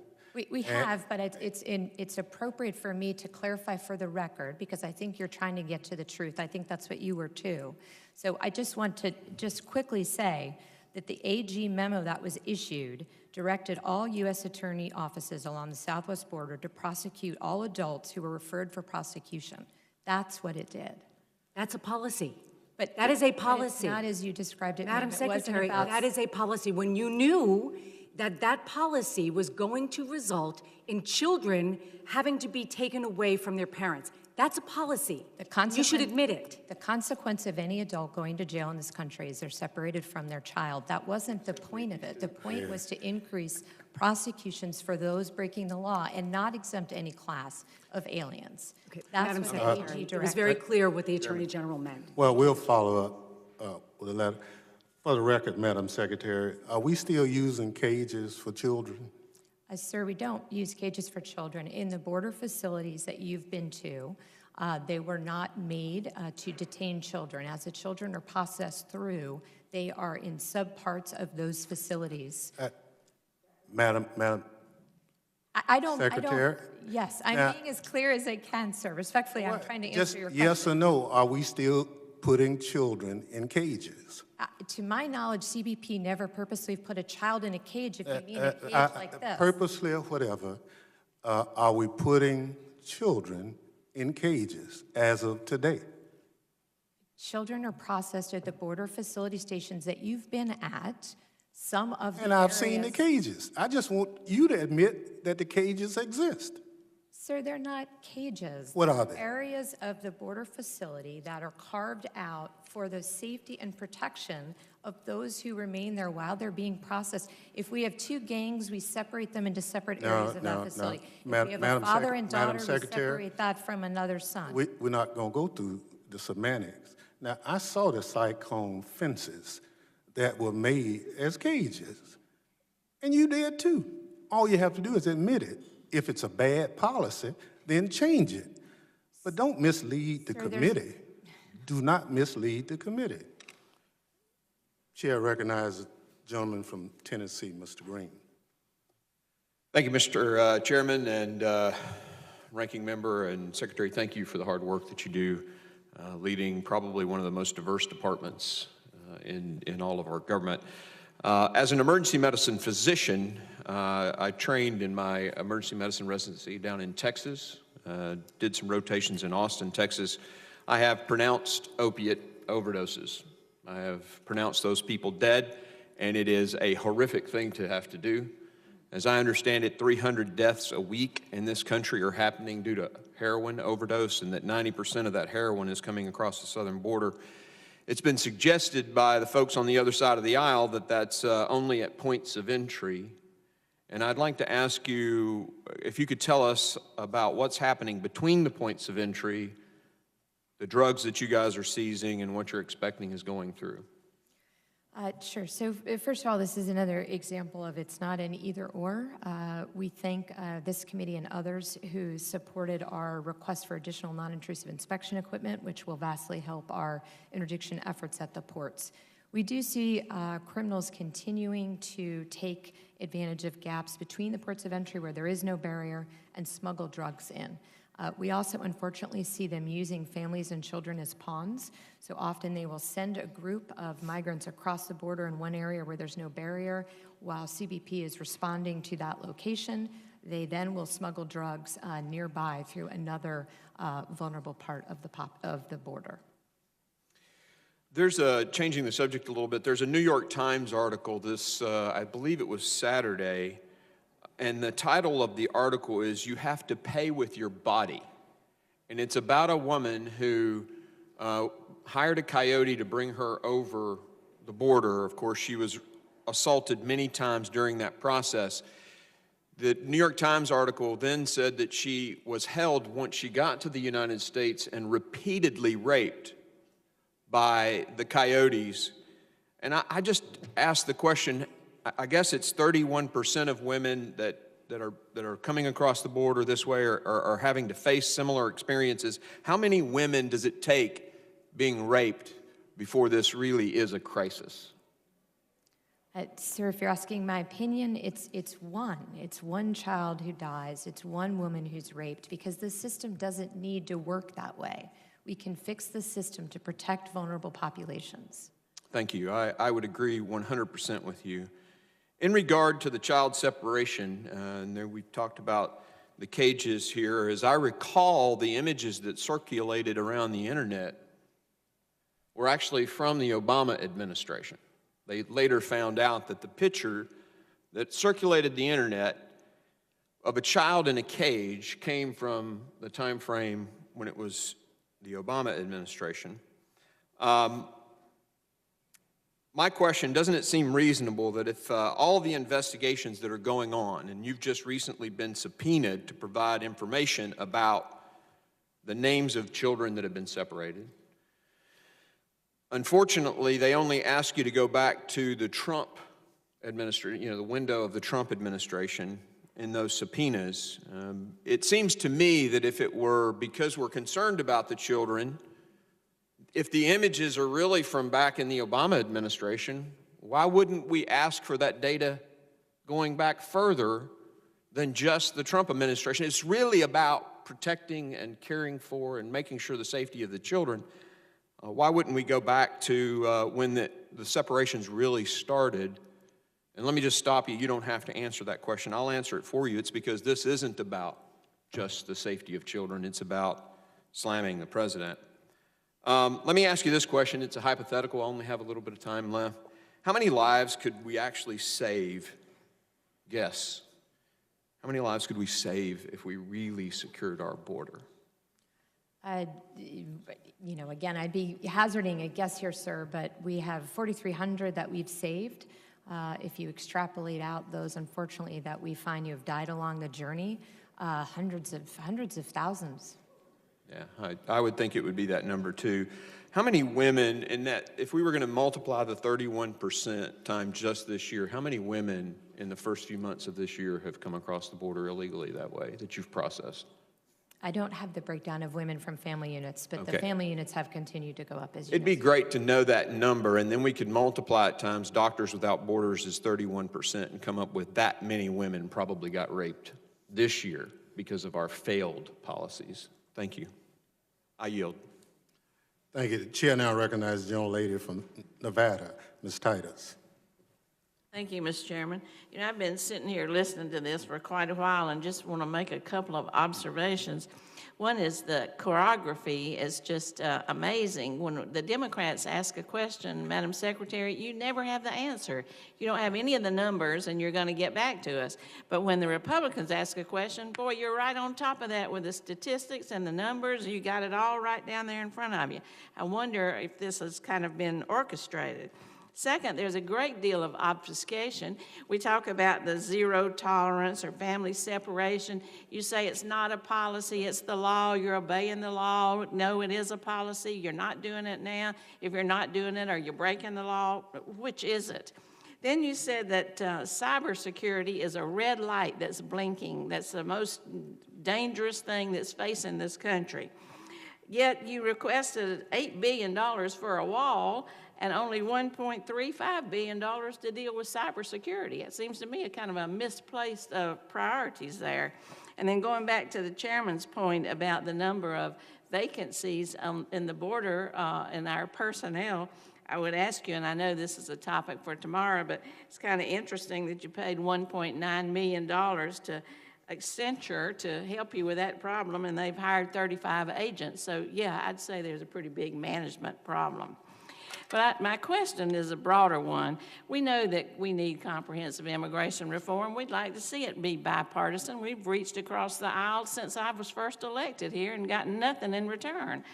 Speaker 4: We have, but it's appropriate for me to clarify for the record because I think you're trying to get to the truth. I think that's what you were too. So I just want to just quickly say that the AG memo that was issued directed all U.S. attorney offices along the southwest border to prosecute all adults who were referred for prosecution. That's what it did.
Speaker 9: That's a policy.
Speaker 4: But
Speaker 9: that is a
Speaker 4: But
Speaker 9: policy.
Speaker 4: it's not as you described it.
Speaker 9: Madam
Speaker 4: ma'am. It wasn't
Speaker 9: Secretary,
Speaker 4: about...
Speaker 9: that is a policy. When you knew that that policy was going to result in children having to be taken away from their parents. That's a policy. You should admit it.
Speaker 4: The consequence of any adult going to jail in this country is they're separated from their child. That wasn't the point of it. The point was to increase prosecutions for those breaking the law and not exempt any class of aliens.
Speaker 9: Okay,
Speaker 4: That's
Speaker 9: Madam
Speaker 4: what
Speaker 9: Secretary,
Speaker 4: the AG
Speaker 9: it
Speaker 4: directed.
Speaker 9: was very clear what the Attorney General meant.
Speaker 2: Well, we'll follow up with a letter. For the record, Madam Secretary, are we still using cages for children?
Speaker 4: Sir, we don't use cages for children. In the border facilities that you've been to, they were not made to detain children. As the children are processed through, they are in subparts of those facilities.
Speaker 2: Madam Secretary?
Speaker 4: Yes, I'm being as clear as I can, sir. Respectfully, I'm trying to answer your question.
Speaker 2: Yes or no, are we still putting children in cages?
Speaker 4: To my knowledge, CBP never purposely put a child in a cage if you mean a cage like this.
Speaker 2: Purposely or whatever, are we putting children in cages as of today?
Speaker 4: Children are processed at the border facility stations that you've been at. Some of the
Speaker 2: And I've seen the cages. I just want you to admit that the cages exist.
Speaker 4: Sir, they're not cages.
Speaker 2: What are they?
Speaker 4: Areas of the border facility that are carved out for the safety and protection of those who remain there while they're being processed. If we have two gangs, we separate them into separate areas of that facility. If we have a father and daughter, we separate that from another son.
Speaker 2: We're not going to go through the semantics. Now, I saw the cyclone fences that were made as cages, and you did too. All you have to do is admit it. If it's a bad policy, then change it. But don't mislead the committee. Do not mislead the committee. Chair recognizes the gentleman from Tennessee, Mr. Green.
Speaker 19: Thank you, Mr. Chairman and Ranking Member and Secretary. Thank you for the hard work that you do, leading probably one of the most diverse departments in all of our government. As an emergency medicine physician, I trained in my emergency medicine residency down in Texas, did some rotations in Austin, Texas. I have pronounced opiate overdoses. I have pronounced those people dead, and it is a horrific thing to have to do. As I understand it, 300 deaths a week in this country are happening due to heroin overdose, and that 90% of that heroin is coming across the southern border. It's been suggested by the folks on the other side of the aisle that that's only at points of entry. And I'd like to ask you if you could tell us about what's happening between the points of entry, the drugs that you guys are seizing, and what you're expecting is going through.
Speaker 4: Sure. So first of all, this is another example of it's not an either or. We thank this committee and others who supported our request for additional non-intrusive inspection equipment, which will vastly help our interdiction efforts at the ports. We do see criminals continuing to take advantage of gaps between the ports of entry where there is no barrier and smuggle drugs in. We also, unfortunately, see them using families and children as pawns. So often they will send a group of migrants across the border in one area where there's no barrier, while CBP is responding to that location. They then will smuggle drugs nearby through another vulnerable part of the border.
Speaker 19: There's changing the subject a little bit, there's a New York Times article this, I believe it was Saturday, and the title of the article is "You Have to Pay with Your Body." And it's about a woman who hired a coyote to bring her over the border. Of course, she was assaulted many times during that process. The New York Times article then said that she was held once she got to the United States and repeatedly raped by the coyotes. And I just asked the question, I guess it's 31% of women that are coming across the border this way are having to face similar experiences. How many women does it take being raped before this really is a crisis?
Speaker 4: Sir, if you're asking my opinion, it's one. It's one child who dies. It's one woman who's raped, because the system doesn't need to work that way. We can fix the system to protect vulnerable populations.
Speaker 19: Thank you. I would agree 100% with you. In regard to the child separation, and there we talked about the cages here, as I recall, the images that circulated around the internet were actually from the Obama administration. They later found out that the picture that circulated the internet of a child in a cage came from the time frame when it was the Obama administration. My question, doesn't it seem reasonable that if all the investigations that are going on, and you've just recently been subpoenaed to provide information about the names of children that have been separated, unfortunately, they only ask you to go back to the Trump administration, the window of the Trump administration in those subpoenas. It seems to me that if it were because we're concerned about the children, if the images are really from back in the Obama administration, why wouldn't we ask for that data going back further than just the Trump administration? It's really about protecting and caring for and making sure the safety of the children. Why wouldn't we go back to when the separations really started? And let me just stop you. You don't have to answer that question. I'll answer it for you. It's because this isn't about just the safety of children. It's about slamming the president. Let me ask you this question. It's a hypothetical. I only have a little bit of time left. How many lives could we actually save? Guess. How many lives could we save if we really secured our border?
Speaker 4: Again, I'd be hazarding a guess here, sir, but we have 4,300 that we've saved. If you extrapolate out those, unfortunately, that we find you have died along the journey, hundreds of thousands.
Speaker 19: Yeah, I would think it would be that number too. How many women in that, if we were going to multiply the 31% times just this year, how many women in the first few months of this year have come across the border illegally that way that you've processed?
Speaker 4: I don't have the breakdown of women from family units, but
Speaker 19: Okay.
Speaker 4: the family units have continued to go up as you
Speaker 19: It'd be great to know that number, and then we could multiply it times Doctors Without Borders is 31% and come up with that many women probably got raped this year because of our failed policies. Thank you. I yield.
Speaker 2: Thank you. The chair now recognizes the young lady from Nevada, Ms. Titus.
Speaker 20: Thank you, Mr. Chairman. You know, I've been sitting here listening to this for quite a while and just want to make a couple of observations. One is the choreography is just amazing. When the Democrats ask a question, Madam Secretary, you never have the answer. You don't have any of the numbers and you're going to get back to us. But when the Republicans ask a question, boy, you're right on top of that with the statistics and the numbers. You got it all right down there in front of you. I wonder if this has kind of been orchestrated. Second, there's a great deal of obfuscation. We talk about the zero tolerance or family separation. You say it's not a policy, it's the law, you're obeying the law. No, it is a policy, you're not doing it now. If you're not doing it, are you breaking the law? Which is it? Then you said that cybersecurity is a red light that's blinking. That's the most dangerous thing that's facing this country. Yet you requested $8 billion for a wall and only $1.35 billion to deal with cybersecurity. It seems to me a kind of a misplaced priorities there. And then going back to the chairman's point about the number of vacancies in the border and our personnel, I would ask you, and I know this is a topic for tomorrow, but it's kind of interesting that you paid $1.9 million to Accenture to help you with that problem, and they've hired 35 agents. So yeah, I'd say there's a pretty big management problem. But my question is a broader one. We know that we need comprehensive immigration reform. We'd like to see it be bipartisan. We've reached across the aisle since I was first elected here and gotten nothing in return.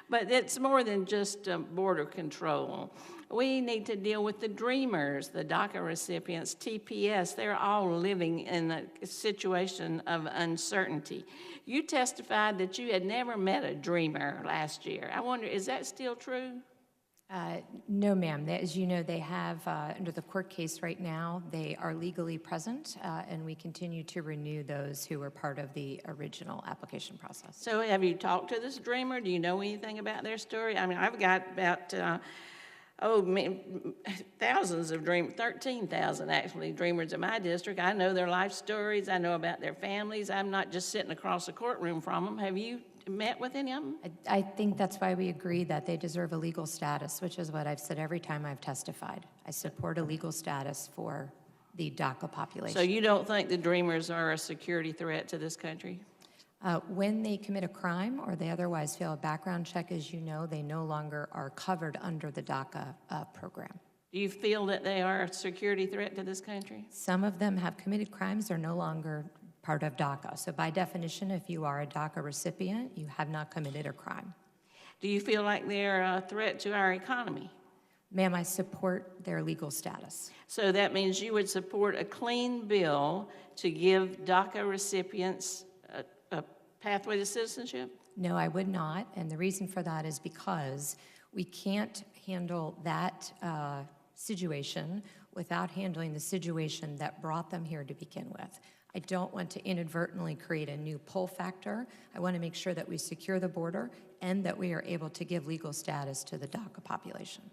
Speaker 20: But it's more than just border control. We need to deal with the dreamers, the DACA recipients, TPS. They're all living in a situation of uncertainty. You testified that you had never met a dreamer last year. I wonder, is that still true?
Speaker 4: No, ma'am. As you know, they have, under the court case right now, they are legally present, and we continue to renew those who were part of the original application process.
Speaker 20: So have you talked to this dreamer? Do you know anything about their story? I mean, I've got about, thousands of dreamers, 13,000 actually, dreamers in my district. I know their life stories. I know about their families. I'm not just sitting across the courtroom from them. Have you met with any of them?
Speaker 4: I think that's why we agree that they deserve a legal status, which is what I've said every time I've testified. I support a legal status for the DACA population.
Speaker 20: So you don't think the dreamers are a security threat to this country?
Speaker 4: When they commit a crime or they otherwise fail a background check, as you know, they no longer are covered under the DACA program.
Speaker 20: Do you feel that they are a security threat to this country?
Speaker 4: Some of them have committed crimes. They're no longer part of DACA. So by definition, if you are a DACA recipient, you have not committed a crime.
Speaker 20: Do you feel like they're a threat to our economy?
Speaker 4: Ma'am, I support their legal status.
Speaker 20: So that means you would support a clean bill to give DACA recipients a pathway to citizenship?
Speaker 4: No, I would not. And the reason for that is because we can't handle that situation without handling the situation that brought them here to begin with. I don't want to inadvertently create a new pull factor. I want to make sure that we secure the border and that we are able to give legal status to the DACA population.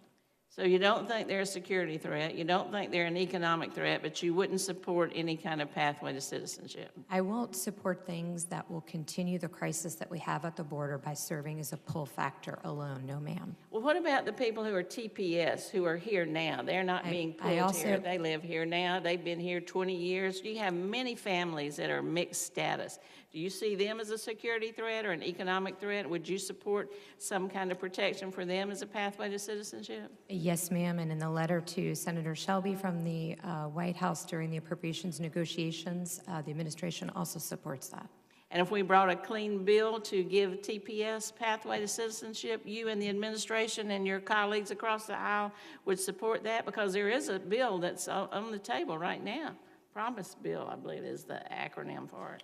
Speaker 20: So you don't think they're a security threat, you don't think they're an economic threat, but you wouldn't support any kind of pathway to citizenship?
Speaker 4: I won't support things that will continue the crisis that we have at the border by serving as a pull factor alone. No, ma'am.
Speaker 20: Well, what about the people who are TPS, who are here now? They're not being pulled here. They live here now. They've been here 20 years. You have many families that are mixed status. Do you see them as a security threat or an economic threat? Would you support some kind of protection for them as a pathway to citizenship?
Speaker 4: Yes, ma'am. And in the letter to Senator Shelby from the White House during the appropriations negotiations, the administration also supports that.
Speaker 20: And if we brought a clean bill to give TPS pathway to citizenship, you and the administration and your colleagues across the aisle would support that? Because there is a bill that's on the table right now. Promise Bill, I believe, is the acronym for it.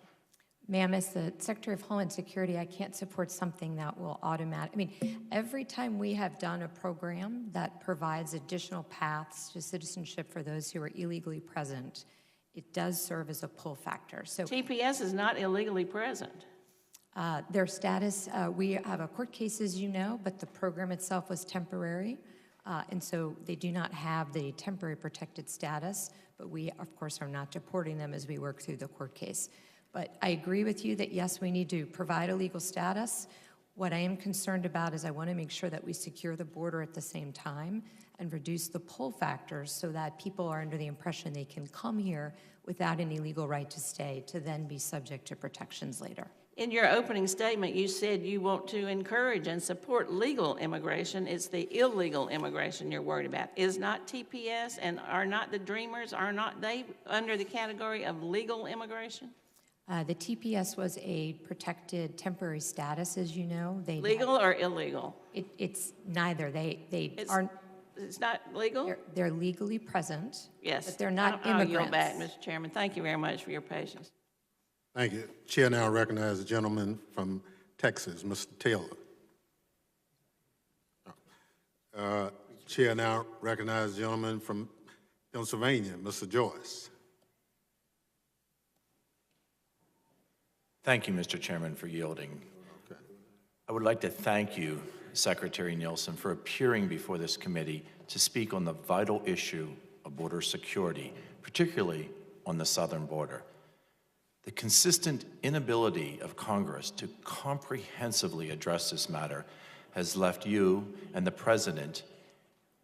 Speaker 4: Ma'am, as the Secretary of Homeland Security, I can't support something that will every time we have done a program that provides additional paths to citizenship for those who are illegally present, it does serve as a pull factor. So
Speaker 20: TPS is not illegally present.
Speaker 4: Their status, we have a court case, as you know, but the program itself was temporary. And so they do not have the temporary protected status, but we, of course, are not deporting them as we work through the court case. But I agree with you that, yes, we need to provide a legal status. What I am concerned about is I want to make sure that we secure the border at the same time and reduce the pull factors so that people are under the impression they can come here without any legal right to stay, to then be subject to protections later.
Speaker 20: In your opening statement, you said you want to encourage and support legal immigration. It's the illegal immigration you're worried about. Is not TPS and are not the Dreamers, are not they under the category of legal immigration?
Speaker 4: The TPS was a protected temporary status, as you know.
Speaker 20: Legal or illegal?
Speaker 4: It's neither.
Speaker 20: It's not legal?
Speaker 4: They're legally present.
Speaker 20: Yes.
Speaker 4: But they're not
Speaker 20: I'll
Speaker 4: immigrants.
Speaker 20: yield back, Mr. Chairman. Thank you very much for your patience.
Speaker 2: Thank you. Chair now recognizes the gentleman from Texas, Mr. Taylor. Chair now recognizes the gentleman from Pennsylvania, Mr. Joyce.
Speaker 21: Thank you, Mr. Chairman, for yielding. Okay. I would like to thank you, Secretary Nielsen, for appearing before this committee to speak on the vital issue of border security, particularly on the southern border. The consistent inability of Congress to comprehensively address this matter has left you and the President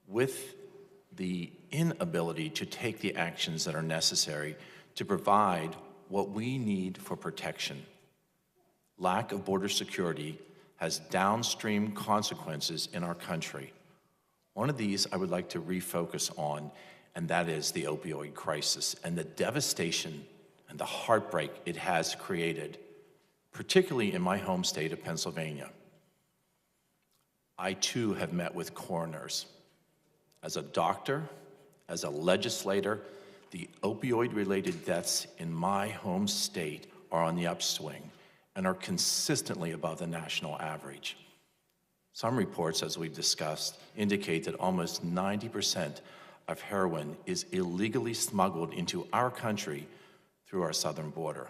Speaker 21: with the inability to take the actions that are necessary to provide what we need for protection. Lack of border security has downstream consequences in our country. One of these I would like to refocus on, and that is the opioid crisis and the devastation and the heartbreak it has created, particularly in my home state of Pennsylvania. I too have met with coroners. As a doctor, as a legislator, the opioid-related deaths in my home state are on the upswing and are consistently above the national average. Some reports, as we've discussed, indicate that almost 90% of heroin is illegally smuggled into our country through our southern border.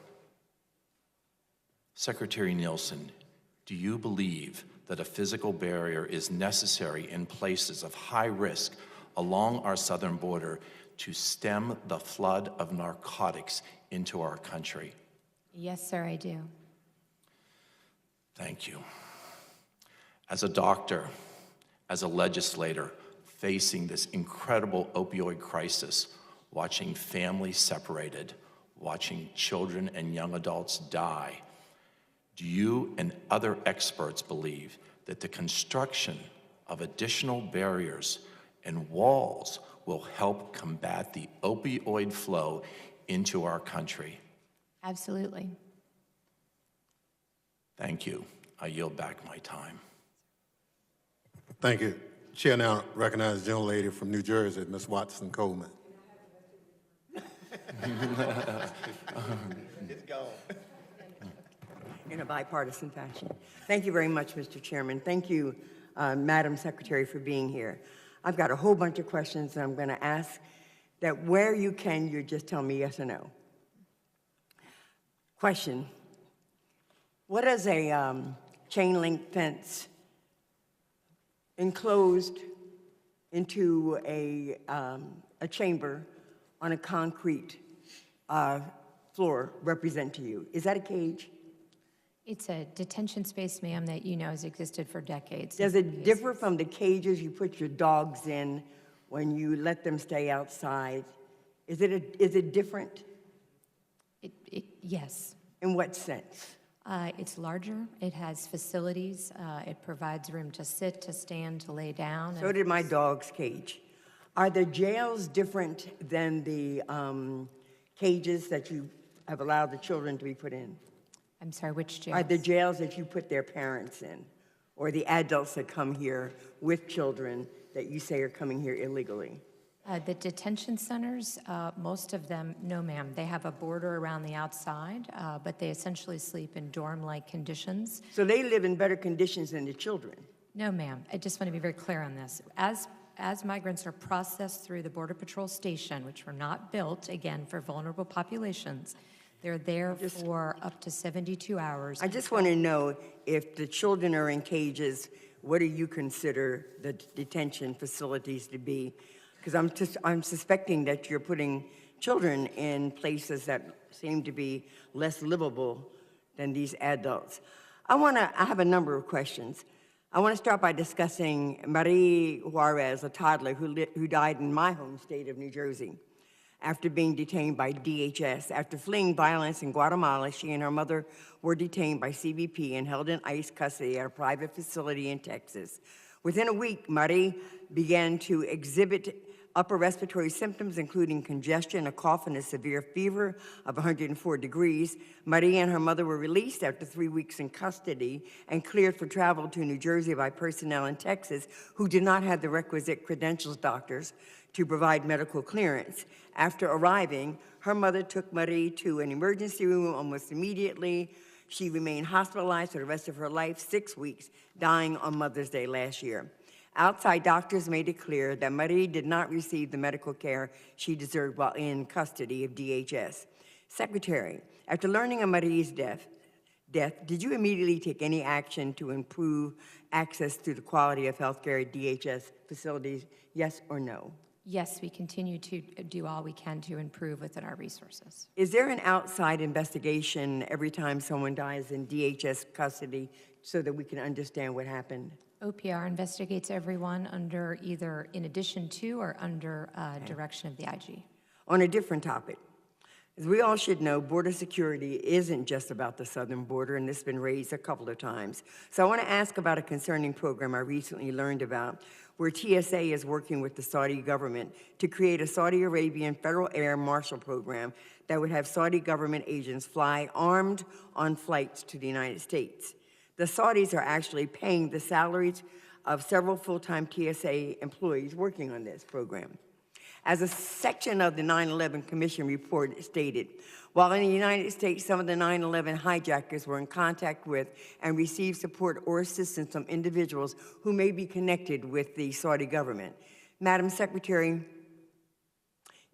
Speaker 21: Secretary Nielsen, do you believe that a physical barrier is necessary in places of high risk along our southern border to stem the flood of narcotics into our country?
Speaker 4: Yes, sir, I do.
Speaker 21: Thank you. As a doctor, as a legislator, facing this incredible opioid crisis, watching families separated, watching children and young adults die, do you and other experts believe that the construction of additional barriers and walls will help combat the opioid flow into our country?
Speaker 4: Absolutely.
Speaker 21: Thank you. I yield back my time.
Speaker 2: Thank you. Chair now recognizes the gentlelady from New Jersey, Ms. Watson Coleman.
Speaker 22: It's gone. In a bipartisan fashion. Thank you very much, Mr. Chairman. Thank you, Madam Secretary, for being here. I've got a whole bunch of questions that I'm going to ask that where you can, you just tell me yes or no. Question. What is a chain link fence enclosed into a chamber on a concrete floor represent to you? Is that a cage?
Speaker 4: It's a detention space, ma'am, that you know has existed for decades.
Speaker 22: Does it differ from the cages you put your dogs in when you let them stay outside? Is it different?
Speaker 4: Yes.
Speaker 22: In what sense?
Speaker 4: It's larger. It has facilities. It provides room to sit, to stand, to lay down.
Speaker 22: So did my dog's cage. Are the jails different than the cages that you have allowed the children to be put in?
Speaker 4: I'm sorry, which jails?
Speaker 22: Are the jails that you put their parents in, or the adults that come here with children that you say are coming here illegally?
Speaker 4: The detention centers, most of them, no ma'am. They have a border around the outside, but they essentially sleep in dorm-like conditions.
Speaker 22: So they live in better conditions than the children?
Speaker 4: No ma'am. I just want to be very clear on this. As migrants are processed through the Border Patrol station, which were not built, again, for vulnerable populations, they're there for up to 72 hours.
Speaker 22: I just want to know, if the children are in cages, what do you consider the detention facilities to be? Because I'm suspecting that you're putting children in places that seem to be less livable than these adults. I have a number of questions. I want to start by discussing Marie Juarez, a toddler who died in my home state of New Jersey after being detained by DHS. After fleeing violence in Guatemala, she and her mother were detained by CBP and held in ICE custody at a private facility in Texas. Within a week, Marie began to exhibit upper respiratory symptoms, including congestion, a cough, and a severe fever of 104 degrees. Marie and her mother were released after 3 weeks in custody and cleared for travel to New Jersey by personnel in Texas who did not have the requisite credentials doctors to provide medical clearance. After arriving, her mother took Marie to an emergency room almost immediately. She remained hospitalized for the rest of her life, 6 weeks, dying on Mother's Day last year. Outside doctors made it clear that Marie did not receive the medical care she deserved while in custody of DHS. Secretary, after learning of Marie's death, did you immediately take any action to improve access to the quality of health care at DHS facilities, yes or no?
Speaker 4: Yes, we continue to do all we can to improve within our resources.
Speaker 22: Is there an outside investigation every time someone dies in DHS custody so that we can understand what happened?
Speaker 4: OPR investigates everyone under either in addition to or under direction of the IG.
Speaker 22: On a different topic, as we all should know, border security isn't just about the southern border, and this has been raised a couple of times. So I want to ask about a concerning program I recently learned about, where TSA is working with the Saudi government to create a Saudi Arabian Federal Air Marshal Program that would have Saudi government agents fly armed on flights to the United States. The Saudis are actually paying the salaries of several full-time TSA employees working on this program. As a section of the 9/11 Commission report stated, while in the United States, some of the 9/11 hijackers were in contact with and received support or assistance from individuals who may be connected with the Saudi government. Madam Secretary,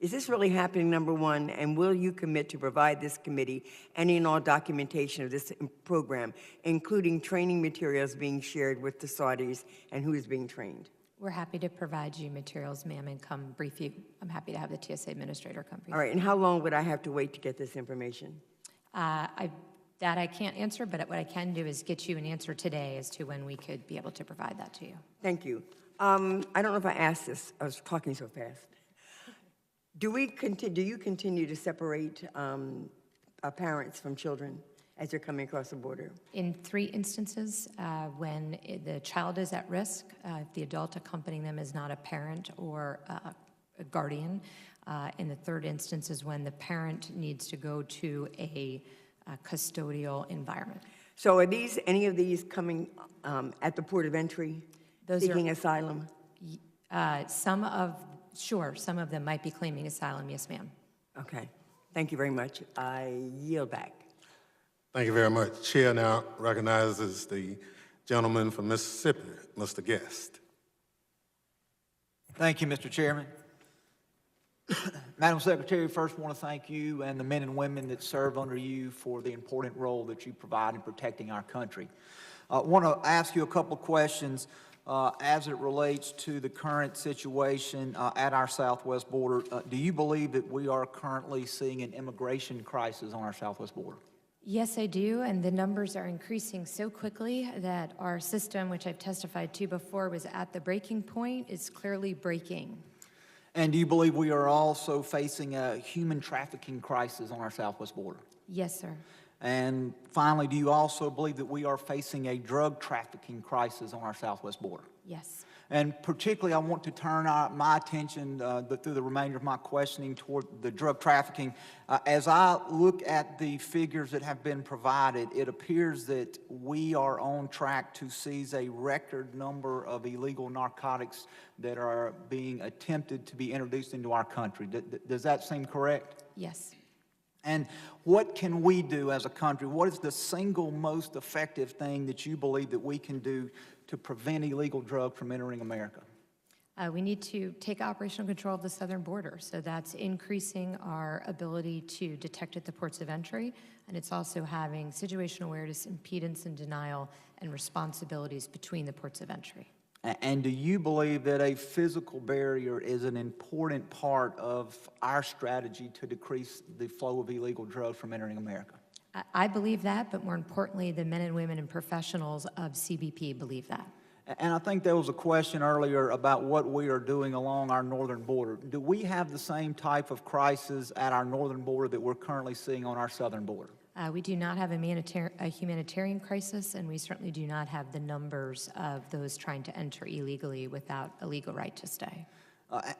Speaker 22: is this really happening, number one, and will you commit to provide this committee any and all documentation of this program, including training materials being shared with the Saudis and who is being trained?
Speaker 4: We're happy to provide you materials, ma'am, and come brief you. I'm happy to have the TSA administrator come brief you.
Speaker 22: All right, and how long would I have to wait to get this information?
Speaker 4: That I can't answer, but what I can do is get you an answer today as to when we could be able to provide that to you.
Speaker 22: Thank you. I don't know if I asked this. I was talking so fast. Do you continue to separate parents from children as you're coming across the border?
Speaker 4: In 3 instances, when the child is at risk, if the adult accompanying them is not a parent or a guardian. In the 3rd instance is when the parent needs to go to a custodial environment.
Speaker 22: So are any of these coming at the port of entry, seeking asylum?
Speaker 4: Some of them might be claiming asylum, yes, ma'am.
Speaker 22: Okay, thank you very much. I yield back.
Speaker 2: Thank you very much. Chair now recognizes the gentleman from Mississippi, Mr. Guest.
Speaker 1: Thank you, Mr. Chairman. Madam Secretary, first want to thank you and the men and women that serve under you for the important role that you provide in protecting our country. I want to ask you a couple of questions as it relates to the current situation at our southwest border. Do you believe that we are currently seeing an immigration crisis on our southwest border?
Speaker 4: Yes, I do, and the numbers are increasing so quickly that our system, which I've testified to before, was at the breaking point, is clearly breaking.
Speaker 1: And do you believe we are also facing a human trafficking crisis on our southwest border?
Speaker 4: Yes, sir.
Speaker 1: And finally, do you also believe that we are facing a drug trafficking crisis on our southwest border?
Speaker 4: Yes.
Speaker 1: And particularly, I want to turn my attention through the remainder of my questioning toward the drug trafficking. As I look at the figures that have been provided, it appears that we are on track to seize a record number of illegal narcotics that are being attempted to be introduced into our country. Does that seem correct?
Speaker 4: Yes.
Speaker 1: And what can we do as a country? What is the single most effective thing that you believe that we can do to prevent illegal drugs from entering America?
Speaker 4: We need to take operational control of the southern border. So that's increasing our ability to detect at the ports of entry, and it's also having situational awareness, impedance and denial, and responsibilities between the ports of entry.
Speaker 1: And do you believe that a physical barrier is an important part of our strategy to decrease the flow of illegal drugs from entering America?
Speaker 4: I believe that, but more importantly, the men and women and professionals of CBP believe that.
Speaker 1: And I think there was a question earlier about what we are doing along our northern border. Do we have the same type of crisis at our northern border that we're currently seeing on our southern border?
Speaker 4: We do not have a humanitarian crisis, and we certainly do not have the numbers of those trying to enter illegally without a legal right to stay.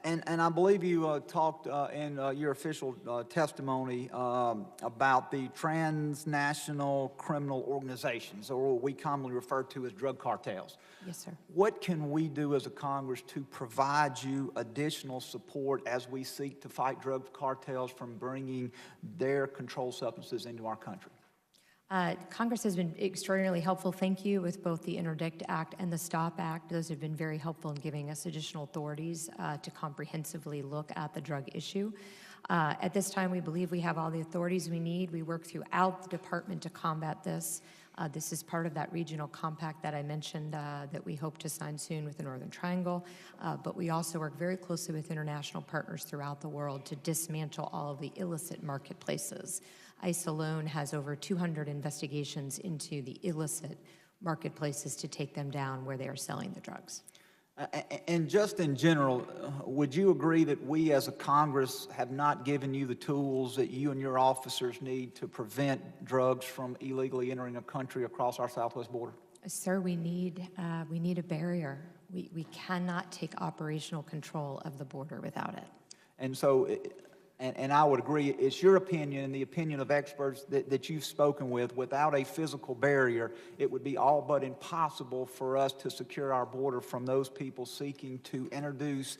Speaker 1: And I believe you talked in your official testimony about the transnational criminal organizations, or what we commonly refer to as drug cartels.
Speaker 4: Yes, sir.
Speaker 1: What can we do as a Congress to provide you additional support as we seek to fight drug cartels from bringing their controlled substances into our country?
Speaker 4: Congress has been extraordinarily helpful, thank you, with both the Interdict Act and the STOP Act. Those have been very helpful in giving us additional authorities to comprehensively look at the drug issue. At this time, we believe we have all the authorities we need. We work throughout the department to combat this. This is part of that regional compact that I mentioned that we hope to sign soon with the Northern Triangle, but we also work very closely with international partners throughout the world to dismantle all of the illicit marketplaces. ICE alone has over 200 investigations into the illicit marketplaces to take them down where they are selling the drugs.
Speaker 1: And just in general, would you agree that we as a Congress have not given you the tools that you and your officers need to prevent drugs from illegally entering a country across our southwest border?
Speaker 4: Sir, we need a barrier. We cannot take operational control of the border without it.
Speaker 1: And so, and I would agree, it's your opinion and the opinion of experts that you've spoken with, without a physical barrier, it would be all but impossible for us to secure our border from those people seeking to introduce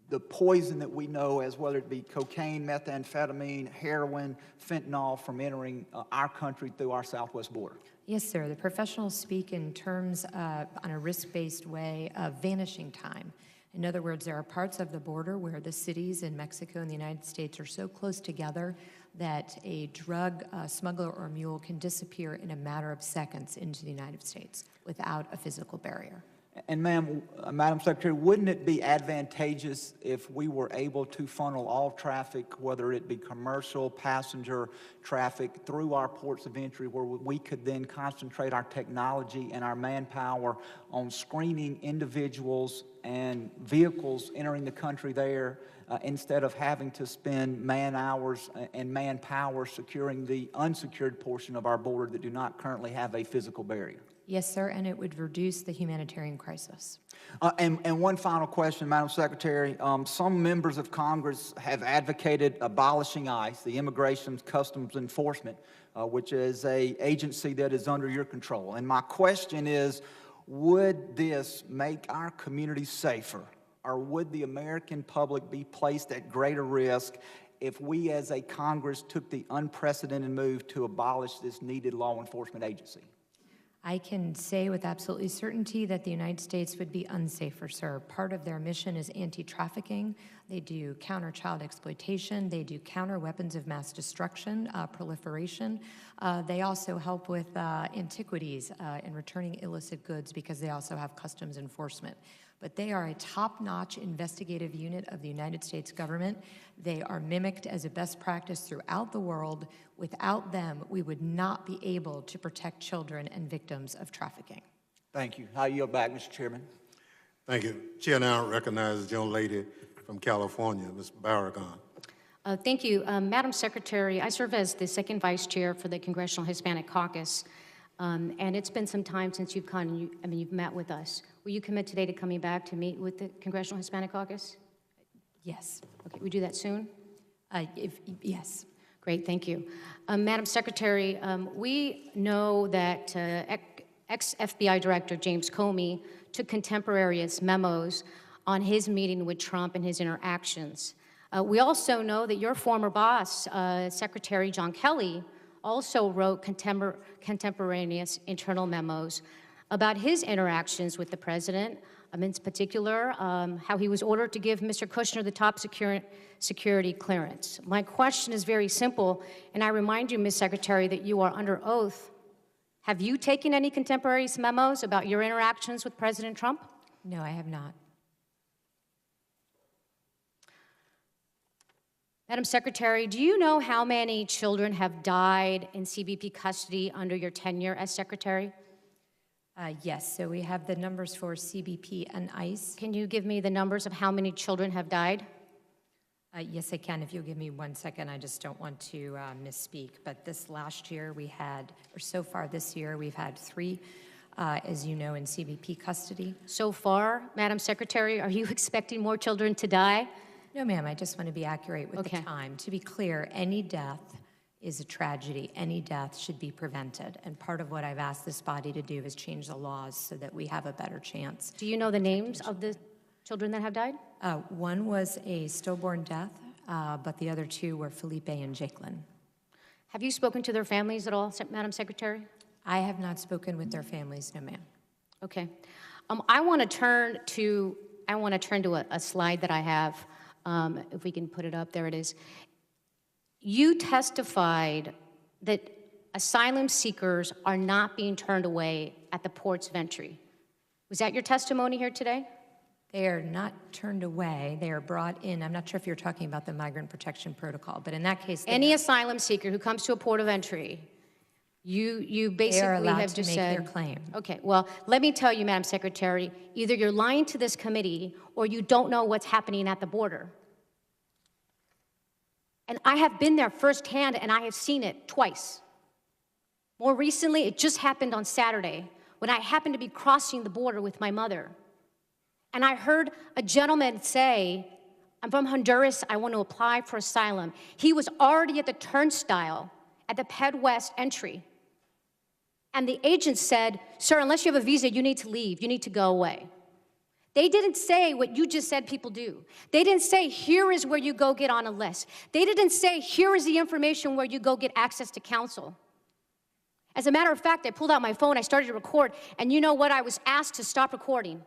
Speaker 1: the poison that we know as, whether it be cocaine, methamphetamine, heroin, fentanyl, from entering our country through our southwest border.
Speaker 4: Yes, sir. The professionals speak in terms of, on a risk-based way, of vanishing time. In other words, there are parts of the border where the cities in Mexico and the United States are so close together that a drug smuggler or mule can disappear in a matter of seconds into the United States without a physical barrier.
Speaker 1: And Madam Secretary, wouldn't it be advantageous if we were able to funnel all traffic, whether it be commercial, passenger traffic, through our ports of entry, where we could then concentrate our technology and our manpower on screening individuals and vehicles entering the country there, instead of having to spend man-hours and manpower securing the unsecured portion of our border that do not currently have a physical barrier?
Speaker 4: Yes, sir, and it would reduce the humanitarian crisis.
Speaker 1: And one final question, Madam Secretary. Some members of Congress have advocated abolishing ICE, the Immigration Customs Enforcement, which is an agency that is under your control. And my question is, would this make our communities safer, or would the American public be placed at greater risk if we as a Congress took the unprecedented move to abolish this needed law enforcement agency?
Speaker 4: I can say with absolutely certainty that the United States would be unsafer, sir. Part of their mission is anti-trafficking. They do counter child exploitation. They do counter weapons of mass destruction, proliferation. They also help with antiquities and returning illicit goods, because they also have customs enforcement. But they are a top-notch investigative unit of the United States government. They are mimicked as a best practice throughout the world. Without them, we would not be able to protect children and victims of trafficking.
Speaker 1: Thank you. I yield back, Mr. Chairman.
Speaker 2: Thank you. Chair now recognizes the young lady from California, Ms. Barragan.
Speaker 3: Thank you. Madam Secretary, I serve as the second vice chair for the Congressional Hispanic Caucus, and it's been some time since you've come, you've met with us. Will you commit today to coming back to meet with the Congressional Hispanic Caucus?
Speaker 4: Yes.
Speaker 3: Okay, we do that soon?
Speaker 4: Yes.
Speaker 3: Great, thank you. Madam Secretary, we know that ex-FBI Director James Comey took contemporaneous memos on his meeting with Trump and his interactions. We also know that your former boss, Secretary John Kelly, also wrote contemporaneous internal memos about his interactions with the president, in particular, how he was ordered to give Mr. Kushner the top security clearance. My question is very simple, and I remind you, Ms. Secretary, that you are under oath. Have you taken any contemporaneous memos about your interactions with President Trump?
Speaker 4: No, I have not.
Speaker 3: Madam Secretary, do you know how many children have died in CBP custody under your tenure as Secretary?
Speaker 4: Yes, so we have the numbers for CBP and ICE.
Speaker 3: Can you give me the numbers of how many children have died?
Speaker 4: Yes, I can. If you'll give me 1 second, I just don't want to misspeak. But this last year we had, or so far this year, we've had 3, as you know, in CBP custody.
Speaker 3: So far, Madam Secretary, are you expecting more children to die?
Speaker 4: No, ma'am, I just want to be accurate with
Speaker 3: Okay.
Speaker 4: the time. To be clear, any death is a tragedy. Any death should be prevented. And part of what I've asked this body to do is change the laws so that we have a better chance.
Speaker 3: Do you know the names of the children that have died?
Speaker 4: One was a stillborn death, but the other 2 were Felipe and Jacqueline.
Speaker 3: Have you spoken to their families at all, Madam Secretary?
Speaker 4: I have not spoken with their families, no, ma'am.
Speaker 3: Okay. I want to turn to a slide that I have. If we can put it up, there it is. You testified that asylum seekers are not being turned away at the ports of entry. Was that your testimony here today?
Speaker 4: They are not turned away. They are brought in. I'm not sure if you're talking about the Migrant Protection Protocol, but in that case,
Speaker 3: Any asylum seeker who comes to a port of entry, you basically
Speaker 4: allowed
Speaker 3: have
Speaker 4: to
Speaker 3: just
Speaker 4: make
Speaker 3: said,
Speaker 4: their claim.
Speaker 3: Okay, well, let me tell you, Madam Secretary, either you're lying to this committee or you don't know what's happening at the border. And I have been there firsthand, and I have seen it twice. More recently, it just happened on Saturday when I happened to be crossing the border with my mother. And I heard a gentleman say, I'm from Honduras, I want to apply for asylum. He was already at the turnstile at the Ped West entry. And the agent said, sir, unless you have a visa, you need to leave, you need to go away. They didn't say what you just said people do. They didn't say, here is where you go get on a list. They didn't say, here is the information where you go get access to counsel. As a matter of fact, I pulled out my phone, I started to record, and you know what? I was asked to stop recording.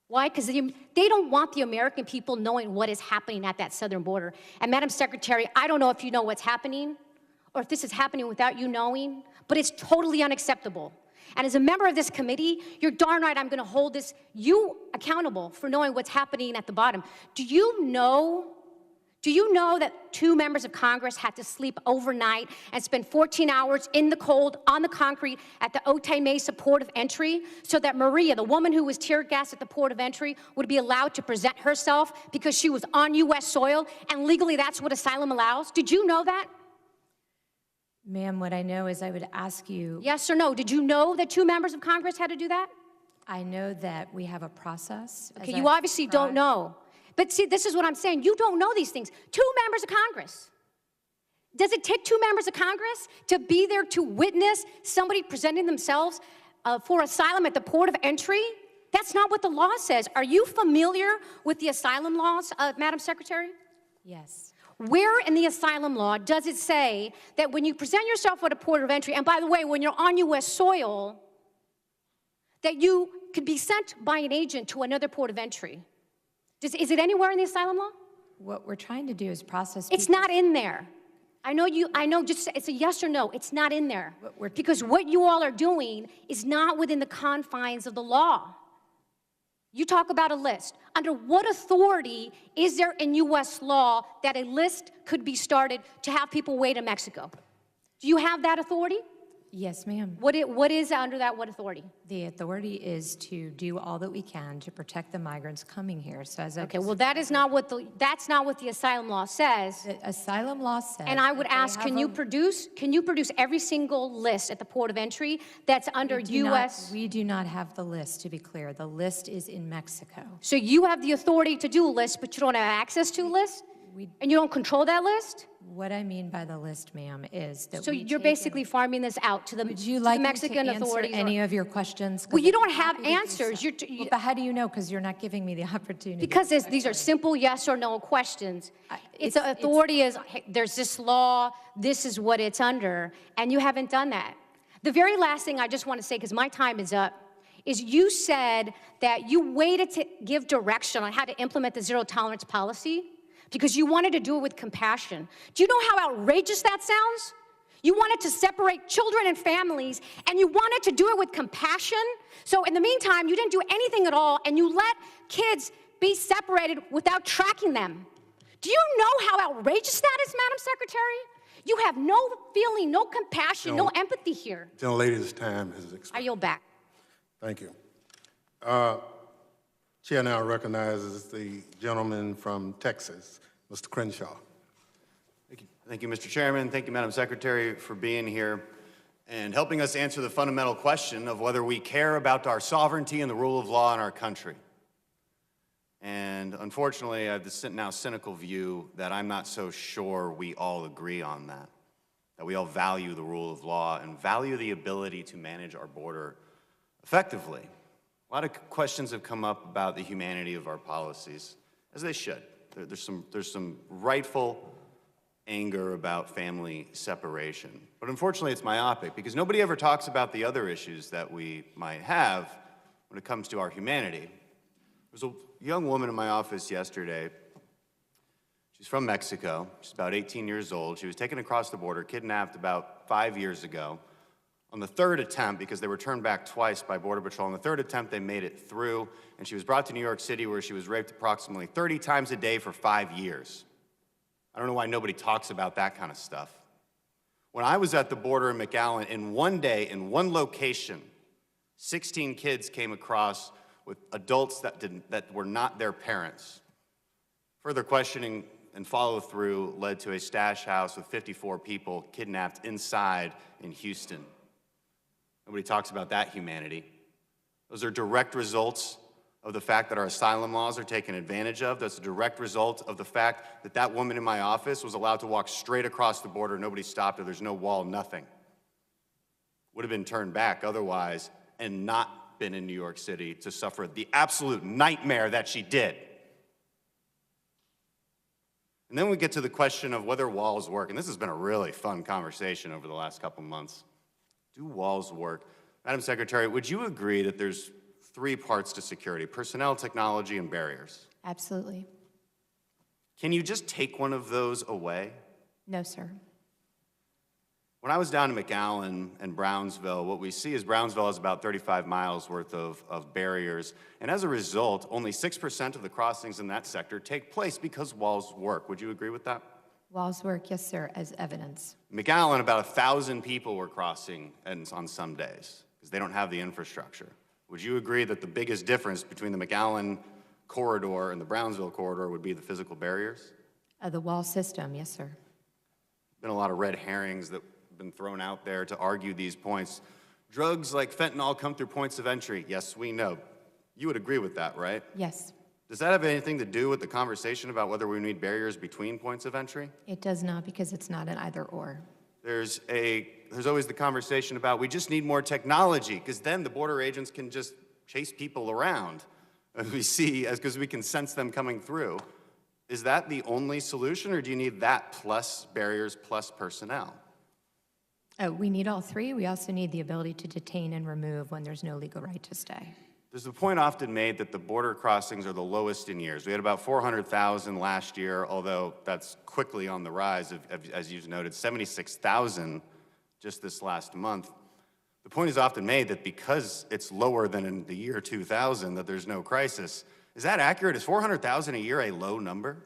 Speaker 3: Why? Because they don't want the American people knowing what is happening at that southern border. And Madam Secretary, I don't know if you know what's happening, or if this is happening without you knowing, but it's totally unacceptable. And as a member of this committee, you're darn right I'm going to hold you accountable for knowing what's happening at the bottom. Do you know that 2 members of Congress had to sleep overnight and spend 14 hours in the cold on the concrete at the Otay Mesa port of entry so that Maria, the woman who was tear gassed at the port of entry, would be allowed to present herself because she was on U.S. soil, and legally that's what asylum allows? Did you know that?
Speaker 4: Ma'am, what I know is I would ask you.
Speaker 3: Yes or no? Did you know that 2 members of Congress had to do that?
Speaker 4: I know that we have a process.
Speaker 3: Okay, you obviously don't know. But see, this is what I'm saying. You don't know these things. 2 members of Congress. Does it take 2 members of Congress to be there to witness somebody presenting themselves for asylum at the port of entry? That's not what the law says. Are you familiar with the asylum laws, Madam Secretary?
Speaker 4: Yes.
Speaker 3: Where in the asylum law does it say that when you present yourself at a port of entry, and by the way, when you're on U.S. soil, that you could be sent by an agent to another port of entry? Is it anywhere in the asylum law?
Speaker 4: What we're trying to do is process.
Speaker 3: It's not in there. I know, just it's a yes or no. It's not in there. Because what you all are doing is not within the confines of the law. You talk about a list. Under what authority is there in U.S. law that a list could be started to have people wait in Mexico? Do you have that authority?
Speaker 4: Yes, ma'am.
Speaker 3: What is under that, what authority?
Speaker 4: The authority is to do all that we can to protect the migrants coming here. So as
Speaker 3: Okay, well, that's not what the asylum law says.
Speaker 4: The asylum law says.
Speaker 3: And I would ask, can you produce every single list at the port of entry that's under U.S.?
Speaker 4: We do not have the list, to be clear. The list is in Mexico.
Speaker 3: So you have the authority to do a list, but you don't have access to a list? And you don't control that list?
Speaker 4: What I mean by the list, ma'am, is that
Speaker 3: so you're basically farming this out to the,
Speaker 4: would you like
Speaker 3: Mexican
Speaker 4: me to answer
Speaker 3: authorities.
Speaker 4: Any of your questions?
Speaker 3: Well, you don't have answers.
Speaker 4: But how do you know? Because you're not giving me the opportunity.
Speaker 3: Because these are simple yes or no questions. It's authority is, hey, there's this law, this is what it's under, and you haven't done that. The very last thing I just want to say, because my time is up, is you said that you waited to give direction on how to implement the zero tolerance policy because you wanted to do it with compassion. Do you know how outrageous that sounds? You wanted to separate children and families, and you wanted to do it with compassion. So in the meantime, you didn't do anything at all, and you let kids be separated without tracking them. Do you know how outrageous that is, Madam Secretary? You have no feeling, no compassion, no empathy here.
Speaker 2: Gentlelady's time has expired.
Speaker 3: I yield back.
Speaker 2: Thank you. Chair now recognizes the gentleman from Texas, Mr. Crenshaw.
Speaker 5: Thank you, Mr. Chairman. Thank you, Madam Secretary, for being here and helping us answer the fundamental question of whether we care about our sovereignty and the rule of law in our country. And unfortunately, I have the now cynical view that I'm not so sure we all agree on that we all value the rule of law and value the ability to manage our border effectively. A lot of questions have come up about the humanity of our policies, as they should. There's some rightful anger about family separation. But unfortunately, it's myopic because nobody ever talks about the other issues that we might have when it comes to our humanity. There was a young woman in my office yesterday. She's from Mexico. She's about 18 years old. She was taken across the border, kidnapped about 5 years ago. On the third attempt, because they were turned back twice by Border Patrol, on the third attempt, they made it through, and she was brought to New York City, where she was raped approximately 30 times a day for 5 years. I don't know why nobody talks about that kind of stuff. When I was at the border in McAllen, in one day, in one location, 16 kids came across with adults that were not their parents. Further questioning and follow-through led to a stash house with 54 people kidnapped inside in Houston. Nobody talks about that humanity. Those are direct results of the fact that our asylum laws are taken advantage of. That's a direct result of the fact that that woman in my office was allowed to walk straight across the border. Nobody stopped her. There's no wall, nothing. Would have been turned back otherwise and not been in New York City to suffer the absolute nightmare that she did. And then we get to the question of whether walls work. And this has been a really fun conversation over the last couple months. Do walls work? Madam Secretary, would you agree that there's 3 parts to security: personnel, technology, and barriers?
Speaker 4: Absolutely.
Speaker 5: Can you just take one of those away?
Speaker 4: No, sir.
Speaker 5: When I was down in McAllen and Brownsville, what we see is Brownsville has about 35 miles worth of barriers. And as a result, only 6% of the crossings in that sector take place because walls work. Would you agree with that?
Speaker 4: Walls work, yes, sir, as evidence.
Speaker 5: McAllen, about 1,000 people were crossing on some days because they don't have the infrastructure. Would you agree that the biggest difference between the McAllen corridor and the Brownsville corridor would be the physical barriers?
Speaker 4: The wall system, yes, sir.
Speaker 5: Been a lot of red herrings that have been thrown out there to argue these points. Drugs like fentanyl come through points of entry. Yes, we know. You would agree with that, right?
Speaker 4: Yes.
Speaker 5: Does that have anything to do with the conversation about whether we need barriers between points of entry?
Speaker 4: It does not, because it's not an either or.
Speaker 5: There's always the conversation about we just need more technology because then the border agents can just chase people around. And we see, because we can sense them coming through. Is that the only solution, or do you need that plus barriers plus personnel?
Speaker 4: We need all 3. We also need the ability to detain and remove when there's no legal right to stay.
Speaker 5: There's a point often made that the border crossings are the lowest in years. We had about 400,000 last year, although that's quickly on the rise, as you've noted, 76,000 just this last month. The point is often made that because it's lower than in the year 2000, that there's no crisis. Is that accurate? Is 400,000 a year a low number?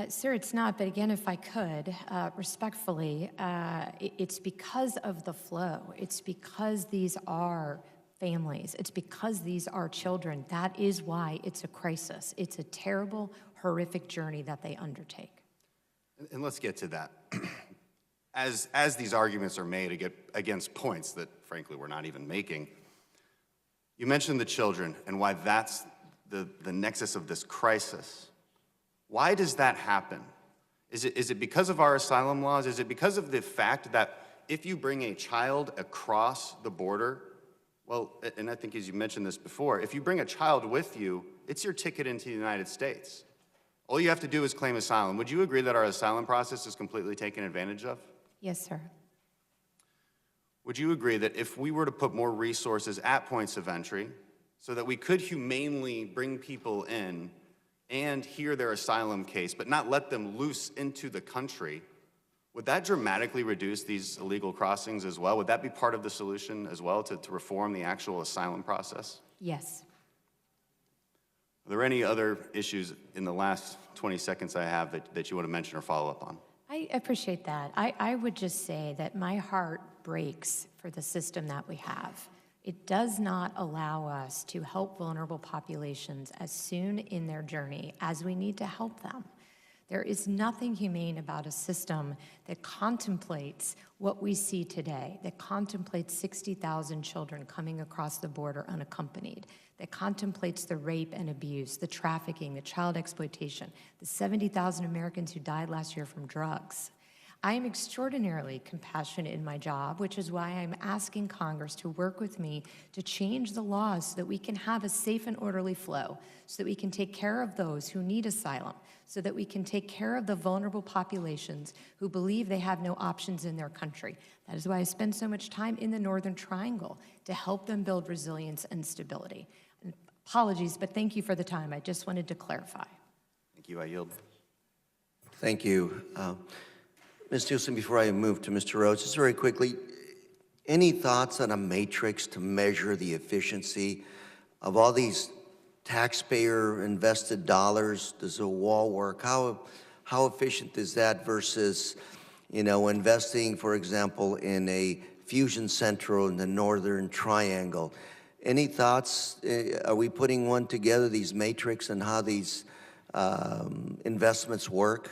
Speaker 4: Sir, it's not, but again, if I could, respectfully, it's because of the flow. It's because these are families. It's because these are children. That is why it's a crisis. It's a terrible, horrific journey that they undertake.
Speaker 5: And let's get to that. As these arguments are made against points that, frankly, we're not even making, you mentioned the children and why that's the nexus of this crisis. Why does that happen? Is it because of our asylum laws? Is it because of the fact that if you bring a child across the border, well, and I think as you mentioned this before, if you bring a child with you, it's your ticket into the United States. All you have to do is claim asylum. Would you agree that our asylum process is completely taken advantage of?
Speaker 4: Yes, sir.
Speaker 5: Would you agree that if we were to put more resources at points of entry so that we could humanely bring people in and hear their asylum case, but not let them loose into the country, would that dramatically reduce these illegal crossings as well? Would that be part of the solution as well, to reform the actual asylum process?
Speaker 4: Yes.
Speaker 5: Are there any other issues in the last 20 seconds I have that you want to mention or follow up on?
Speaker 4: I appreciate that. I would just say that my heart breaks for the system that we have. It does not allow us to help vulnerable populations as soon in their journey as we need to help them. There is nothing humane about a system that contemplates what we see today, that contemplates 60,000 children coming across the border unaccompanied, that contemplates the rape and abuse, the trafficking, the child exploitation, the 70,000 Americans who died last year from drugs. I am extraordinarily compassionate in my job, which is why I'm asking Congress to work with me to change the laws so that we can have a safe and orderly flow, so that we can take care of those who need asylum, so that we can take care of the vulnerable populations who believe they have no options in their country. That is why I spend so much time in the Northern Triangle, to help them build resilience and stability. And apologies, but thank you for the time. I just wanted to clarify.
Speaker 5: Thank you. I yield.
Speaker 11: Thank you. Ms. Nielsen, before I move to Mr. Rhodes, just very quickly, any thoughts on a matrix to measure the efficiency of all these taxpayer-invested dollars? Does a wall work? How efficient is that versus, investing, for example, in a fusion center in the Northern Triangle? Any thoughts? Are we putting one together, these matrix, and how these investments work?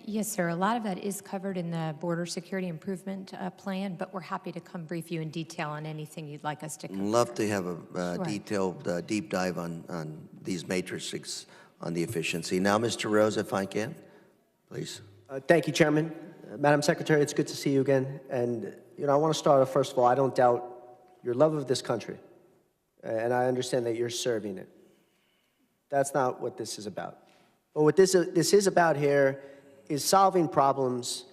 Speaker 4: Yes, sir. A lot of that is covered in the Border Security Improvement Plan, but we're happy to come brief you in detail on anything you'd like us to cover.
Speaker 11: Love to have a
Speaker 4: Sure.
Speaker 11: detailed deep dive on these matrices on the efficiency. Now, Mr. Rose, if I can, please.
Speaker 6: Thank you, Chairman. Madam Secretary, it's good to see you again. And, I want to start off, first of all, I don't doubt your love of this country, and I understand that you're serving it. That's not what this is about. But what this is about here is solving problems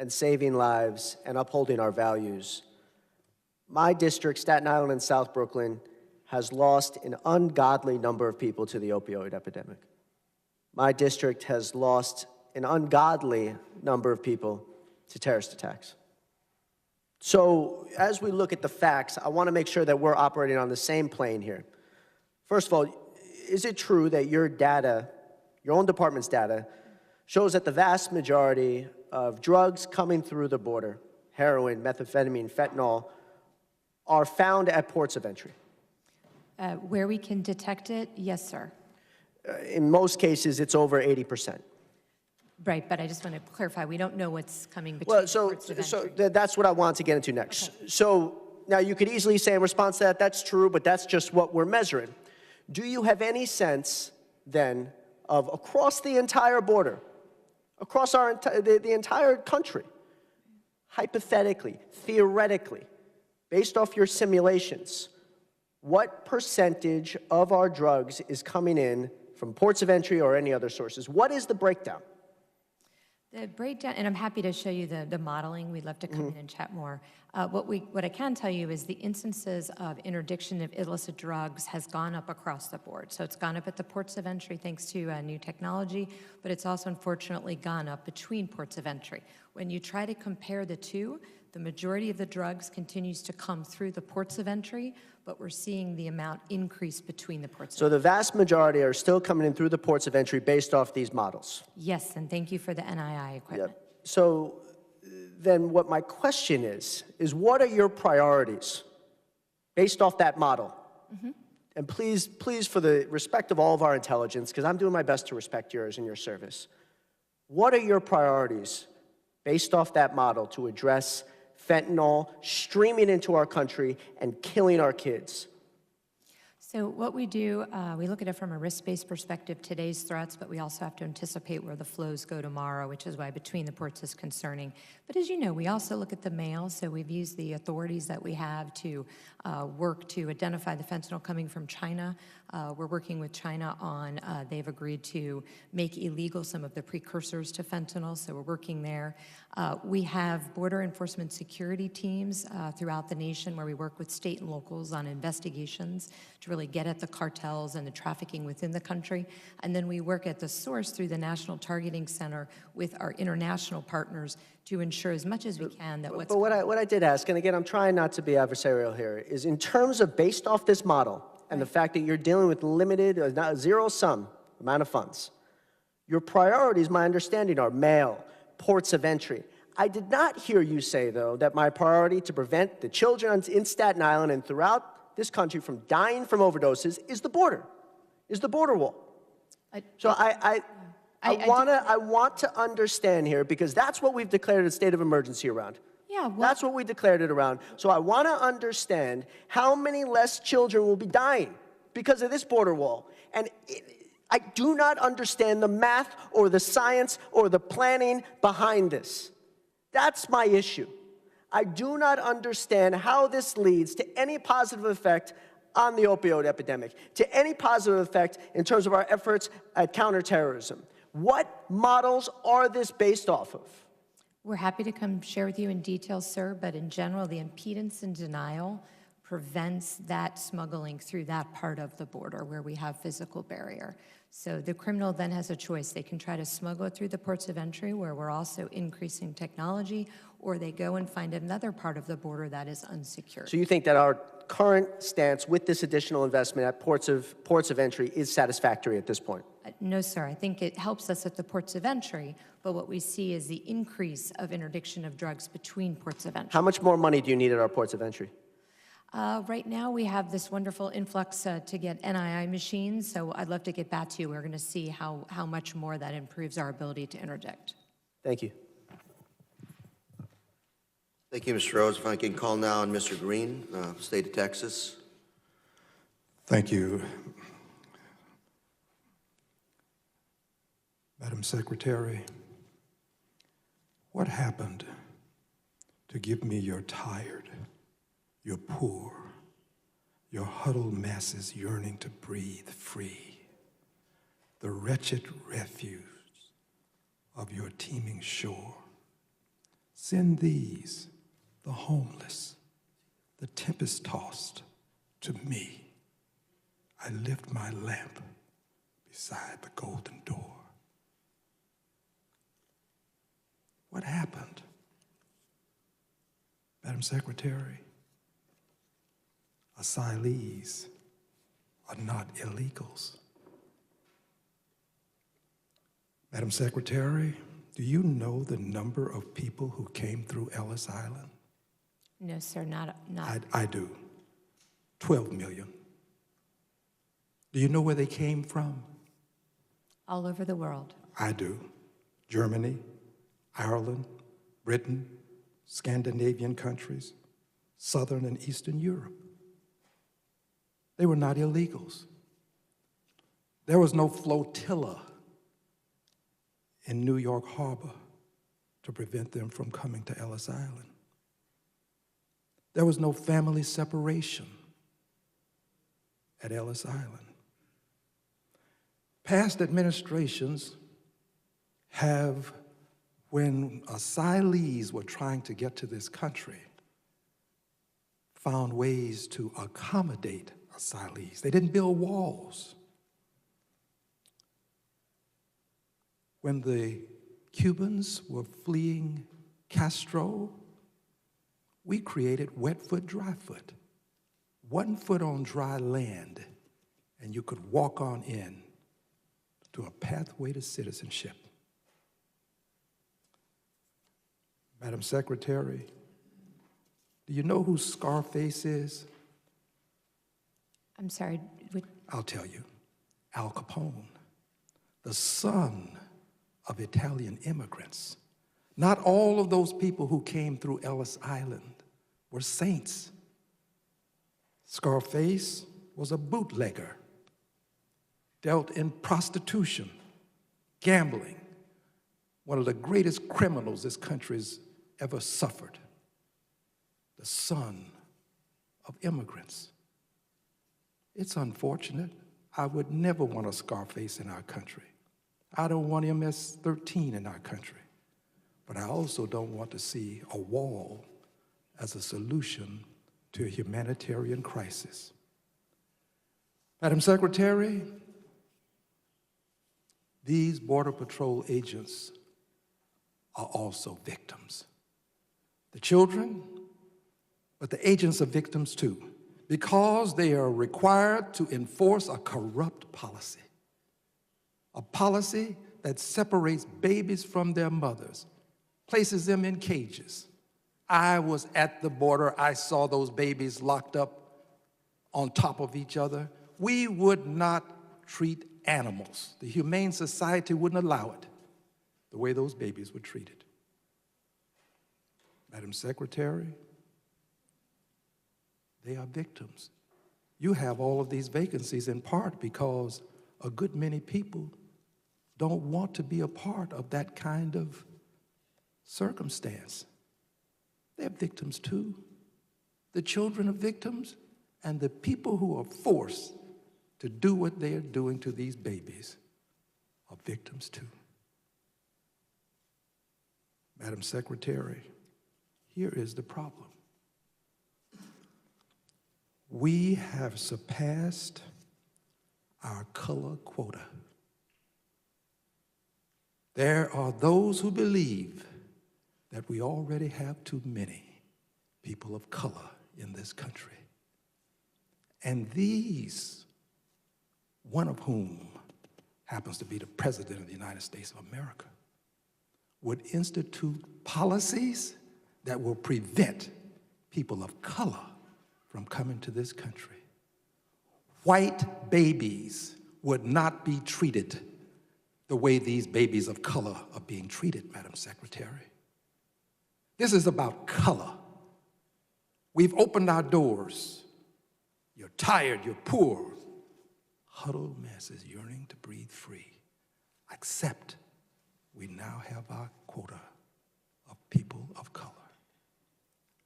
Speaker 6: and saving lives and upholding our values. My district, Staten Island and South Brooklyn, has lost an ungodly number of people to the opioid epidemic. My district has lost an ungodly number of people to terrorist attacks. So as we look at the facts, I want to make sure that we're operating on the same plane here. First of all, is it true that your data, your own department's data, shows that the vast majority of drugs coming through the border, heroin, methamphetamine, fentanyl, are found at ports of entry?
Speaker 4: Where we can detect it, yes, sir.
Speaker 6: In most cases, it's over 80%.
Speaker 4: Right, but I just want to clarify, we don't know what's coming between the ports of entry.
Speaker 6: That's what I want to get into next. Okay. So now you could easily say in response to that, that's true, but that's just what we're measuring. Do you have any sense, then, of across the entire border, across the entire country, hypothetically, theoretically, based off your simulations, what percentage of our drugs is coming in from ports of entry or any other sources? What is the breakdown?
Speaker 4: The breakdown, and I'm happy to show you the modeling. We'd love to come in and chat more. What I can tell you is the instances of interdiction of illicit drugs has gone up across the board. So it's gone up at the ports of entry thanks to new technology, but it's also unfortunately gone up between ports of entry. When you try to compare the two, the majority of the drugs continues to come through the ports of entry, but we're seeing the amount increase between the ports of entry.
Speaker 6: So the vast majority are still coming in through the ports of entry based off these models?
Speaker 4: Yes, and thank you for the NII equipment.
Speaker 6: Yep. So then what my question is what are your priorities based off that model? And please, for the respect of all of our intelligence, because I'm doing my best to respect yours and your service, what are your priorities based off that model to address fentanyl streaming into our country and killing our kids?
Speaker 4: So what we do, we look at it from a risk-based perspective, today's threats, but we also have to anticipate where the flows go tomorrow, which is why between the ports is concerning. But as you know, we also look at the mail, so we've used the authorities that we have to work to identify the fentanyl coming from China. We're working with China on, they've agreed to make illegal some of the precursors to fentanyl, so we're working there. We have border enforcement security teams throughout the nation where we work with state and locals on investigations to really get at the cartels and the trafficking within the country. And then we work at the source through the National Targeting Center with our international partners to ensure as much as we can that what's...
Speaker 6: But what I did ask, and again, I'm trying not to be adversarial here, is in terms of based off this model, and the fact that you're dealing with limited, not zero-sum amount of funds, your priorities, my understanding, are mail, ports of entry. I did not hear you say, though, that my priority to prevent the children in Staten Island and throughout this country from dying from overdoses is the border wall. I want to understand here, because that's what we've declared a state of emergency around.
Speaker 4: Yeah, well,
Speaker 6: That's what we declared it around. So I want to understand how many less children will be dying because of this border wall. And I do not understand the math or the science or the planning behind this. That's my issue. I do not understand how this leads to any positive effect on the opioid epidemic, to any positive effect in terms of our efforts at counterterrorism. What models are this based off of?
Speaker 4: we're happy to come share with you in detail, sir, but in general, the impedance and denial prevents that smuggling through that part of the border where we have physical barrier. So the criminal then has a choice. They can try to smuggle it through the ports of entry where we're also increasing technology, or they go and find another part of the border that is unsecured.
Speaker 6: So you think that our current stance with this additional investment at ports of entry is satisfactory at this point?
Speaker 4: No, sir. I think it helps us at the ports of entry, but what we see is the increase of interdiction of drugs between ports of entry.
Speaker 6: How much more money do you need at our ports of entry?
Speaker 4: Right now, we have this wonderful influx to get NII machines, so I'd love to get back to you. We're going to see how much more that improves our ability to interdict.
Speaker 6: Thank you.
Speaker 11: Thank you, Mr. Rose. If I can call now on Mr. Green, State of Texas.
Speaker 7: Thank you. Madam Secretary, what happened to give me your tired, your poor, your huddled masses yearning to breathe free, the wretched refuse of your teeming shore? Send these, the homeless, the tempest-tossed, to me. I lift my lamp beside the golden door. What happened? Madam Secretary, asylees are not illegals. Madam Secretary, do you know the number of people who came through Ellis Island?
Speaker 4: No, sir, not.
Speaker 7: I do. 12 million. Do you know where they came from?
Speaker 4: All over the world.
Speaker 7: I do. Germany, Ireland, Britain, Scandinavian countries, Southern and Eastern Europe. They were not illegals. There was no flotilla in New York Harbor to prevent them from coming to Ellis Island. There was no family separation at Ellis Island. Past administrations have, when asylees were trying to get to this country, found ways to accommodate asylees. They didn't build walls. When the Cubans were fleeing Castro, we created wet foot, dry foot. 1 foot on dry land, and you could walk on in to a pathway to citizenship. Madam Secretary, do you know who Scarface is?
Speaker 4: I'm sorry.
Speaker 7: I'll tell you. Al Capone, the son of Italian immigrants. Not all of those people who came through Ellis Island were saints. Scarface was a bootlegger, dealt in prostitution, gambling, one of the greatest criminals this country's ever suffered, the son of immigrants. It's unfortunate. I would never want a Scarface in our country. I don't want MS-13 in our country. But I also don't want to see a wall as a solution to a humanitarian crisis. Madam Secretary, these Border Patrol agents are also victims. The children, but the agents are victims too. because they are required to enforce a corrupt policy, a policy that separates babies from their mothers, places them in cages. I was at the border. I saw those babies locked up on top of each other. We would not treat animals. The Humane Society wouldn't allow it, the way those babies were treated. Madam Secretary, they are victims. You have all of these vacancies in part because a good many people don't want to be a part of that kind of circumstance. They're victims too. The children are victims, and the people who are forced to do what they are doing to these babies are victims too. Madam Secretary, here is the problem. We have surpassed our color quota. There are those who believe that we already have too many people of color in this country. And these, one of whom happens to be the President of the United States of America, would institute policies that will prevent people of color from coming to this country. White babies would not be treated the way these babies of color are being treated, Madam Secretary. This is about color. We've opened our doors. You're tired, you're poor. Huddled masses yearning to breathe free. Except we now have our quota of people of color.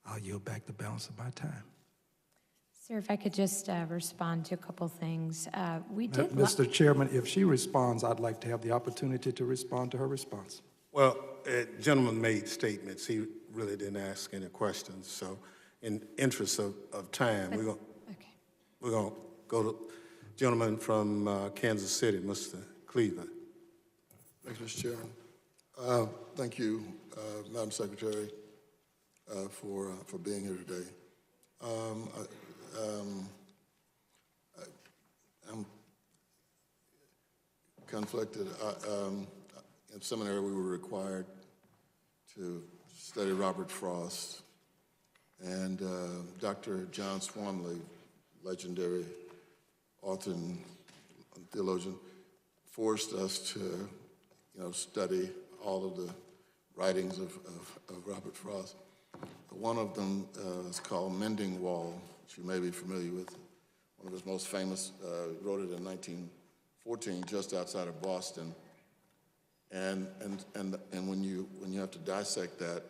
Speaker 7: I'll yield back the balance of my time.
Speaker 4: Sir, if I could just respond to a couple things.
Speaker 7: Mr. Chairman, if she responds, I'd like to have the opportunity to respond to her response.
Speaker 2: Well, gentleman made statements. He really didn't ask any questions. So in interest of time, we're going to go to gentleman from Kansas City, Mr. Cleveland.
Speaker 8: Thanks, Mr. Chairman. Thank you, Madam Secretary, for being here today. I'm conflicted. In seminary, we were required to study Robert Frost, and Dr. John Swanley, legendary author and theologian, forced us to, study all of the writings of Robert Frost. One of them is called Mending Wall, which you may be familiar with. One of his most famous, wrote it in 1914, just outside of Boston. And when you have to dissect that,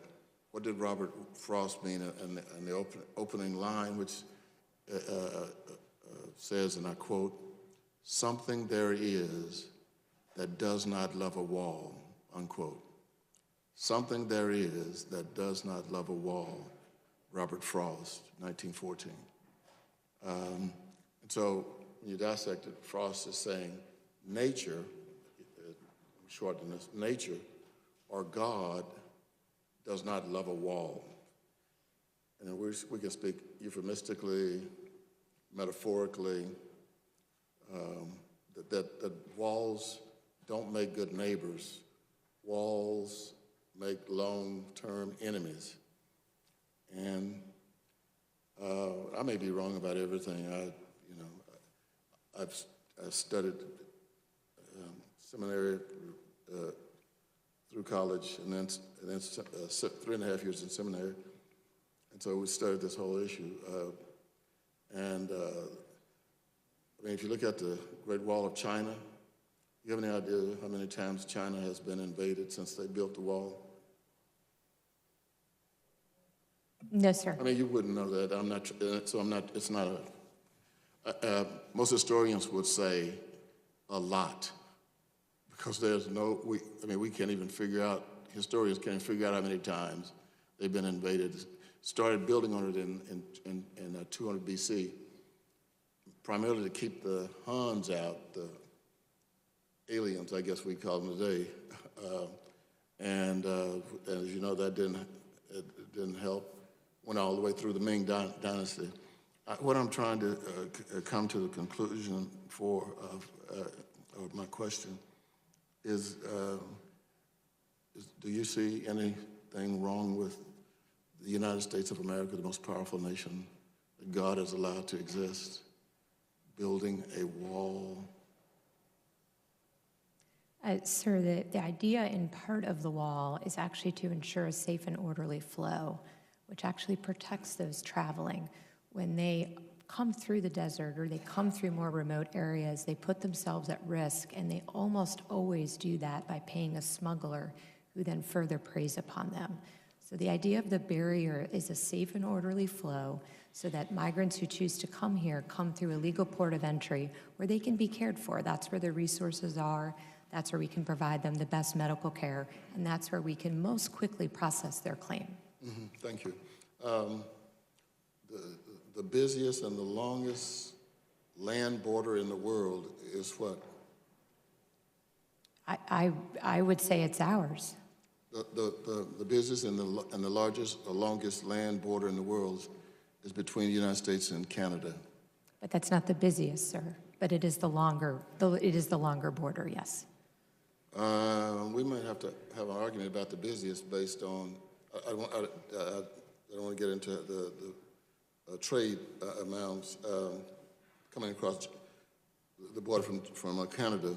Speaker 8: what did Robert Frost mean in the opening line, which says, and I quote, "Something there is that does not love a wall," unquote. Something there is that does not love a wall, Robert Frost, 1914. And so when you dissect it, Frost is saying nature, shorten this, nature or God does not love a wall. And we can speak euphemistically, metaphorically, that walls don't make good neighbors. Walls make long-term enemies. And I may be wrong about everything. I've studied seminary through college, and then 3.5 years in seminary. And so we studied this whole issue. If you look at the Great Wall of China, you have any idea how many times China has been invaded since they built the wall?
Speaker 4: No, sir.
Speaker 8: You wouldn't know that. It's not most historians would say a lot, because we can't even figure out, historians can't figure out how many times they've been invaded. Started building on it in 200 BC, primarily to keep the Huns out, the aliens, I guess we call them today. And as you know, that didn't help. Went all the way through the Ming Dynasty. What I'm trying to come to the conclusion of my question is, do you see anything wrong with the United States of America, the most powerful nation that God has allowed to exist, building a wall?
Speaker 4: Sir, the idea in part of the wall is actually to ensure a safe and orderly flow, which actually protects those traveling. When they come through the desert or they come through more remote areas, they put themselves at risk, and they almost always do that by paying a smuggler who then further preys upon them. So the idea of the barrier is a safe and orderly flow so that migrants who choose to come here come through a legal port of entry where they can be cared for. That's where their resources are. That's where we can provide them the best medical care, and that's where we can most quickly process their claim.
Speaker 8: Mm-hmm. Thank you. The busiest and the longest land border in the world is what?
Speaker 4: I would say it's ours.
Speaker 8: The busiest and the largest, the longest land border in the world is between the United States and Canada.
Speaker 4: But that's not the busiest, sir. But it is the longer border, yes.
Speaker 8: We might have to have an argument about the busiest based on, I don't want to get into the trade amounts coming across the border from Canada,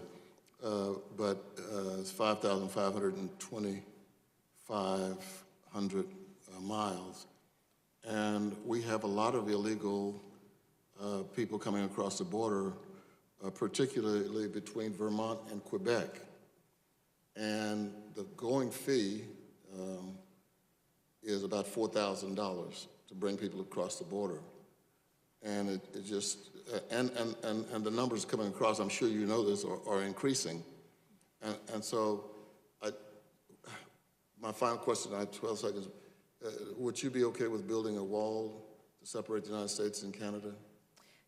Speaker 8: but it's 5,500 miles. And we have a lot of illegal people coming across the border, particularly between Vermont and Quebec. And the going fee is about $4,000 to bring people across the border. And it just, and the numbers coming across, I'm sure you know this, are increasing. And so, my final question, I have 12 seconds. Would you be okay with building a wall to separate the United States and Canada?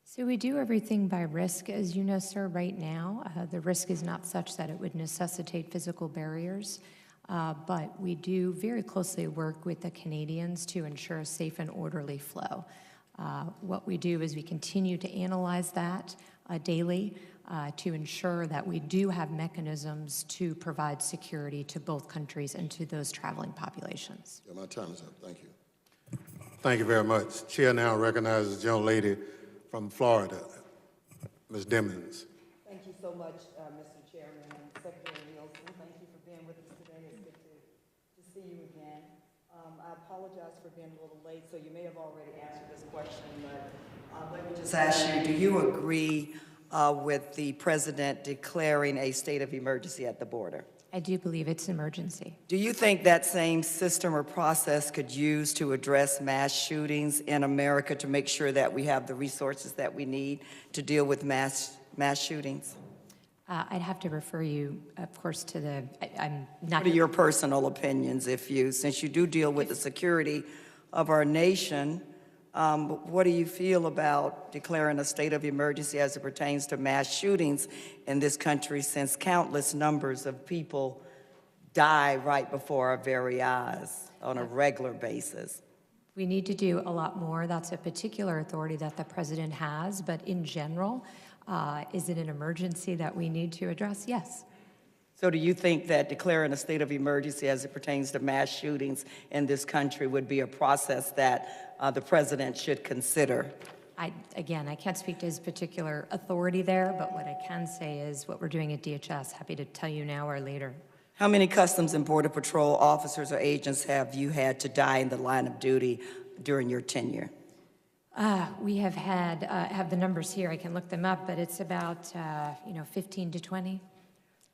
Speaker 4: So we do everything by risk. As you know, sir, right now, the risk is not such that it would necessitate physical barriers, but we do very closely work with the Canadians to ensure a safe and orderly flow. What we do is we continue to analyze that daily to ensure that we do have mechanisms to provide security to both countries and to those traveling populations.
Speaker 8: Yeah, my time is up. Thank you. Thank you very much. Chair now recognizes the young lady from Florida, Ms. Dimmons.
Speaker 10: Thank you so much, Mr. Chairman and Secretary Nielsen. Thank you for being with us today. It's good to see you again. I apologize for being a little late, so you may have already answered this question, but let me just ask you, do you agree with the president declaring a state of emergency at the border?
Speaker 4: I do believe it's an emergency.
Speaker 10: Do you think that same system or process could use to address mass shootings in America to make sure that we have the resources that we need to deal with mass shootings?
Speaker 4: I'd have to refer you, of course, to the, I'm not.
Speaker 10: What are your personal opinions, since you do deal with the security of our nation, what do you feel about declaring a state of emergency as it pertains to mass shootings in this country, since countless numbers of people die right before our very eyes on a regular basis?
Speaker 4: We need to do a lot more. That's a particular authority that the president has, but in general, is it an emergency that we need to address? Yes.
Speaker 10: So do you think that declaring a state of emergency as it pertains to mass shootings in this country would be a process that the president should consider?
Speaker 4: Again, I can't speak to his particular authority there, but what I can say is what we're doing at DHS. Happy to tell you now or later.
Speaker 10: How many Customs and Border Patrol officers or agents have you had to die in the line of duty during your tenure?
Speaker 4: We have had, have the numbers here, I can look them up, but it's about, 15 to 20.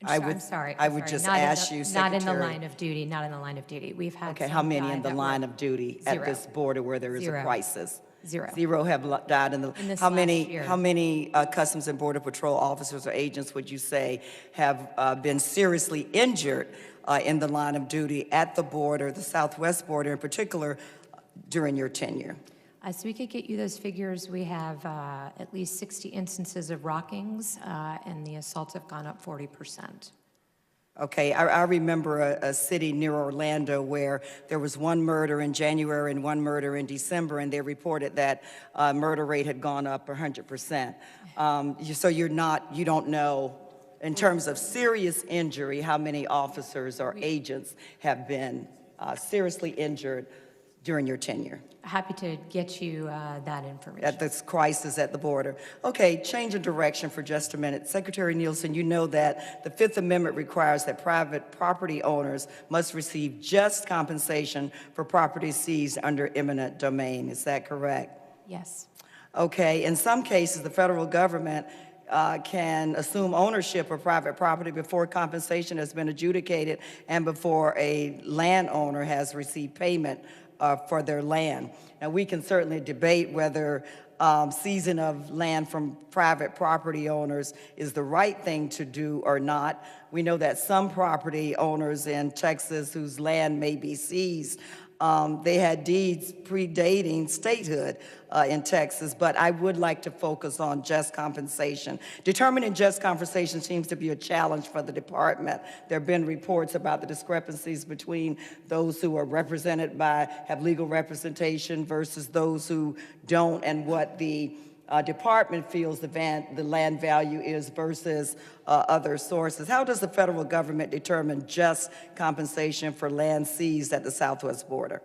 Speaker 4: I'm sorry.
Speaker 10: I would just ask you,
Speaker 4: Not in the
Speaker 10: Secretary.
Speaker 4: line of duty, not in the line of duty. We've had
Speaker 10: Okay,
Speaker 4: some
Speaker 10: how many
Speaker 4: die
Speaker 10: in the
Speaker 4: that
Speaker 10: line
Speaker 4: were-
Speaker 10: of duty
Speaker 4: Zero.
Speaker 10: at this border where there is
Speaker 4: Zero.
Speaker 10: a crisis?
Speaker 4: Zero.
Speaker 10: Zero have died in the.
Speaker 4: In this
Speaker 10: how
Speaker 4: last
Speaker 10: many?
Speaker 4: year.
Speaker 10: How many Customs and Border Patrol officers or agents would you say have been seriously injured in the line of duty at the border, the southwest border in particular, during your tenure?
Speaker 4: So we could get you those figures. We have at least 60 instances of rockings, and the assaults have gone up 40%.
Speaker 10: Okay, I remember a city near Orlando where there was one murder in January and one murder in December, and they reported that murder rate had gone up 100%. So you don't know, in terms of serious injury, how many officers or agents have been seriously injured during your tenure?
Speaker 4: Happy to get you that information.
Speaker 10: At this crisis at the border. Okay, change of direction for just a minute. Secretary Nielsen, you know that the Fifth Amendment requires that private property owners must receive just compensation for property seized under eminent domain. Is that correct?
Speaker 4: Yes.
Speaker 10: Okay, in some cases, the federal government can assume ownership of private property before compensation has been adjudicated and before a landowner has received payment for their land. Now, we can certainly debate whether seizing of land from private property owners is the right thing to do or not. We know that some property owners in Texas whose land may be seized, they had deeds predating statehood in Texas, but I would like to focus on just compensation. Determining just compensation seems to be a challenge for the department. There have been reports about the discrepancies between those who are represented by, have legal representation versus those who don't, and what the department feels the land value is versus other sources. How does the federal government determine just compensation for land seized at the southwest border?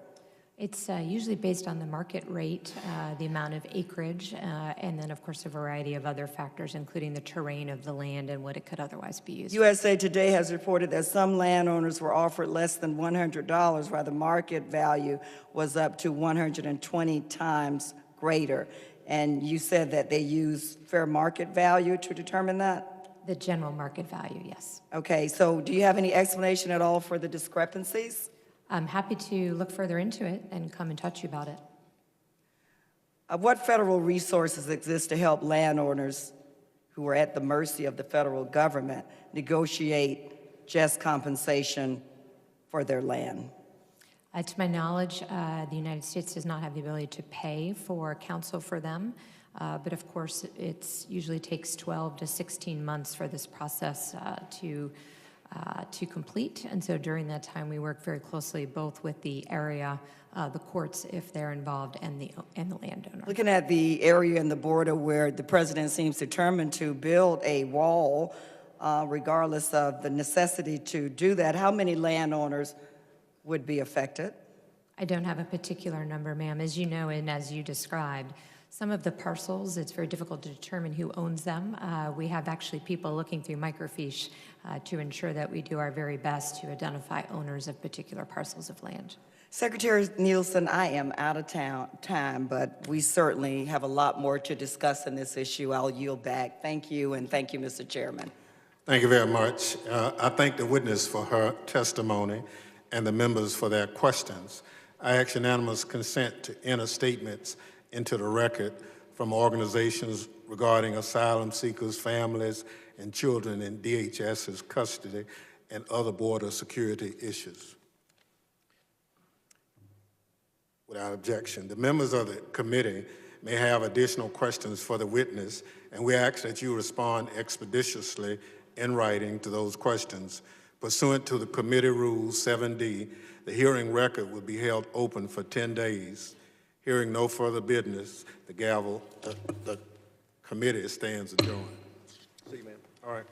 Speaker 4: It's usually based on the market rate, the amount of acreage, and then, of course, a variety of other factors, including the terrain of the land and what it could otherwise be used for.
Speaker 10: USA Today has reported that some landowners were offered less than $100, while the market value was up to 120 times greater. And you said that they use fair market value to determine that?
Speaker 4: The general market value, yes.
Speaker 10: Okay, so do you have any explanation at all for the discrepancies?
Speaker 4: I'm happy to look further into it and come and talk to you about it.
Speaker 10: What federal resources exist to help landowners who are at the mercy of the federal government negotiate just compensation for their land?
Speaker 4: To my knowledge, the United States does not have the ability to pay for counsel for them, but of course, it usually takes 12 to 16 months for this process to complete. And so during that time, we work very closely both with the area, the courts, if they're involved, and the landowner.
Speaker 10: Looking at the area in the border where the president seems determined to build a wall, regardless of the necessity to do that, how many landowners would be affected?
Speaker 4: I don't have a particular number, ma'am. As you know, and as you described, some of the parcels, it's very difficult to determine who owns them. We have actually people looking through microfiche to ensure that we do our very best to identify owners of particular parcels of land.
Speaker 10: Secretary Nielsen, I am out of time, but we certainly have a lot more to discuss in this issue. I'll yield back. Thank you, and thank you, Mr. Chairman.
Speaker 2: Thank you very much. I thank the witness for her testimony and the members for their questions. I ask unanimous consent to enter statements into the record from organizations regarding asylum seekers, families, and children in DHS's custody and other border security issues. Without objection, the members of the committee may have additional questions for the witness, and we ask that you respond expeditiously in writing to those questions. Pursuant to the committee rules 7D, the hearing record will be held open for 10 days. Hearing no further business, the committee stands adjourned. See you, man. All right.